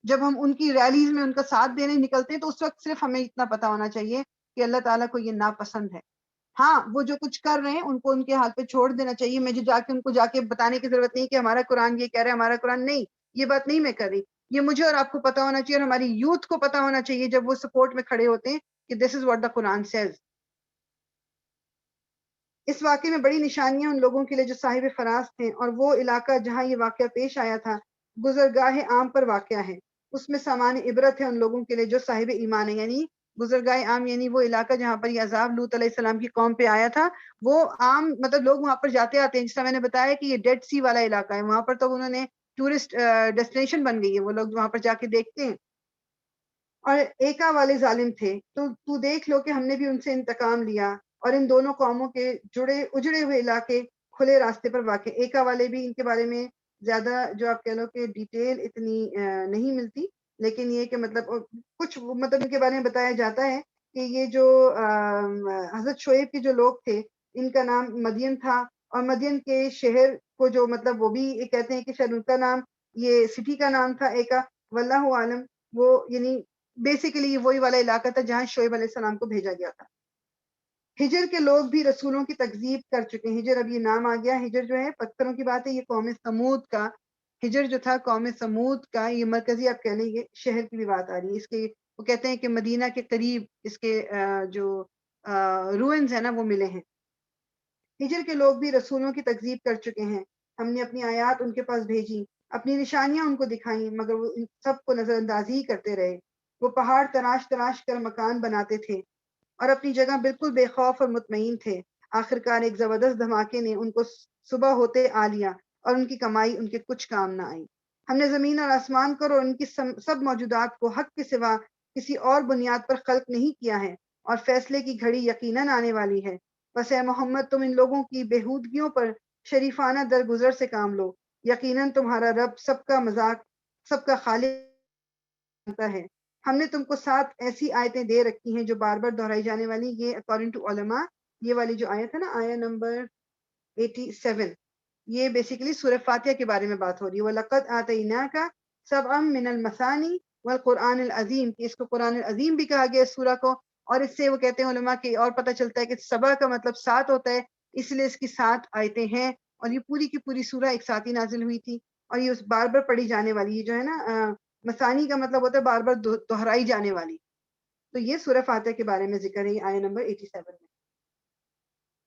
جب ہم ان کی ریلیز میں ان کا ساتھ دینے نکلتے ہیں تو اس وقت صرف ہمیں اتنا پتا ہونا چاہیے کہ اللہ تعالیٰ کو یہ ناپسند ہے۔ ہاں وہ جو کچھ کر رہے ہیں ان کو ان کے حال پہ چھوڑ دینا چاہیے، مجھے جا کے ان کو جا کے بتانے کی ضرورت نہیں کہ ہمارا قرآن یہ کہہ رہا ہے، ہمارا قرآن نہیں، یہ بات نہیں میں کر رہی، یہ مجھے اور آپ کو پتا ہونا چاہیے اور ہماری یوتھ کو پتا ہونا چاہیے جب وہ سپورٹ میں کھڑے ہوتے ہیں کہ دس is what the Quran Cs. اس واقعے میں بڑی نشانیاں ان لوگوں کے لیے جو صاحب فراز تھے، اور وہ علاقہ جہاں یہ واقعہ پیش آیا تھا گزرگاہ عام پر واقع ہے، اس میں سامان عبرت ہے ان لوگوں کے لیے جو صاحب ایمان ہے۔ یعنی گزرگاہ عام یعنی وہ علاقہ جہاں پر یہ عذاب لوط علیہ السلام کی قوم پہ آیا تھا، وہ عام مطلب لوگ وہاں پر جاتے آتے ہیں، جس طرح میں نے بتایا کہ یہ ڈیڈ سی والا علاقہ ہے، وہاں پر تو انہوں نے ٹورسٹ ڈیسٹینیشن بن گئی ہے، وہ لوگ وہاں پر جا کے دیکھتے ہیں۔ اور ایکا والے ظالم تھے، تو دیکھ لو کہ ہم نے بھی ان سے انتقام لیا، اور ان دونوں قوموں کے اجڑے ہوئے علاقے کھلے راستے پر واقع۔ ایکا والے بھی ان کے بارے میں زیادہ جو آپ کہہ لو کہ ڈیٹیل اتنی نہیں ملتی، لیکن یہ کہ مطلب کچھ مطلب ان کے بارے میں بتایا جاتا ہے کہ یہ جو حضرت شعیب کے جو لوگ تھے ان کا نام مدین تھا، اور مدین کے شہر کو جو مطلب وہ بھی کہتے ہیں کہ شاید ان کا نام یہ سٹی کا نام تھا ایکا، واللہ عالم۔ وہ یعنی بیسیکلی یہ وہی والا علاقہ تھا جہاں شعیب علیہ السلام کو بھیجا گیا تھا۔ ہجر کے لوگ بھی رسولوں کی تکذیب کر چکے ہیں۔ ہجر اب یہ نام آ گیا، ہجر جو ہے پتھروں کی بات ہے، یہ قوم سمود کا ہجر جو تھا، قوم سمود کا یہ مرکزی آپ کہہ لیں گے شہر کی بھی بات آ رہی ہے، اس کے وہ کہتے ہیں کہ مدینہ کے قریب اس کے جو روئنز ہیں نا وہ ملے ہیں۔ ہجر کے لوگ بھی رسولوں کی تکذیب کر چکے ہیں، ہم نے اپنی آیات ان کے پاس بھیجی، اپنی نشانیاں ان کو دکھائیں، مگر وہ ان سب کو نظر اندازی ہی کرتے رہے۔ وہ پہاڑ تراش تراش کر مکان بناتے تھے اور اپنی جگہ بالکل بے خوف اور مطمئن تھے۔ آخرکار ایک زبردست دھماکے نے ان کو صبح ہوتے آ لیا اور ان کی کمائی ان کے کچھ کام نہ آئی۔ ہم نے زمین اور آسمان کو اور ان کی سب موجودات کو حق کے سوا کسی اور بنیاد پر خلق نہیں کیا ہے، اور فیصلے کی گھڑی یقیناً آنے والی ہے۔ بس اے محمد تم ان لوگوں کی بےہودگیوں پر شریفانہ درگزر سے کام لو، یقیناً تمہارا رب سب کا مذاق، سب کا خالق جانتا ہے۔ ہم نے تم کو 7 ایسی آیتیں دے رکھی ہیں جو بار بار دہرائی جانے والی، یہ اکارڈنگ ٹو علماء، یہ والی جو آیت ہے نا، آیت نمبر 87، یہ بیسیکلی سورہ فاتحہ کے بارے میں بات ہو رہی ہے۔ وَلَقَدْ آتَيْنَاكَ سَبْعًا مِّنَ الْمَثَانِي وَالْقُرْآنِ الْعَظِيمِ، کہ اس کو قرآن العظیم بھی کہا گیا اس سورہ کو، اور اس سے وہ کہتے ہیں علماء کہ اور پتہ چلتا ہے کہ سبع کا مطلب 7 ہوتا ہے، اس لیے اس کی 7 آیتیں ہیں، اور یہ پوری کی پوری سورہ ایک ساتھ ہی نازل ہوئی تھی، اور یہ اس بار بار پڑھی جانے والی، یہ جو ہے نا مثانی کا مطلب ہوتا ہے بار بار دہرائی جانے والی۔ تو یہ سورہ فاتحہ کے بارے میں ذکر ہے آیت نمبر 87 میں،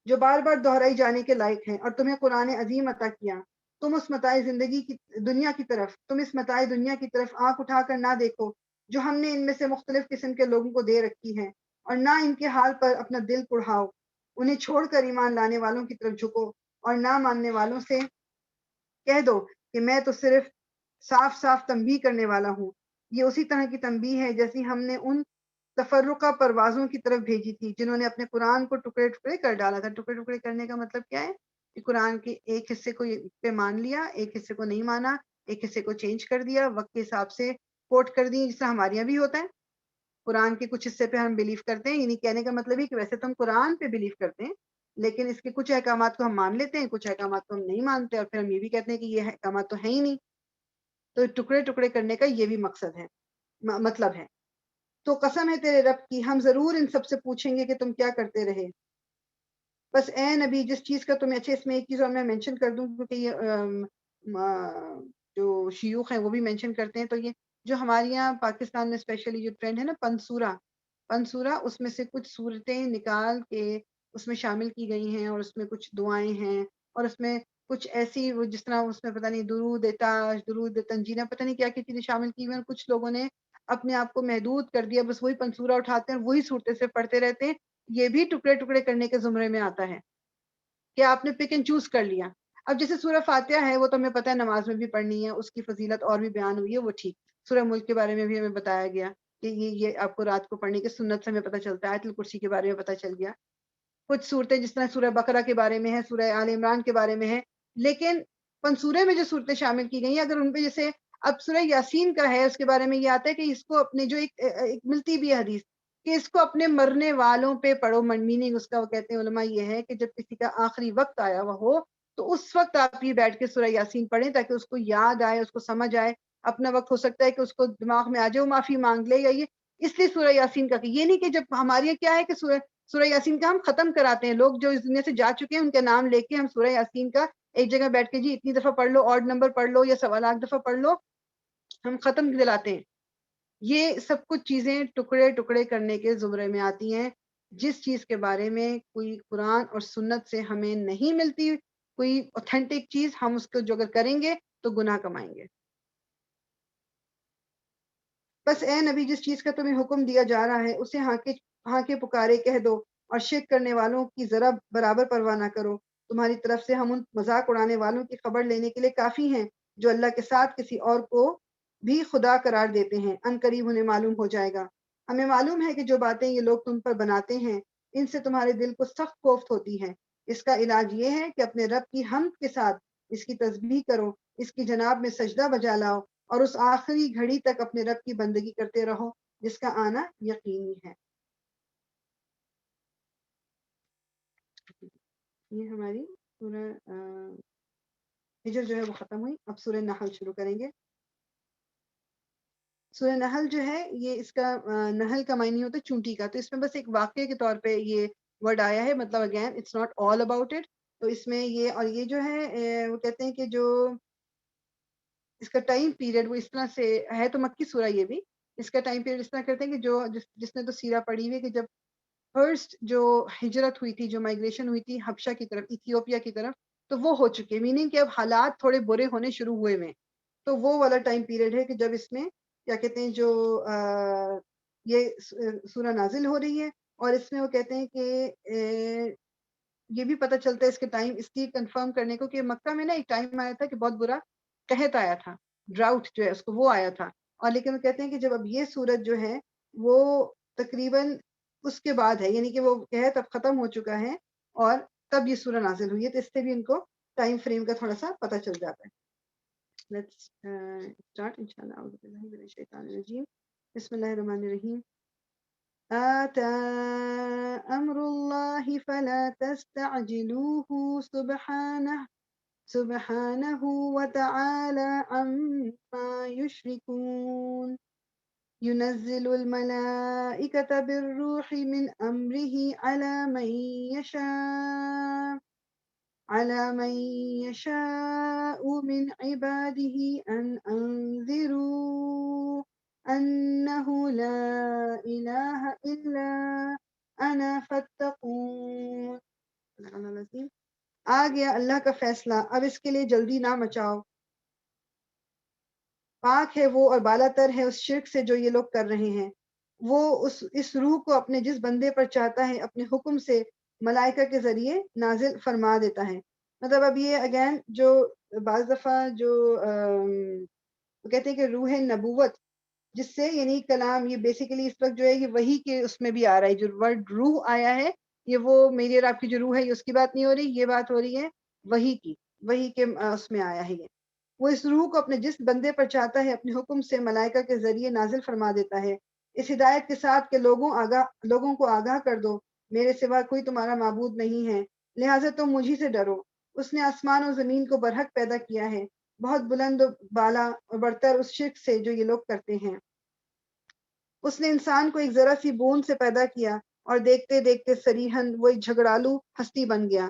جو بار بار دہرائی جانے کے لائق ہے، اور تمہیں قرآن عظیم عطا کیا، تم اس متاع زندگی کی دنیا کی طرف، تم اس متاع دنیا کی طرف آنکھ اٹھا کر نہ دیکھو جو ہم نے ان میں سے مختلف قسم کے لوگوں کو دے رکھی ہے، اور نہ ان کے حال پر اپنا دل کڑھاؤ، انہیں چھوڑ کر ایمان لانے والوں کی طرف جھکو، اور نہ ماننے والوں سے کہہ دو کہ میں تو صرف صاف صاف تنبیہ کرنے والا ہوں۔ یہ اسی طرح کی تنبیہ ہے جیسی ہم نے ان تفرقہ پروازوں کی طرف بھیجی تھی جنہوں نے اپنے قرآن کو ٹکڑے ٹکڑے کر ڈالا تھا۔ ٹکڑے ٹکڑے کرنے کا مطلب کیا ہے؟ کہ قرآن کے ایک حصے کو پہ مان لیا، ایک حصے کو نہیں مانا، ایک حصے کو چینج کر دیا، وقت کے حساب سے کوٹ کر دی، جس طرح ہمارے یہاں بھی ہوتا ہے۔ قرآن کے کچھ حصے پہ ہم بلیو کرتے ہیں، یعنی کہنے کا مطلب ہے کہ ویسے تو ہم قرآن پہ بلیو کرتے ہیں، لیکن اس کے کچھ احکامات کو ہم مان لیتے ہیں، کچھ احکامات کو ہم نہیں مانتے، اور پھر ہم یہ بھی کہتے ہیں کہ یہ احکامات تو ہے ہی نہیں۔ تو ٹکڑے ٹکڑے کرنے کا یہ بھی مقصد ہے، مطلب ہے۔ تو قسم ہے تیرے رب کی، ہم ضرور ان سب سے پوچھیں گے کہ تم کیا کرتے رہے۔ بس اے نبی جس چیز کا تمہیں، اچھا اس میں ایک چیز اور میں مینشن کر دوں کیونکہ یہ جو شیوخ ہیں وہ بھی مینشن کرتے ہیں، تو یہ جو ہمارے یہاں پاکستان میں اسپیشلی جو ٹرینڈ ہے نا پنسورہ، اس میں سے کچھ صورتیں نکال کے اس میں شامل کی گئی ہیں، اور اس میں کچھ دعائیں ہیں، اور اس میں کچھ ایسی وہ جس طرح اس میں پتہ نہیں درود تاج، درود تنجینہ، پتہ نہیں کیا کیا چیزیں شامل کی ہوئی ہیں، اور کچھ لوگوں نے اپنے آپ کو محدود کر دیا، بس وہی پنسورہ اٹھاتے ہیں، وہی صورتیں سے پڑھتے رہتے ہیں۔ یہ بھی ٹکڑے ٹکڑے کرنے کے زمرے میں آتا ہے کہ آپ نے پک اینڈ چوز کر لیا۔ اب جیسے سورہ فاتحہ ہے وہ تو ہمیں پتہ ہے نماز میں بھی پڑھنی ہے، اس کی فضیلت اور بھی بیان ہوئی ہے، وہ ٹھیک۔ سورہ ملک کے بارے میں بھی ہمیں بتایا گیا کہ یہ آپ کو رات کو پڑھنے کی سنت سے ہمیں پتہ چلتا ہے، آیت الکرسی کے بارے میں پتہ چل گیا۔ کچھ صورتیں جس طرح سورہ بقرہ کے بارے میں ہے، سورہ آل عمران کے بارے میں ہے، لیکن پنسورے میں جو صورتیں شامل کی گئی ہیں، اگر ان پہ جیسے اب سورہ یاسین کا ہے، اس کے بارے میں یہ آتا ہے کہ اس کو اپنے جو ایک ملتی بھی ہے حدیث کہ اس کو اپنے مرنے والوں پہ پڑھو، میننگ اس کا وہ کہتے ہیں علماء یہ ہے کہ جب کسی کا آخری وقت آیا ہوا ہو تو اس وقت آپ یہ بیٹھ کے سورہ یاسین پڑھیں تاکہ اس کو یاد آئے، اس کو سمجھ آئے۔ اپنا وقت ہو سکتا ہے کہ اس کو دماغ میں آ جائے، وہ معافی مانگ لے، یا یہ اس لیے سورہ یاسین کا کہ یہ نہیں کہ جب ہمارے یہاں کیا ہے کہ سورہ یاسین کا ہم ختم کراتے ہیں، لوگ جو اس دنیا سے جا چکے ہیں ان کے نام لے کے ہم سورہ یاسین کا ایک جگہ بیٹھ کے جی اتنی دفعہ پڑھ لو، آڈ نمبر پڑھ لو یا 1.25 دفعہ پڑھ لو، ہم ختم دلاتے ہیں۔ یہ سب کچھ چیزیں ٹکڑے ٹکڑے کرنے کے زمرے میں آتی ہیں۔ جس چیز کے بارے میں کوئی قرآن اور سنت سے ہمیں نہیں ملتی کوئی اوتھینٹک چیز، ہم اس کو جو اگر کریں گے تو گناہ کمائیں گے۔ بس اے نبی جس چیز کا تمہیں حکم دیا جا رہا ہے اسے ہاں کے پکارے کہہ دو، اور شرک کرنے والوں کی ذرا برابر پرواہ نہ کرو۔ تمہاری طرف سے ہم ان مذاق اڑانے والوں کی خبر لینے کے لیے کافی ہیں جو اللہ کے ساتھ کسی اور کو بھی خدا قرار دیتے ہیں، ان قریب انہیں معلوم ہو جائے گا۔ ہمیں معلوم ہے کہ جو باتیں یہ لوگ تم پر بناتے ہیں ان سے تمہارے دل کو سخت کوفت ہوتی ہے۔ اس کا علاج یہ ہے کہ اپنے رب کی حمد کے ساتھ اس کی تسبیح کرو، اس کی جناب میں سجدہ بجا لاؤ، اور اس آخری گھڑی تک اپنے رب کی بندگی کرتے رہو جس کا آنا یقینی ہے۔ یہ ہماری سورہ ہجر جو ہے وہ ختم ہوئی، اب سورہ نحل شروع کریں گے۔ سورہ نحل جو ہے یہ اس کا نحل کا معنی ہوتا ہے چونٹی کا، تو اس میں بس ایک واقعے کے طور پہ یہ ورڈ آیا ہے، مطلب again it's not all about it. تو اس میں یہ اور یہ جو ہے وہ کہتے ہیں کہ جو اس کا ٹائم پیریڈ وہ اس طرح سے ہے، تو مکی سورہ یہ بھی، اس کا ٹائم پیریڈ اس طرح کرتے ہیں کہ جس نے تو سیرہ پڑھی ہوئی ہے کہ جب فرسٹ جو ہجرت ہوئی تھی، جو مائگریشن ہوئی تھی حبشہ کی طرف، ایتھیوپیا کی طرف، تو وہ ہو چکے، میننگ کہ اب حالات تھوڑے برے ہونے شروع ہوئے ہوئے ہیں. تو وہ والا ٹائم پیریڈ ہے کہ جب اس میں کیا کہتے ہیں جو یہ سورہ نازل ہو رہی ہے. اور اس میں وہ کہتے ہیں کہ یہ بھی پتہ چلتا ہے اس کے ٹائم اس کی کنفرم کرنے کو کہ مکہ میں نا ایک ٹائم آیا تھا کہ بہت برا قحط آیا تھا، ڈراؤٹ جو ہے اس کو وہ آیا تھا. اور لیکن وہ کہتے ہیں کہ جب اب یہ سورج جو ہے وہ تقریباً اس کے بعد ہے، یعنی کہ وہ قحط اب ختم ہو چکا ہے اور تب یہ سورہ نازل ہوئی ہے. تو اس سے بھی ان کو ٹائم فریم کا تھوڑا سا پتہ چل جاتا ہے. لیٹس اسٹارٹ انشاءاللہ. اعوذ باللہ من الشیطان الرجیم. بسم اللہ الرحمن الرحیم. آتى أمر الله فلا تستعجلوه سبحانه وتعالى عما يشركون. ينزل الملائكة بالروح من أمره على من يشاء من عباده أن أنذروا أنه لا إله إلا أنا فاتقون. آ گیا اللہ کا فیصلہ، اب اس کے لیے جلدی نہ مچاؤ. پاک ہے وہ اور بالا تر ہے اس شرک سے جو یہ لوگ کر رہے ہیں. وہ اس روح کو اپنے جس بندے پر چاہتا ہے اپنے حکم سے ملائکہ کے ذریعے نازل فرما دیتا ہے. مطلب اب یہ اگین جو بعض دفعہ جو وہ کہتے ہیں کہ روح نبوت، جس سے یعنی کلام یہ بیسیکلی اس وقت جو ہے یہ وحی کے اس میں بھی آ رہا ہے. جو ورڈ روح آیا ہے یہ وہ میری اور آپ کی جو روح ہے یہ اس کی بات نہیں ہو رہی، یہ بات ہو رہی ہے وحی کی، وحی کے اس میں آیا ہے یہ. وہ اس روح کو اپنے جس بندے پر چاہتا ہے اپنے حکم سے ملائکہ کے ذریعے نازل فرما دیتا ہے، اس ہدایت کے ساتھ کہ لوگوں کو آگاہ کر دو میرے سوا کوئی تمہارا معبود نہیں ہے، لہٰذا تم مجھی سے ڈرو. اس نے آسمان و زمین کو برحق پیدا کیا ہے، بہت بلند و بالا اور برتر اس شرک سے جو یہ لوگ کرتے ہیں. اس نے انسان کو ایک ذرا سی بوند سے پیدا کیا اور دیکھتے دیکھتے سریحن وہ ایک جھگڑالو ہستی بن گیا.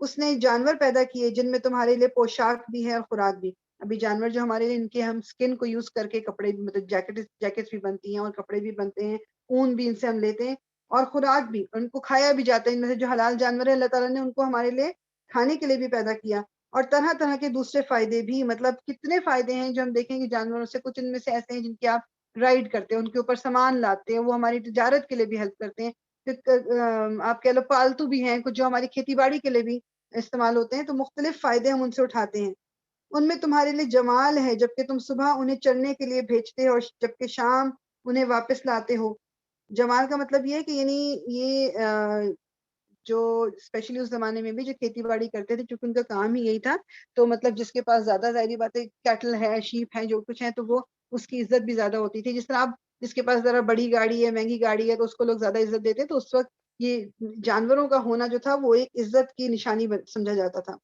اس نے جانور پیدا کیے جن میں تمہارے لیے پوشاک بھی ہے اور خوراک بھی. ابھی جانور جو ہمارے لیے ان کے ہم سکن کو یوز کر کے کپڑے بھی مطلب جیکٹس بھی بنتی ہیں اور کپڑے بھی بنتے ہیں، اون بھی ان سے ہم لیتے ہیں اور خوراک بھی، ان کو کھایا بھی جاتا ہے. ان میں سے جو حلال جانور ہیں اللہ تعالیٰ نے ان کو ہمارے لیے کھانے کے لیے بھی پیدا کیا. اور طرح طرح کے دوسرے فائدے بھی، مطلب کتنے فائدے ہیں جو ہم دیکھیں گے جانوروں سے. کچھ ان میں سے ایسے ہیں جن کی آپ رائڈ کرتے ہیں، ان کے اوپر سامان لاتے ہیں، وہ ہماری تجارت کے لیے بھی ہیلپ کرتے ہیں. آپ کہہ لو پالتو بھی ہیں کچھ جو ہماری کھیتی باڑی کے لیے بھی استعمال ہوتے ہیں. تو مختلف فائدے ہم ان سے اٹھاتے ہیں. ان میں تمہارے لیے جمال ہے جبکہ تم صبح انہیں چرنے کے لیے بھیجتے ہو اور جبکہ شام انہیں واپس لاتے ہو. جمال کا مطلب یہ ہے کہ یعنی یہ جو اسپیشلی اس زمانے میں بھی جو کھیتی باڑی کرتے تھے چونکہ ان کا کام ہی یہی تھا، تو مطلب جس کے پاس زیادہ ظاہری بات ہے کیٹل ہے، شیپ ہے، جو کچھ ہے، تو وہ اس کی عزت بھی زیادہ ہوتی تھی. جس طرح اب جس کے پاس ذرا بڑی گاڑی ہے، مہنگی گاڑی ہے، تو اس کو لوگ زیادہ عزت دیتے. تو اس وقت یہ جانوروں کا ہونا جو تھا وہ ایک عزت کی نشانی سمجھا جاتا تھا.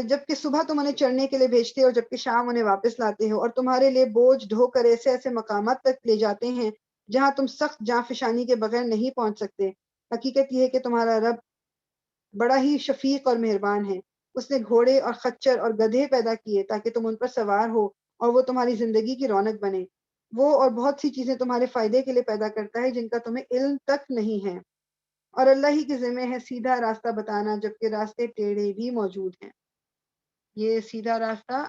جبکہ صبح تم انہیں چڑھنے کے لیے بھیجتے ہو، جبکہ شام انہیں واپس لاتے ہو، اور تمہارے لیے بوجھ ڈھو کر ایسے ایسے مقامات تک لے جاتے ہیں جہاں تم سخت جاں فشانی کے بغیر نہیں پہنچ سکتے. حقیقت یہ ہے کہ تمہارا رب بڑا ہی شفیق اور مہربان ہے. اس نے گھوڑے اور خچر اور گدھے پیدا کیے تاکہ تم ان پر سوار ہو اور وہ تمہاری زندگی کی رونق بنے. وہ اور بہت سی چیزیں تمہارے فائدے کے لیے پیدا کرتا ہے جن کا تمہیں علم تک نہیں ہے. اور اللہ ہی کے ذمہ ہے سیدھا راستہ بتانا جبکہ راستے ٹیڑھے بھی موجود ہیں. یہ سیدھا راستہ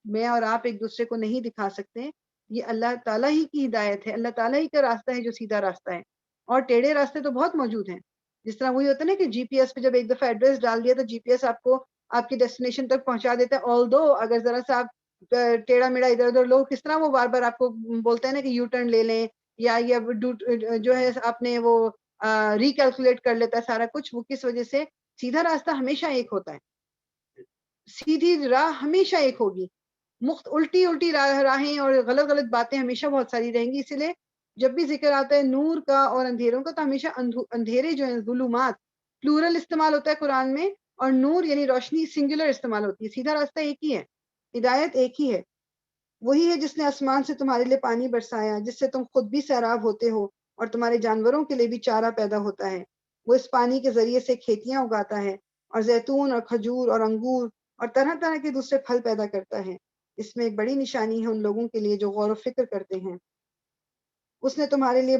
میں اور آپ ایک دوسرے کو نہیں دکھا سکتے، یہ اللہ تعالیٰ ہی کی ہدایت ہے، اللہ تعالیٰ ہی کا راستہ ہے جو سیدھا راستہ ہے. اور ٹیڑھے راستے تو بہت موجود ہیں. جس طرح وہی ہوتا ہے نا کہ جی پی ایس پہ جب ایک دفعہ ایڈریس ڈال دیا تو جی پی ایس آپ کو آپ کی ڈیسٹینیشن تک پہنچا دیتا ہے. آل دو اگر ذرا سا آپ ٹیڑھا میڑا ادھر ادھر لوگ کس طرح وہ بار بار آپ کو بولتے ہیں نا کہ یو ٹرن لے لیں یا جو ہے آپ نے وہ ریکیلکولیٹ کر لیتا ہے سارا کچھ. وہ کس وجہ سے سیدھا راستہ ہمیشہ ایک ہوتا ہے، سیدھی راہ ہمیشہ ایک ہوگی. الٹی راہیں اور غلط غلط باتیں ہمیشہ بہت ساری رہیں گی. اسی لیے جب بھی ذکر آتا ہے نور کا اور اندھیروں کا تو ہمیشہ اندھیرے جو ہیں ظلمات پلورل استعمال ہوتا ہے قرآن میں، اور نور یعنی روشنی سنگولر استعمال ہوتی ہے. سیدھا راستہ ایک ہی ہے، ہدایت ایک ہی ہے. وہی ہے جس نے آسمان سے تمہارے لیے پانی برسایا جس سے تم خود بھی سیراب ہوتے ہو اور تمہارے جانوروں کے لیے بھی چارہ پیدا ہوتا ہے. وہ اس پانی کے ذریعے سے کھیتیاں اگاتا ہے اور زیتون اور کھجور اور انگور اور طرح طرح کے دوسرے پھل پیدا کرتا ہے. اس میں ایک بڑی نشانی ہے ان لوگوں کے لیے جو غور و فکر کرتے ہیں۔ اس نے تمہاری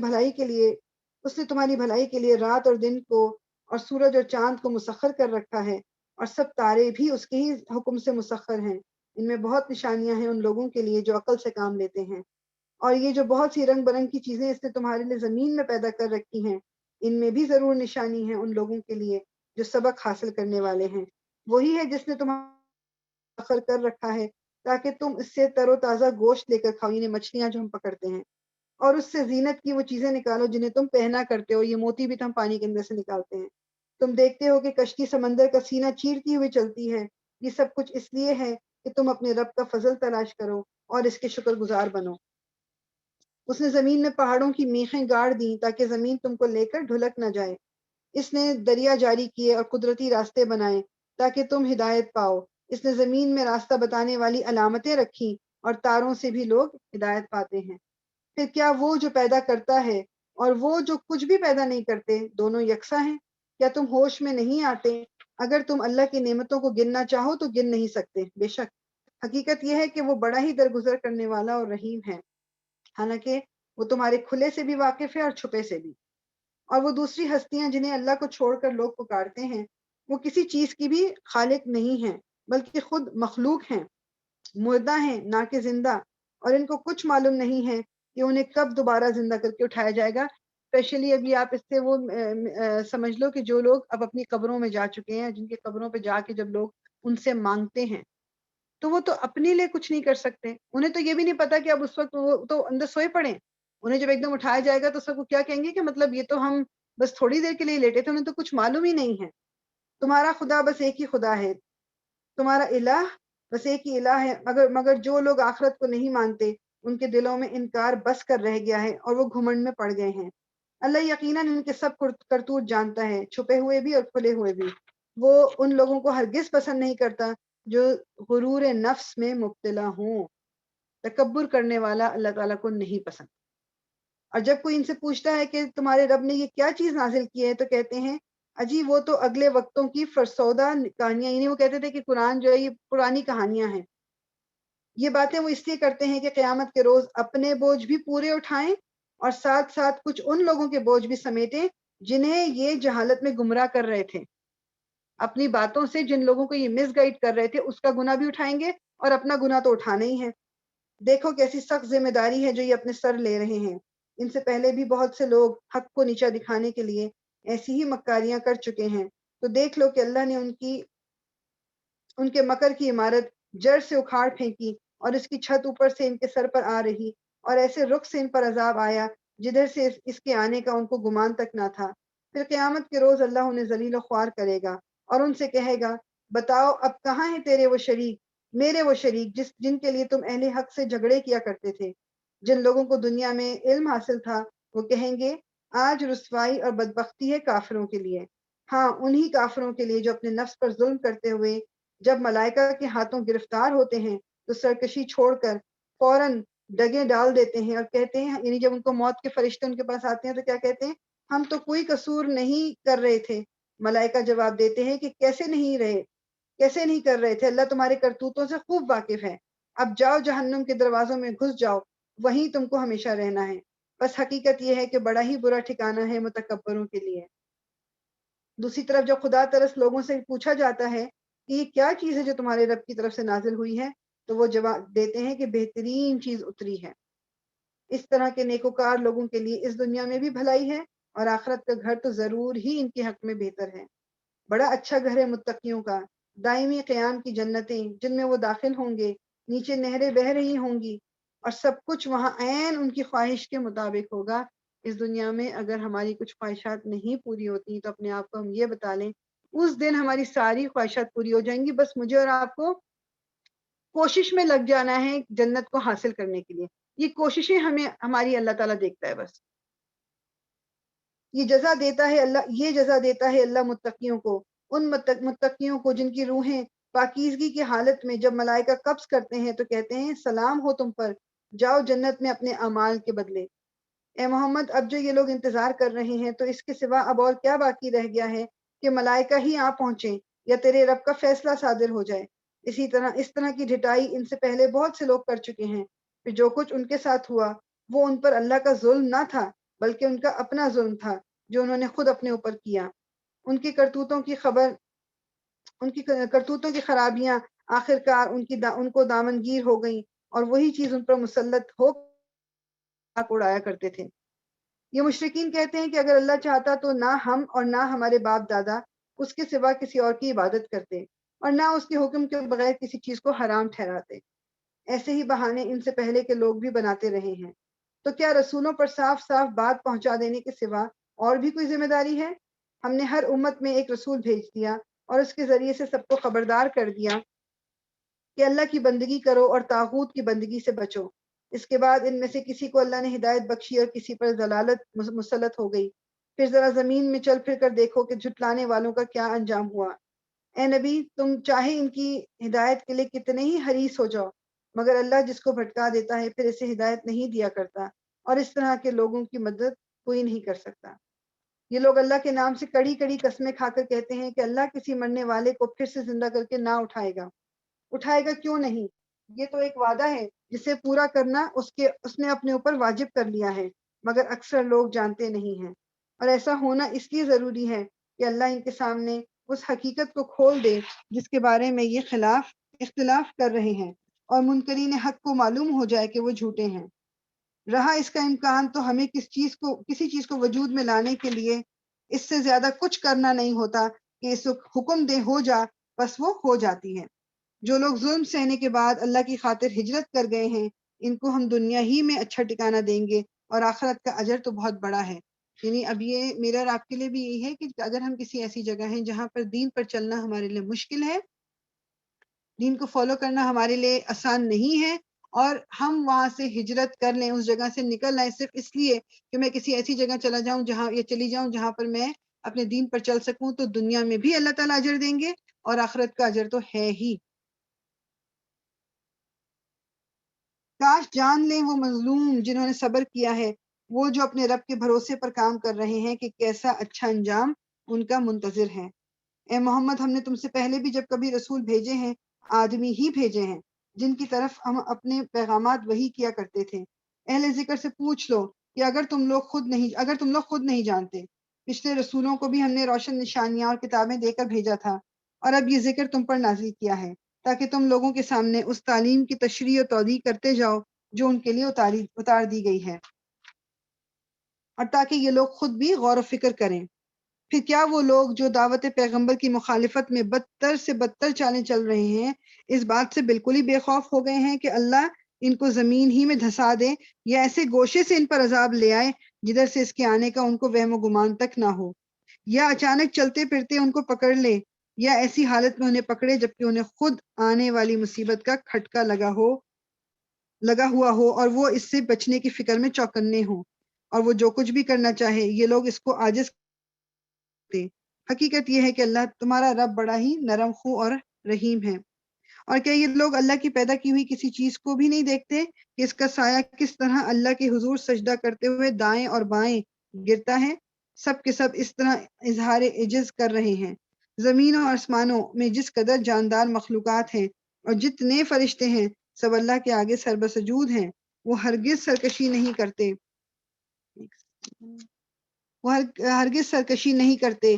بھلائی کے لیے رات اور دن کو اور سورج اور چاند کو مسخر کر رکھا ہے، اور سب تارے بھی اس کے ہی حکم سے مسخر ہیں۔ ان میں بہت نشانیاں ہیں ان لوگوں کے لیے جو عقل سے کام لیتے ہیں۔ اور یہ جو بہت سی رنگ برنگ کی چیزیں اس نے تمہارے لیے زمین میں پیدا کر رکھی ہیں، ان میں بھی ضرور نشانی ہے ان لوگوں کے لیے جو سبق حاصل کرنے والے ہیں۔ وہی ہے جس نے تمہارا مسخر کر رکھا ہے تاکہ تم اس سے تر و تازہ گوشت لے کر کھاؤ، یعنی مچھلیاں جو ہم پکڑتے ہیں، اور اس سے زینت کی وہ چیزیں نکالو جنہیں تم پہنا کرتے ہو۔ یہ موتی بھی تو ہم پانی کے اندر سے نکالتے ہیں۔ تم دیکھتے ہو کہ کشتی سمندر کا سینہ چیرتی ہوئی چلتی ہے۔ یہ سب کچھ اس لیے ہے کہ تم اپنے رب کا فضل تلاش کرو اور اس کے شکر گزار بنو۔ اس نے زمین میں پہاڑوں کی میخیں گاڑ دیں تاکہ زمین تم کو لے کر ڈھلک نہ جائے۔ اس نے دریا جاری کیے اور قدرتی راستے بنائے تاکہ تم ہدایت پاؤ۔ اس نے زمین میں راستہ بتانے والی علامتیں رکھی اور تاروں سے بھی لوگ ہدایت پاتے ہیں۔ پھر کیا وہ جو پیدا کرتا ہے اور وہ جو کچھ بھی پیدا نہیں کرتے دونوں یکساں ہیں؟ کیا تم ہوش میں نہیں آتے؟ اگر تم اللہ کی نعمتوں کو گننا چاہو تو گن نہیں سکتے۔ بے شک حقیقت یہ ہے کہ وہ بڑا ہی درگزر کرنے والا اور رحیم ہے، حالانکہ وہ تمہارے کھلے سے بھی واقف ہے اور چھپے سے بھی۔ اور وہ دوسری ہستیاں جنہیں اللہ کو چھوڑ کر لوگ پکارتے ہیں، وہ کسی چیز کی بھی خالق نہیں ہیں بلکہ خود مخلوق ہیں، مردہ ہیں نہ کہ زندہ، اور ان کو کچھ معلوم نہیں ہے کہ انہیں کب دوبارہ زندہ کر کے اٹھایا جائے گا۔ اسپیشلی ابھی آپ اس سے وہ سمجھ لو کہ جو لوگ اب اپنی قبروں میں جا چکے ہیں، جن کے قبروں پہ جا کے جب لوگ ان سے مانگتے ہیں تو وہ تو اپنے لیے کچھ نہیں کر سکتے۔ انہیں تو یہ بھی نہیں پتا کہ اب اس وقت وہ تو اندر سوئے پڑے ہیں۔ انہیں جب ایک دم اٹھایا جائے گا تو سب کو کیا کہیں گے کہ مطلب یہ تو ہم بس تھوڑی دیر کے لیے لیٹے تھے، انہیں تو کچھ معلوم ہی نہیں ہے۔ تمہارا خدا بس ایک ہی خدا ہے، تمہارا الہ بس ایک ہی الہ ہے، مگر جو لوگ آخرت کو نہیں مانتے ان کے دلوں میں انکار بس کر رہ گیا ہے اور وہ گھمنڈ میں پڑ گئے ہیں۔ اللہ یقیناً ان کے سب کرتوت جانتا ہے، چھپے ہوئے بھی اور کھلے ہوئے بھی۔ وہ ان لوگوں کو ہرگز پسند نہیں کرتا جو غرور نفس میں مبتلا ہوں۔ تکبر کرنے والا اللہ تعالیٰ کو نہیں پسند۔ اور جب کوئی ان سے پوچھتا ہے کہ تمہارے رب نے یہ کیا چیز نازل کی ہے تو کہتے ہیں اجی وہ تو اگلے وقتوں کی فرسودہ کہانیاں، یعنی وہ کہتے تھے کہ قرآن جو ہے یہ پرانی کہانیاں ہیں۔ یہ باتیں وہ اس لیے کرتے ہیں کہ قیامت کے روز اپنے بوجھ بھی پورے اٹھائیں اور ساتھ ساتھ کچھ ان لوگوں کے بوجھ بھی سمیٹیں جنہیں یہ جہالت میں گمراہ کر رہے تھے۔ اپنی باتوں سے جن لوگوں کو یہ مس گائیڈ کر رہے تھے اس کا گناہ بھی اٹھائیں گے، اور اپنا گناہ تو اٹھانا ہی ہے۔ دیکھو کیسی سخت ذمہ داری ہے جو یہ اپنے سر لے رہے ہیں۔ ان سے پہلے بھی بہت سے لوگ حق کو نیچا دکھانے کے لیے ایسی ہی مکاریاں کر چکے ہیں، تو دیکھ لو کہ اللہ نے ان کے مکر کی عمارت جڑ سے اکھاڑ پھینکی اور اس کی چھت اوپر سے ان کے سر پر آ رہی، اور ایسے رخ سے ان پر عذاب آیا جدھر سے اس کے آنے کا ان کو گمان تک نہ تھا۔ پھر قیامت کے روز اللہ انہیں ذلیل و خوار کرے گا اور ان سے کہے گا بتاؤ اب کہاں ہیں تیرے وہ شریک، میرے وہ شریک جن کے لیے تم اہل حق سے جھگڑے کیا کرتے تھے۔ جن لوگوں کو دنیا میں علم حاصل تھا وہ کہیں گے آج رسوائی اور بدبختی ہے کافروں کے لیے، ہاں انہی کافروں کے لیے جو اپنے نفس پر ظلم کرتے ہوئے جب ملائکہ کے ہاتھوں گرفتار ہوتے ہیں تو سرکشی چھوڑ کر فوراً ڈگیں ڈال دیتے ہیں اور کہتے ہیں، یعنی جب ان کو موت کے فرشتے ان کے پاس آتے ہیں تو کیا کہتے ہیں، ہم تو کوئی قصور نہیں کر رہے تھے۔ ملائکہ جواب دیتے ہیں کہ کیسے نہیں کر رہے تھے، اللہ تمہارے کرتوتوں سے خوب واقف ہے۔ اب جاؤ جہنم کے دروازوں میں گھس جاؤ، وہیں تم کو ہمیشہ رہنا ہے۔ بس حقیقت یہ ہے کہ بڑا ہی برا ٹھکانہ ہے متکبروں کے لیے۔ دوسری طرف جب خدا ترس لوگوں سے پوچھا جاتا ہے کہ یہ کیا چیز ہے جو تمہارے رب کی طرف سے نازل ہوئی ہے تو وہ جواب دیتے ہیں کہ بہترین چیز اتری ہے۔ اس طرح کے نیکوکار لوگوں کے لیے اس دنیا میں بھی بھلائی ہے اور آخرت کا گھر تو ضرور ہی ان کے حق میں بہتر ہے۔ بڑا اچھا گھر ہے متقیوں کا، دائمی قیام کی جنتیں جن میں وہ داخل ہوں گے، نیچے نہریں بہہ رہی ہوں گی اور سب کچھ وہاں عین ان کی خواہش کے مطابق ہوگا۔ اس دنیا میں اگر ہماری کچھ خواہشات نہیں پوری ہوتی تو اپنے آپ کو ہم یہ بتا لیں اس دن ہماری ساری خواہشات پوری ہو جائیں گی۔ بس مجھے اور آپ کو کوشش میں لگ جانا ہے جنت کو حاصل کرنے کے لیے۔ یہ کوششیں ہماری اللہ تعالیٰ دیکھتا ہے بس۔ یہ جزا دیتا ہے اللہ متقیوں کو، ان متقیوں کو جن کی روحیں پاکیزگی کی حالت میں جب ملائکہ قبض کرتے ہیں تو کہتے ہیں سلام ہو تم پر، جاؤ جنت میں اپنے اعمال کے بدلے۔ اے محمد اب جو یہ لوگ انتظار کر رہے ہیں تو اس کے سوا اب اور کیا باقی رہ گیا ہے کہ ملائکہ ہی آ پہنچیں یا تیرے رب کا فیصلہ صادر ہو جائے۔ اس طرح کی ڈھٹائی ان سے پہلے بہت سے لوگ کر چکے ہیں۔ پھر جو کچھ ان کے ساتھ ہوا وہ ان پر اللہ کا ظلم نہ تھا بلکہ ان کا اپنا ظلم تھا جو انہوں نے خود اپنے اوپر کیا۔ ان کی کرتوتوں کی خرابیاں آخر کار ان کو دامنگیر ہو گئیں اور وہی چیز ان پر مسلط ہو اڑایا کرتے تھے۔ یہ مشرکین کہتے ہیں کہ اگر اللہ چاہتا تو نہ ہم اور نہ ہمارے باپ دادا اس کے سوا کسی اور کی عبادت کرتے اور نہ اس کے حکم کے بغیر کسی چیز کو حرام ٹھہراتے۔ ایسے ہی بہانے ان سے پہلے کے لوگ بھی بناتے رہے ہیں۔ تو کیا رسولوں پر صاف صاف بات پہنچا دینے کے سوا اور بھی کوئی ذمہ داری ہے؟ ہم نے ہر امت میں ایک رسول بھیج دیا اور اس کے ذریعے سے سب کو خبردار کر دیا کہ اللہ کی بندگی کرو اور طاغوت کی بندگی سے بچو۔ اس کے بعد ان میں سے کسی کو اللہ نے ہدایت بخشی اور کسی پر ضلالت مسلط ہو گئی۔ پھر ذرا زمین میں چل پھر کر دیکھو کہ جھٹلانے والوں کا کیا انجام ہوا۔ اے نبی، تم چاہے ان کی ہدایت کے لیے کتنے ہی حریص ہو جاؤ، مگر اللہ جس کو بھٹکا دیتا ہے پھر اسے ہدایت نہیں دیا کرتا، اور اس طرح کے لوگوں کی مدد کوئی نہیں کر سکتا۔ یہ لوگ اللہ کے نام سے کڑی کڑی قسمیں کھا کر کہتے ہیں کہ اللہ کسی مرنے والے کو پھر سے زندہ کر کے نہ اٹھائے گا کیوں نہیں؟ یہ تو ایک وعدہ ہے جسے پورا کرنا اس نے اپنے اوپر واجب کر لیا ہے، مگر اکثر لوگ جانتے نہیں ہیں۔ اور ایسا ہونا اس لیے ضروری ہے کہ اللہ ان کے سامنے اس حقیقت کو کھول دے جس کے بارے میں یہ اختلاف کر رہے ہیں، اور منکرین حق کو معلوم ہو جائے کہ وہ جھوٹے ہیں۔ رہا اس کا امکان تو ہمیں کسی چیز کو وجود میں لانے کے لیے اس سے زیادہ کچھ کرنا نہیں ہوتا کہ اس حکم دے ہو جا، بس وہ ہو جاتی ہے۔ جو لوگ ظلم سہنے کے بعد اللہ کی خاطر ہجرت کر گئے ہیں ان کو ہم دنیا ہی میں اچھا ٹھکانہ دیں گے اور آخرت کا اجر تو بہت بڑا ہے۔ یعنی اب یہ میرا اور آپ کے لیے بھی یہی ہے کہ اگر ہم کسی ایسی جگہ ہیں جہاں پر دین پر چلنا ہمارے لیے مشکل ہے، دین کو فالو کرنا ہمارے لیے آسان نہیں ہے، اور ہم وہاں سے ہجرت کر لیں، اس جگہ سے نکل آئیں صرف اس لیے کہ میں کسی ایسی جگہ چلا جاؤں چلی جاؤں جہاں پر میں اپنے دین پر چل سکوں، تو دنیا میں بھی اللہ تعالیٰ اجر دیں گے اور آخرت کا اجر تو ہے ہی۔ کاش جان لیں وہ مظلوم جنہوں نے صبر کیا ہے، وہ جو اپنے رب کے بھروسے پر کام کر رہے ہیں کہ کیسا اچھا انجام ان کا منتظر ہے۔ اے محمد، ہم نے تم سے پہلے بھی جب کبھی رسول بھیجے ہیں آدمی ہی بھیجے ہیں جن کی طرف ہم اپنے پیغامات وحی کیا کرتے تھے۔ اہل ذکر سے پوچھ لو کہ اگر تم لوگ خود نہیں جانتے، پچھلے رسولوں کو بھی ہم نے روشن نشانیاں اور کتابیں دے کر بھیجا تھا، اور اب یہ ذکر تم پر نازل کیا ہے تاکہ تم لوگوں کے سامنے اس تعلیم کی تشریح و توضیح کرتے جاؤ جو ان کے لیے اتار دی گئی ہے، اور تاکہ یہ لوگ خود بھی غور و فکر کریں۔ پھر کیا وہ لوگ جو دعوت پیغمبر کی مخالفت میں بدتر سے بدتر چالیں چل رہے ہیں اس بات سے بالکل ہی بے خوف ہو گئے ہیں کہ اللہ ان کو زمین ہی میں دھسا دے، یا ایسے گوشے سے ان پر عذاب لے آئے جدھر سے اس کے آنے کا ان کو وہم و گمان تک نہ ہو، یا اچانک چلتے پھرتے ان کو پکڑ لے، یا ایسی حالت میں انہیں پکڑے جبکہ انہیں خود آنے والی مصیبت کا کھٹکا لگا ہوا ہو اور وہ اس سے بچنے کی فکر میں چوکنے ہوں، اور وہ جو کچھ بھی کرنا چاہے یہ لوگ اس کو عاجز کرتے۔ حقیقت یہ ہے کہ اللہ تمہارا رب بڑا ہی نرم خو اور رحیم ہے۔ اور کیا یہ لوگ اللہ کی پیدا کی ہوئی کسی چیز کو بھی نہیں دیکھتے کہ اس کا سایہ کس طرح اللہ کے حضور سجدہ کرتے ہوئے دائیں اور بائیں گرتا ہے؟ سب کے سب اس طرح اظہار عجز کر رہے ہیں۔ زمینوں اور آسمانوں میں جس قدر جاندار مخلوقات ہیں اور جتنے فرشتے ہیں سب اللہ کے آگے سربسجود ہیں۔ وہ ہرگز سرکشی نہیں کرتے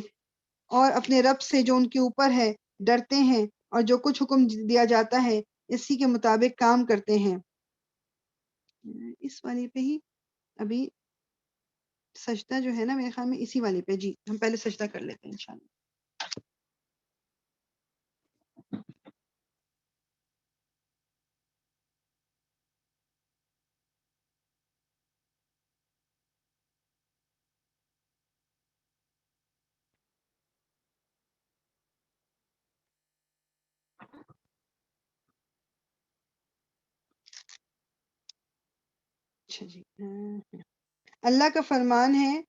اور اپنے رب سے جو ان کے اوپر ہے ڈرتے ہیں، اور جو کچھ حکم دیا جاتا ہے اسی کے مطابق کام کرتے ہیں۔ اس والی پہ ہی ابھی سجدہ جو ہے نا میرے خیال میں اسی والی پہ، جی ہم پہلے سجدہ کر لیتے ہیں انشاءاللہ۔ اچھا جی، اللہ کا فرمان ہے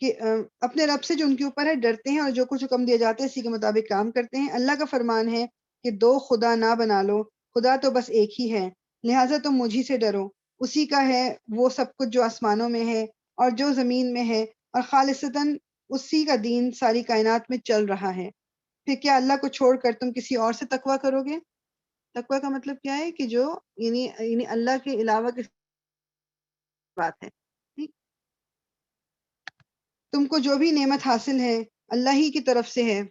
کہ اپنے رب سے جو ان کے اوپر ہے ڈرتے ہیں اور جو کچھ حکم دیا جاتا ہے اسی کے مطابق کام کرتے ہیں۔ اللہ کا فرمان ہے کہ دو خدا نہ بنا لو، خدا تو بس ایک ہی ہے، لہٰذا تم مجھی سے ڈرو، اسی کا ہے وہ سب کچھ جو آسمانوں میں ہے اور جو زمین میں ہے، اور خالصتاً اسی کا دین ساری کائنات میں چل رہا ہے۔ پھر کیا اللہ کو چھوڑ کر تم کسی اور سے تقوی کرو گے؟ تقوی کا مطلب کیا ہے کہ جو یعنی اللہ کے علاوہ کی بات ہے. ٹھیک، تم کو جو بھی نعمت حاصل ہے اللہ ہی کی طرف سے ہے،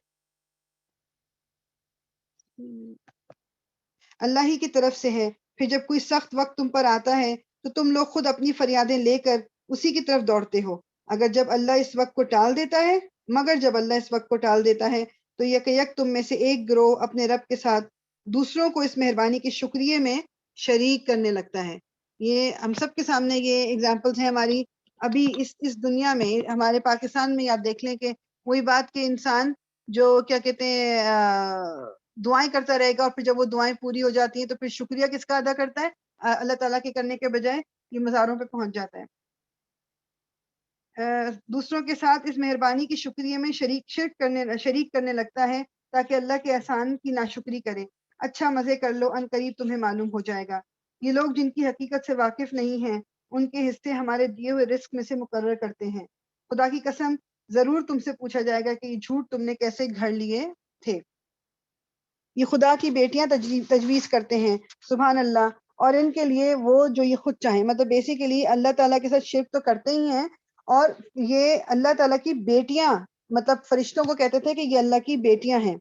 اللہ ہی کی طرف سے ہے. پھر جب کوئی سخت وقت تم پر آتا ہے تو تم لوگ خود اپنی فریادیں لے کر اسی کی طرف دوڑتے ہو. جب اللہ اس وقت کو ٹال دیتا ہے مگر جب اللہ اس وقت کو ٹال دیتا ہے تو یک یک تم میں سے ایک گروہ اپنے رب کے ساتھ دوسروں کو اس مہربانی کے شکریہ میں شریک کرنے لگتا ہے. یہ ہم سب کے سامنے یہ ایگزامپلز ہیں ہماری ابھی اس دنیا میں. ہمارے پاکستان میں آپ دیکھ لیں کہ وہی بات کہ انسان جو کیا کہتے ہیں دعائیں کرتا رہے گا، اور پھر جب وہ دعائیں پوری ہو جاتی ہیں تو پھر شکریہ کس کا ادا کرتا ہے؟ اللہ تعالیٰ کے کرنے کے بجائے یہ مزاروں پہ پہنچ جاتا ہے. دوسروں کے ساتھ اس مہربانی کی شکریہ میں شریک کرنے لگتا ہے تاکہ اللہ کے احسان کی ناشکری کرے. اچھا مزے کر لو، ان قریب تمہیں معلوم ہو جائے گا. یہ لوگ جن کی حقیقت سے واقف نہیں ہیں ان کے حصے ہمارے دیے ہوئے رزق میں سے مقرر کرتے ہیں. خدا کی قسم ضرور تم سے پوچھا جائے گا کہ یہ جھوٹ تم نے کیسے گھڑ لیے تھے. یہ خدا کی بیٹیاں تجویز کرتے ہیں، سبحان اللہ، اور ان کے لیے وہ جو یہ خود چاہیں. مطلب بیسیکلی اللہ تعالیٰ کے ساتھ شرک تو کرتے ہی ہیں، اور یہ اللہ تعالیٰ کی بیٹیاں، مطلب فرشتوں کو کہتے تھے کہ یہ اللہ کی بیٹیاں ہیں.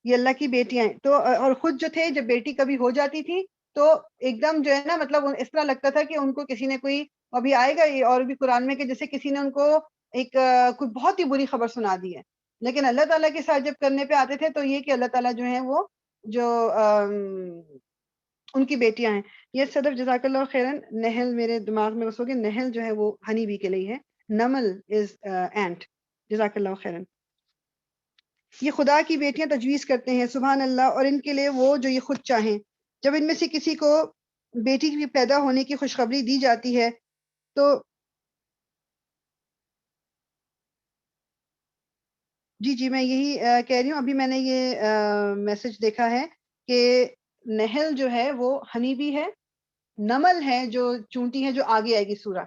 یہ اللہ کی بیٹیاں ہیں. تو اور خود جو تھے جب بیٹی کبھی ہو جاتی تھی تو ایک دم جو ہے نا، مطلب اس طرح لگتا تھا کہ ان کو کسی نے کوئی ابھی آئے گا یہ اور بھی قرآن میں کہ جیسے کسی نے ان کو ایک کوئی بہت ہی بری خبر سنا دی ہے. لیکن اللہ تعالیٰ کے ساتھ جب کرنے پہ آتے تھے تو یہ کہ اللہ تعالیٰ جو ہیں وہ جو ان کی بیٹیاں ہیں. یہ صدف جزاک اللہ خیرن. نہل میرے دماغ میں بس ہو گیا، نہل جو ہے وہ ہنی بی کے لیے ہے، نمل از اینٹ. جزاک اللہ خیرن. یہ خدا کی بیٹیاں تجویز کرتے ہیں، سبحان اللہ، اور ان کے لیے وہ جو یہ خود چاہیں. جب ان میں سے کسی کو بیٹی کی پیدا ہونے کی خوشخبری دی جاتی ہے تو جی میں یہی کہہ رہی ہوں. ابھی میں نے یہ میسج دیکھا ہے کہ نہل جو ہے وہ ہنی بھی ہے، نمل ہے جو چونٹی ہے جو آگے آئے گی سورہ.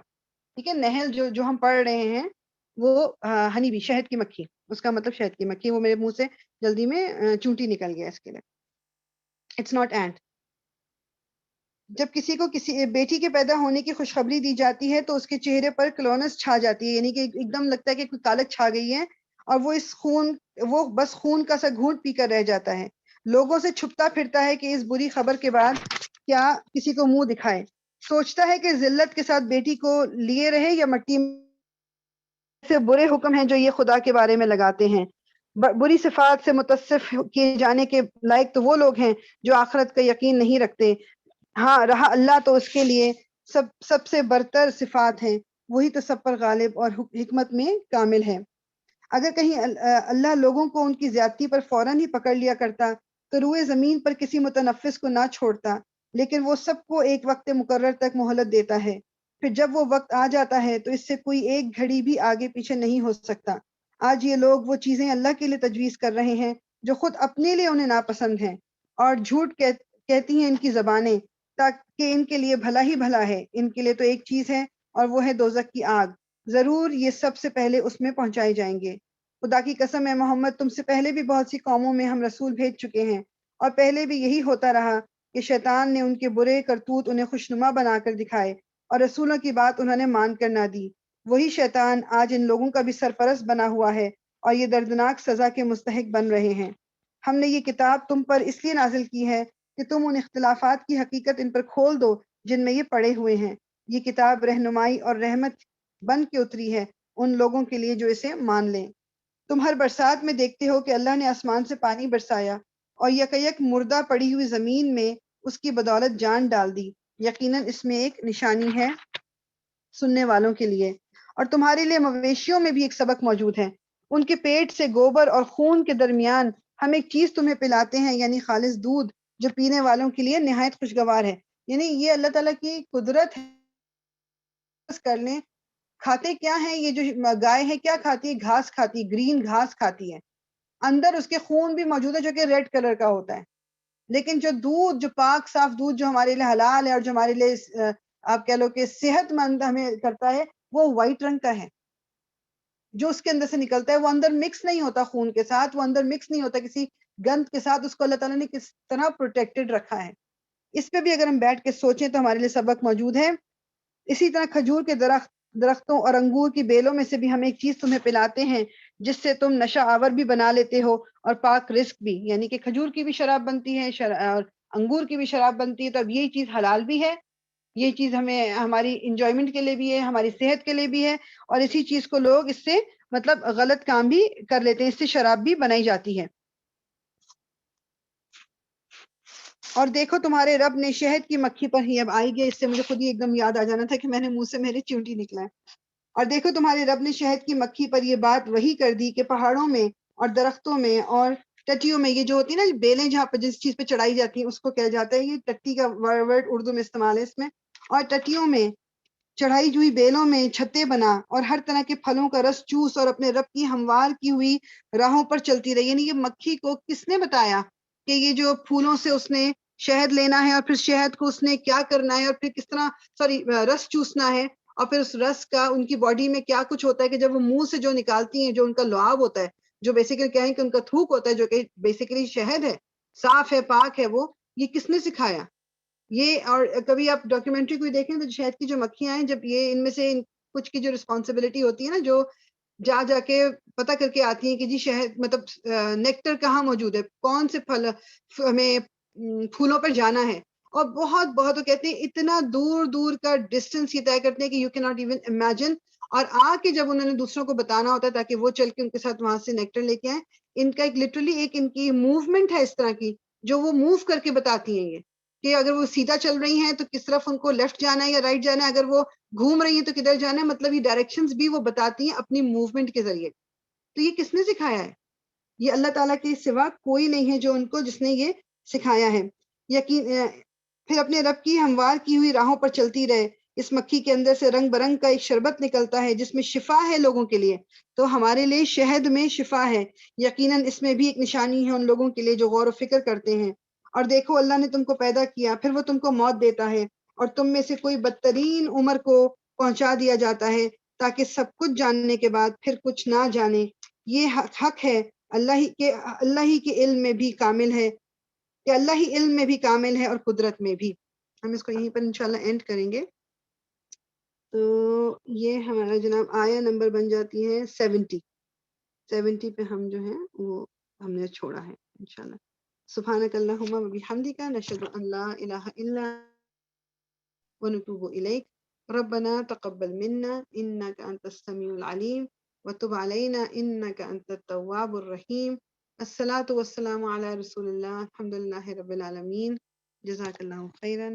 ٹھیک ہے، نہل جو ہم پڑھ رہے ہیں وہ ہنی بھی، شہد کی مکھی، اس کا مطلب شہد کی مکھی. وہ میرے منہ سے جلدی میں چونٹی نکل گیا اس کے لیے. اٹس ناٹ اینٹ. جب کسی کو کسی بیٹی کے پیدا ہونے کی خوشخبری دی جاتی ہے تو اس کے چہرے پر کلونس چھا جاتی ہے، یعنی کہ ایک دم لگتا ہے کہ کوئی کالک چھا گئی ہے، اور وہ بس خون کا سا گھونٹ پی کر رہ جاتا ہے. لوگوں سے چھپتا پھرتا ہے کہ اس بری خبر کے بعد کیا کسی کو منہ دکھائے. سوچتا ہے کہ ذلت کے ساتھ بیٹی کو لیے رہے یا مٹی سے. برے حکم ہیں جو یہ خدا کے بارے میں لگاتے ہیں. بری صفات سے متصف کیے جانے کے لائق تو وہ لوگ ہیں جو آخرت کا یقین نہیں رکھتے. ہاں رہا اللہ تو اس کے لیے سب سے برتر صفات ہیں، وہی تو سب پر غالب اور حکمت میں کامل ہے. اگر کہیں اللہ لوگوں کو ان کی زیادتی پر فوراً ہی پکڑ لیا کرتا تو روئے زمین پر کسی متنفس کو نہ چھوڑتا، لیکن وہ سب کو ایک وقت مقرر تک مہلت دیتا ہے. پھر جب وہ وقت آ جاتا ہے تو اس سے کوئی ایک گھڑی بھی آگے پیچھے نہیں ہو سکتا. آج یہ لوگ وہ چیزیں اللہ کے لیے تجویز کر رہے ہیں جو خود اپنے لیے انہیں ناپسند ہیں، اور جھوٹ کہتی ہیں ان کی زبانیں تاکہ ان کے لیے بھلا ہی بھلا ہے. ان کے لیے تو ایک چیز ہے اور وہ ہے دوزخ کی آگ، ضرور یہ سب سے پہلے اس میں پہنچائے جائیں گے. خدا کی قسم ہے محمد، تم سے پہلے بھی بہت سی قوموں میں ہم رسول بھیج چکے ہیں، اور پہلے بھی یہی ہوتا رہا کہ شیطان نے ان کے برے کرتوت انہیں خوشنما بنا کر دکھائے اور رسولوں کی بات انہوں نے مان کر نہ دی. وہی شیطان آج ان لوگوں کا بھی سرپرست بنا ہوا ہے اور یہ دردناک سزا کے مستحق بن رہے ہیں. ہم نے یہ کتاب تم پر اس لیے نازل کی ہے کہ تم ان اختلافات کی حقیقت ان پر کھول دو جن میں یہ پڑے ہوئے ہیں. یہ کتاب رہنمائی اور رحمت بن کے اتری ہے ان لوگوں کے لیے جو اسے مان لیں. تم ہر برسات میں دیکھتے ہو کہ اللہ نے آسمان سے پانی برسایا اور یک مردہ پڑی ہوئی زمین میں اس کی بدولت جان ڈال دی. یقیناً اس میں ایک نشانی ہے سننے والوں کے لیے. اور تمہارے لیے مویشیوں میں بھی ایک سبق موجود ہے. ان کے پیٹ سے گوبر اور خون کے درمیان ہم ایک چیز تمہیں پلاتے ہیں، یعنی خالص دودھ جو پینے والوں کے لیے نہایت خوشگوار ہے. یعنی یہ اللہ تعالیٰ کی قدرت ہے. کر لیں کھاتے کیا ہیں یہ جو گائے ہے، کیا کھاتی ہے؟ گھاس کھاتی ہے، گرین گھاس کھاتی ہے. اندر اس کے خون بھی موجود ہے جو کہ ریڈ کلر کا ہوتا ہے. لیکن جو دودھ، جو پاک صاف دودھ جو ہمارے لیے حلال ہے اور جو ہمارے لیے آپ کہہ لو کہ صحت مند ہمیں کرتا ہے، وہ وائٹ رنگ کا ہے، جو اس کے اندر سے نکلتا ہے وہ اندر مکس نہیں ہوتا خون کے ساتھ، وہ اندر مکس نہیں ہوتا کسی گند کے ساتھ، اس کو اللہ تعالیٰ نے کس طرح پروٹیکٹڈ رکھا ہے. اس پہ بھی اگر ہم بیٹھ کے سوچیں تو ہمارے لیے سبق موجود ہے. اسی طرح کھجور کے درختوں اور انگور کی بیلوں میں سے بھی ہم ایک چیز تمہیں پلاتے ہیں جس سے تم نشہ آور بھی بنا لیتے ہو اور پاک رزق بھی، یعنی کہ کھجور کی بھی شراب بنتی ہے اور انگور کی بھی شراب بنتی ہے، تو اب یہی چیز حلال بھی ہے، یہ چیز ہمیں ہماری انجوائمنٹ کے لیے بھی ہے، ہماری صحت کے لیے بھی ہے، اور اسی چیز کو لوگ اس سے مطلب غلط کام بھی کر لیتے ہیں، اس سے شراب بھی بنائی جاتی ہے. اور دیکھو تمہارے رب نے شہد کی مکھی پر ہی، اب آئی گیا اس سے مجھے خود ہی ایک دم یاد آ جانا تھا کہ میں نے منہ سے میرے چیونٹی نکلا ہے. اور دیکھو تمہارے رب نے شہد کی مکھی پر یہ بات وہی کر دی کہ پہاڑوں میں اور درختوں میں اور ٹٹیوں میں، یہ جو ہوتی ہے نا بیلیں جہاں پہ جس چیز پہ چڑھائی جاتی ہیں اس کو کہا جاتا ہے، یہ ٹٹی کا ورڈ اردو میں استعمال ہے اس میں، اور ٹٹیوں میں چڑھائی ہوئی بیلوں میں چھتے بنا اور ہر طرح کے پھلوں کا رس چوس اور اپنے رب کی ہموار کی ہوئی راہوں پر چلتی رہی. یعنی یہ مکھی کو کس نے بتایا کہ یہ جو پھولوں سے اس نے شہد لینا ہے اور پھر شہد کو اس نے کیا کرنا ہے اور پھر کس طرح رس چوسنا ہے، اور پھر اس رس کا ان کی باڈی میں کیا کچھ ہوتا ہے کہ جب وہ منہ سے جو نکالتی ہیں، جو ان کا لعاب ہوتا ہے، جو بیسیکلی کہیں کہ ان کا تھوک ہوتا ہے، جو کہ بیسیکلی شہد ہے، صاف ہے، پاک ہے، وہ یہ کس نے سکھایا یہ؟ اور کبھی آپ ڈاکیومنٹری کوئی دیکھیں تو شہد کی جو مکھیاں ہیں، جب یہ ان میں سے کچھ کی جو رسپانسبلٹی ہوتی ہے نا، جو جا کے پتہ کر کے آتی ہیں کہ جی شہد مطلب نیکٹر کہاں موجود ہے، کون سے پھل ہمیں پھولوں پر جانا ہے، اور بہت بہت وہ کہتے ہیں اتنا دور دور کا ڈسٹینس یہ طے کرتے ہیں کہ یو کی ناٹ ایون امیجن، اور آ کے جب انہوں نے دوسروں کو بتانا ہوتا ہے تاکہ وہ چل کے ان کے ساتھ وہاں سے نیکٹر لے کے آئیں، ان کا ایک لٹرلی ایک ان کی موومنٹ ہے اس طرح کی جو وہ موو کر کے بتاتی ہیں، یہ کہ اگر وہ سیدھا چل رہی ہیں تو کس طرف ان کو لیفٹ جانا ہے یا رائٹ جانا ہے، اگر وہ گھوم رہی ہیں تو کدھر جانا ہے، مطلب یہ ڈائریکشنز بھی وہ بتاتی ہیں اپنی موومنٹ کے ذریعے. تو یہ کس نے سکھایا ہے؟ یہ اللہ تعالیٰ کے سوا کوئی نہیں ہے جو ان کو جس نے یہ سکھایا ہے. یقین پھر اپنے رب کی ہموار کی ہوئی راہوں پر چلتی رہے. اس مکھی کے اندر سے رنگ برنگ کا ایک شربت نکلتا ہے جس میں شفا ہے لوگوں کے لیے، تو ہمارے لیے شہد میں شفا ہے، یقیناً اس میں بھی ایک نشانی ہے ان لوگوں کے لیے جو غور و فکر کرتے ہیں. اور دیکھو اللہ نے تم کو پیدا کیا، پھر وہ تم کو موت دیتا ہے، اور تم میں سے کوئی بدترین عمر کو پہنچا دیا جاتا ہے تاکہ سب کچھ جاننے کے بعد پھر کچھ نہ جانے. یہ حق ہے اللہ ہی کے علم میں بھی کامل ہے، کہ اللہ ہی علم میں بھی کامل ہے اور قدرت میں بھی. ہم اس کو یہیں پر انشاءاللہ اینڈ کریں گے. تو یہ ہمارا جناب آیا نمبر بن جاتی ہے 70 پہ ہم جو ہیں وہ ہم نے چھوڑا ہے انشاءاللہ. سبحانک اللہم و بحمدک نشہد ان لا الہ الا ونتوب الیک ربنا تقبل منا انک انت السمیع العلیم وتب علینا انک انت التواب الرحیم. الصلاۃ والسلام علی رسول اللہ، الحمد للہ رب العالمین. جزاک اللہ خیرا.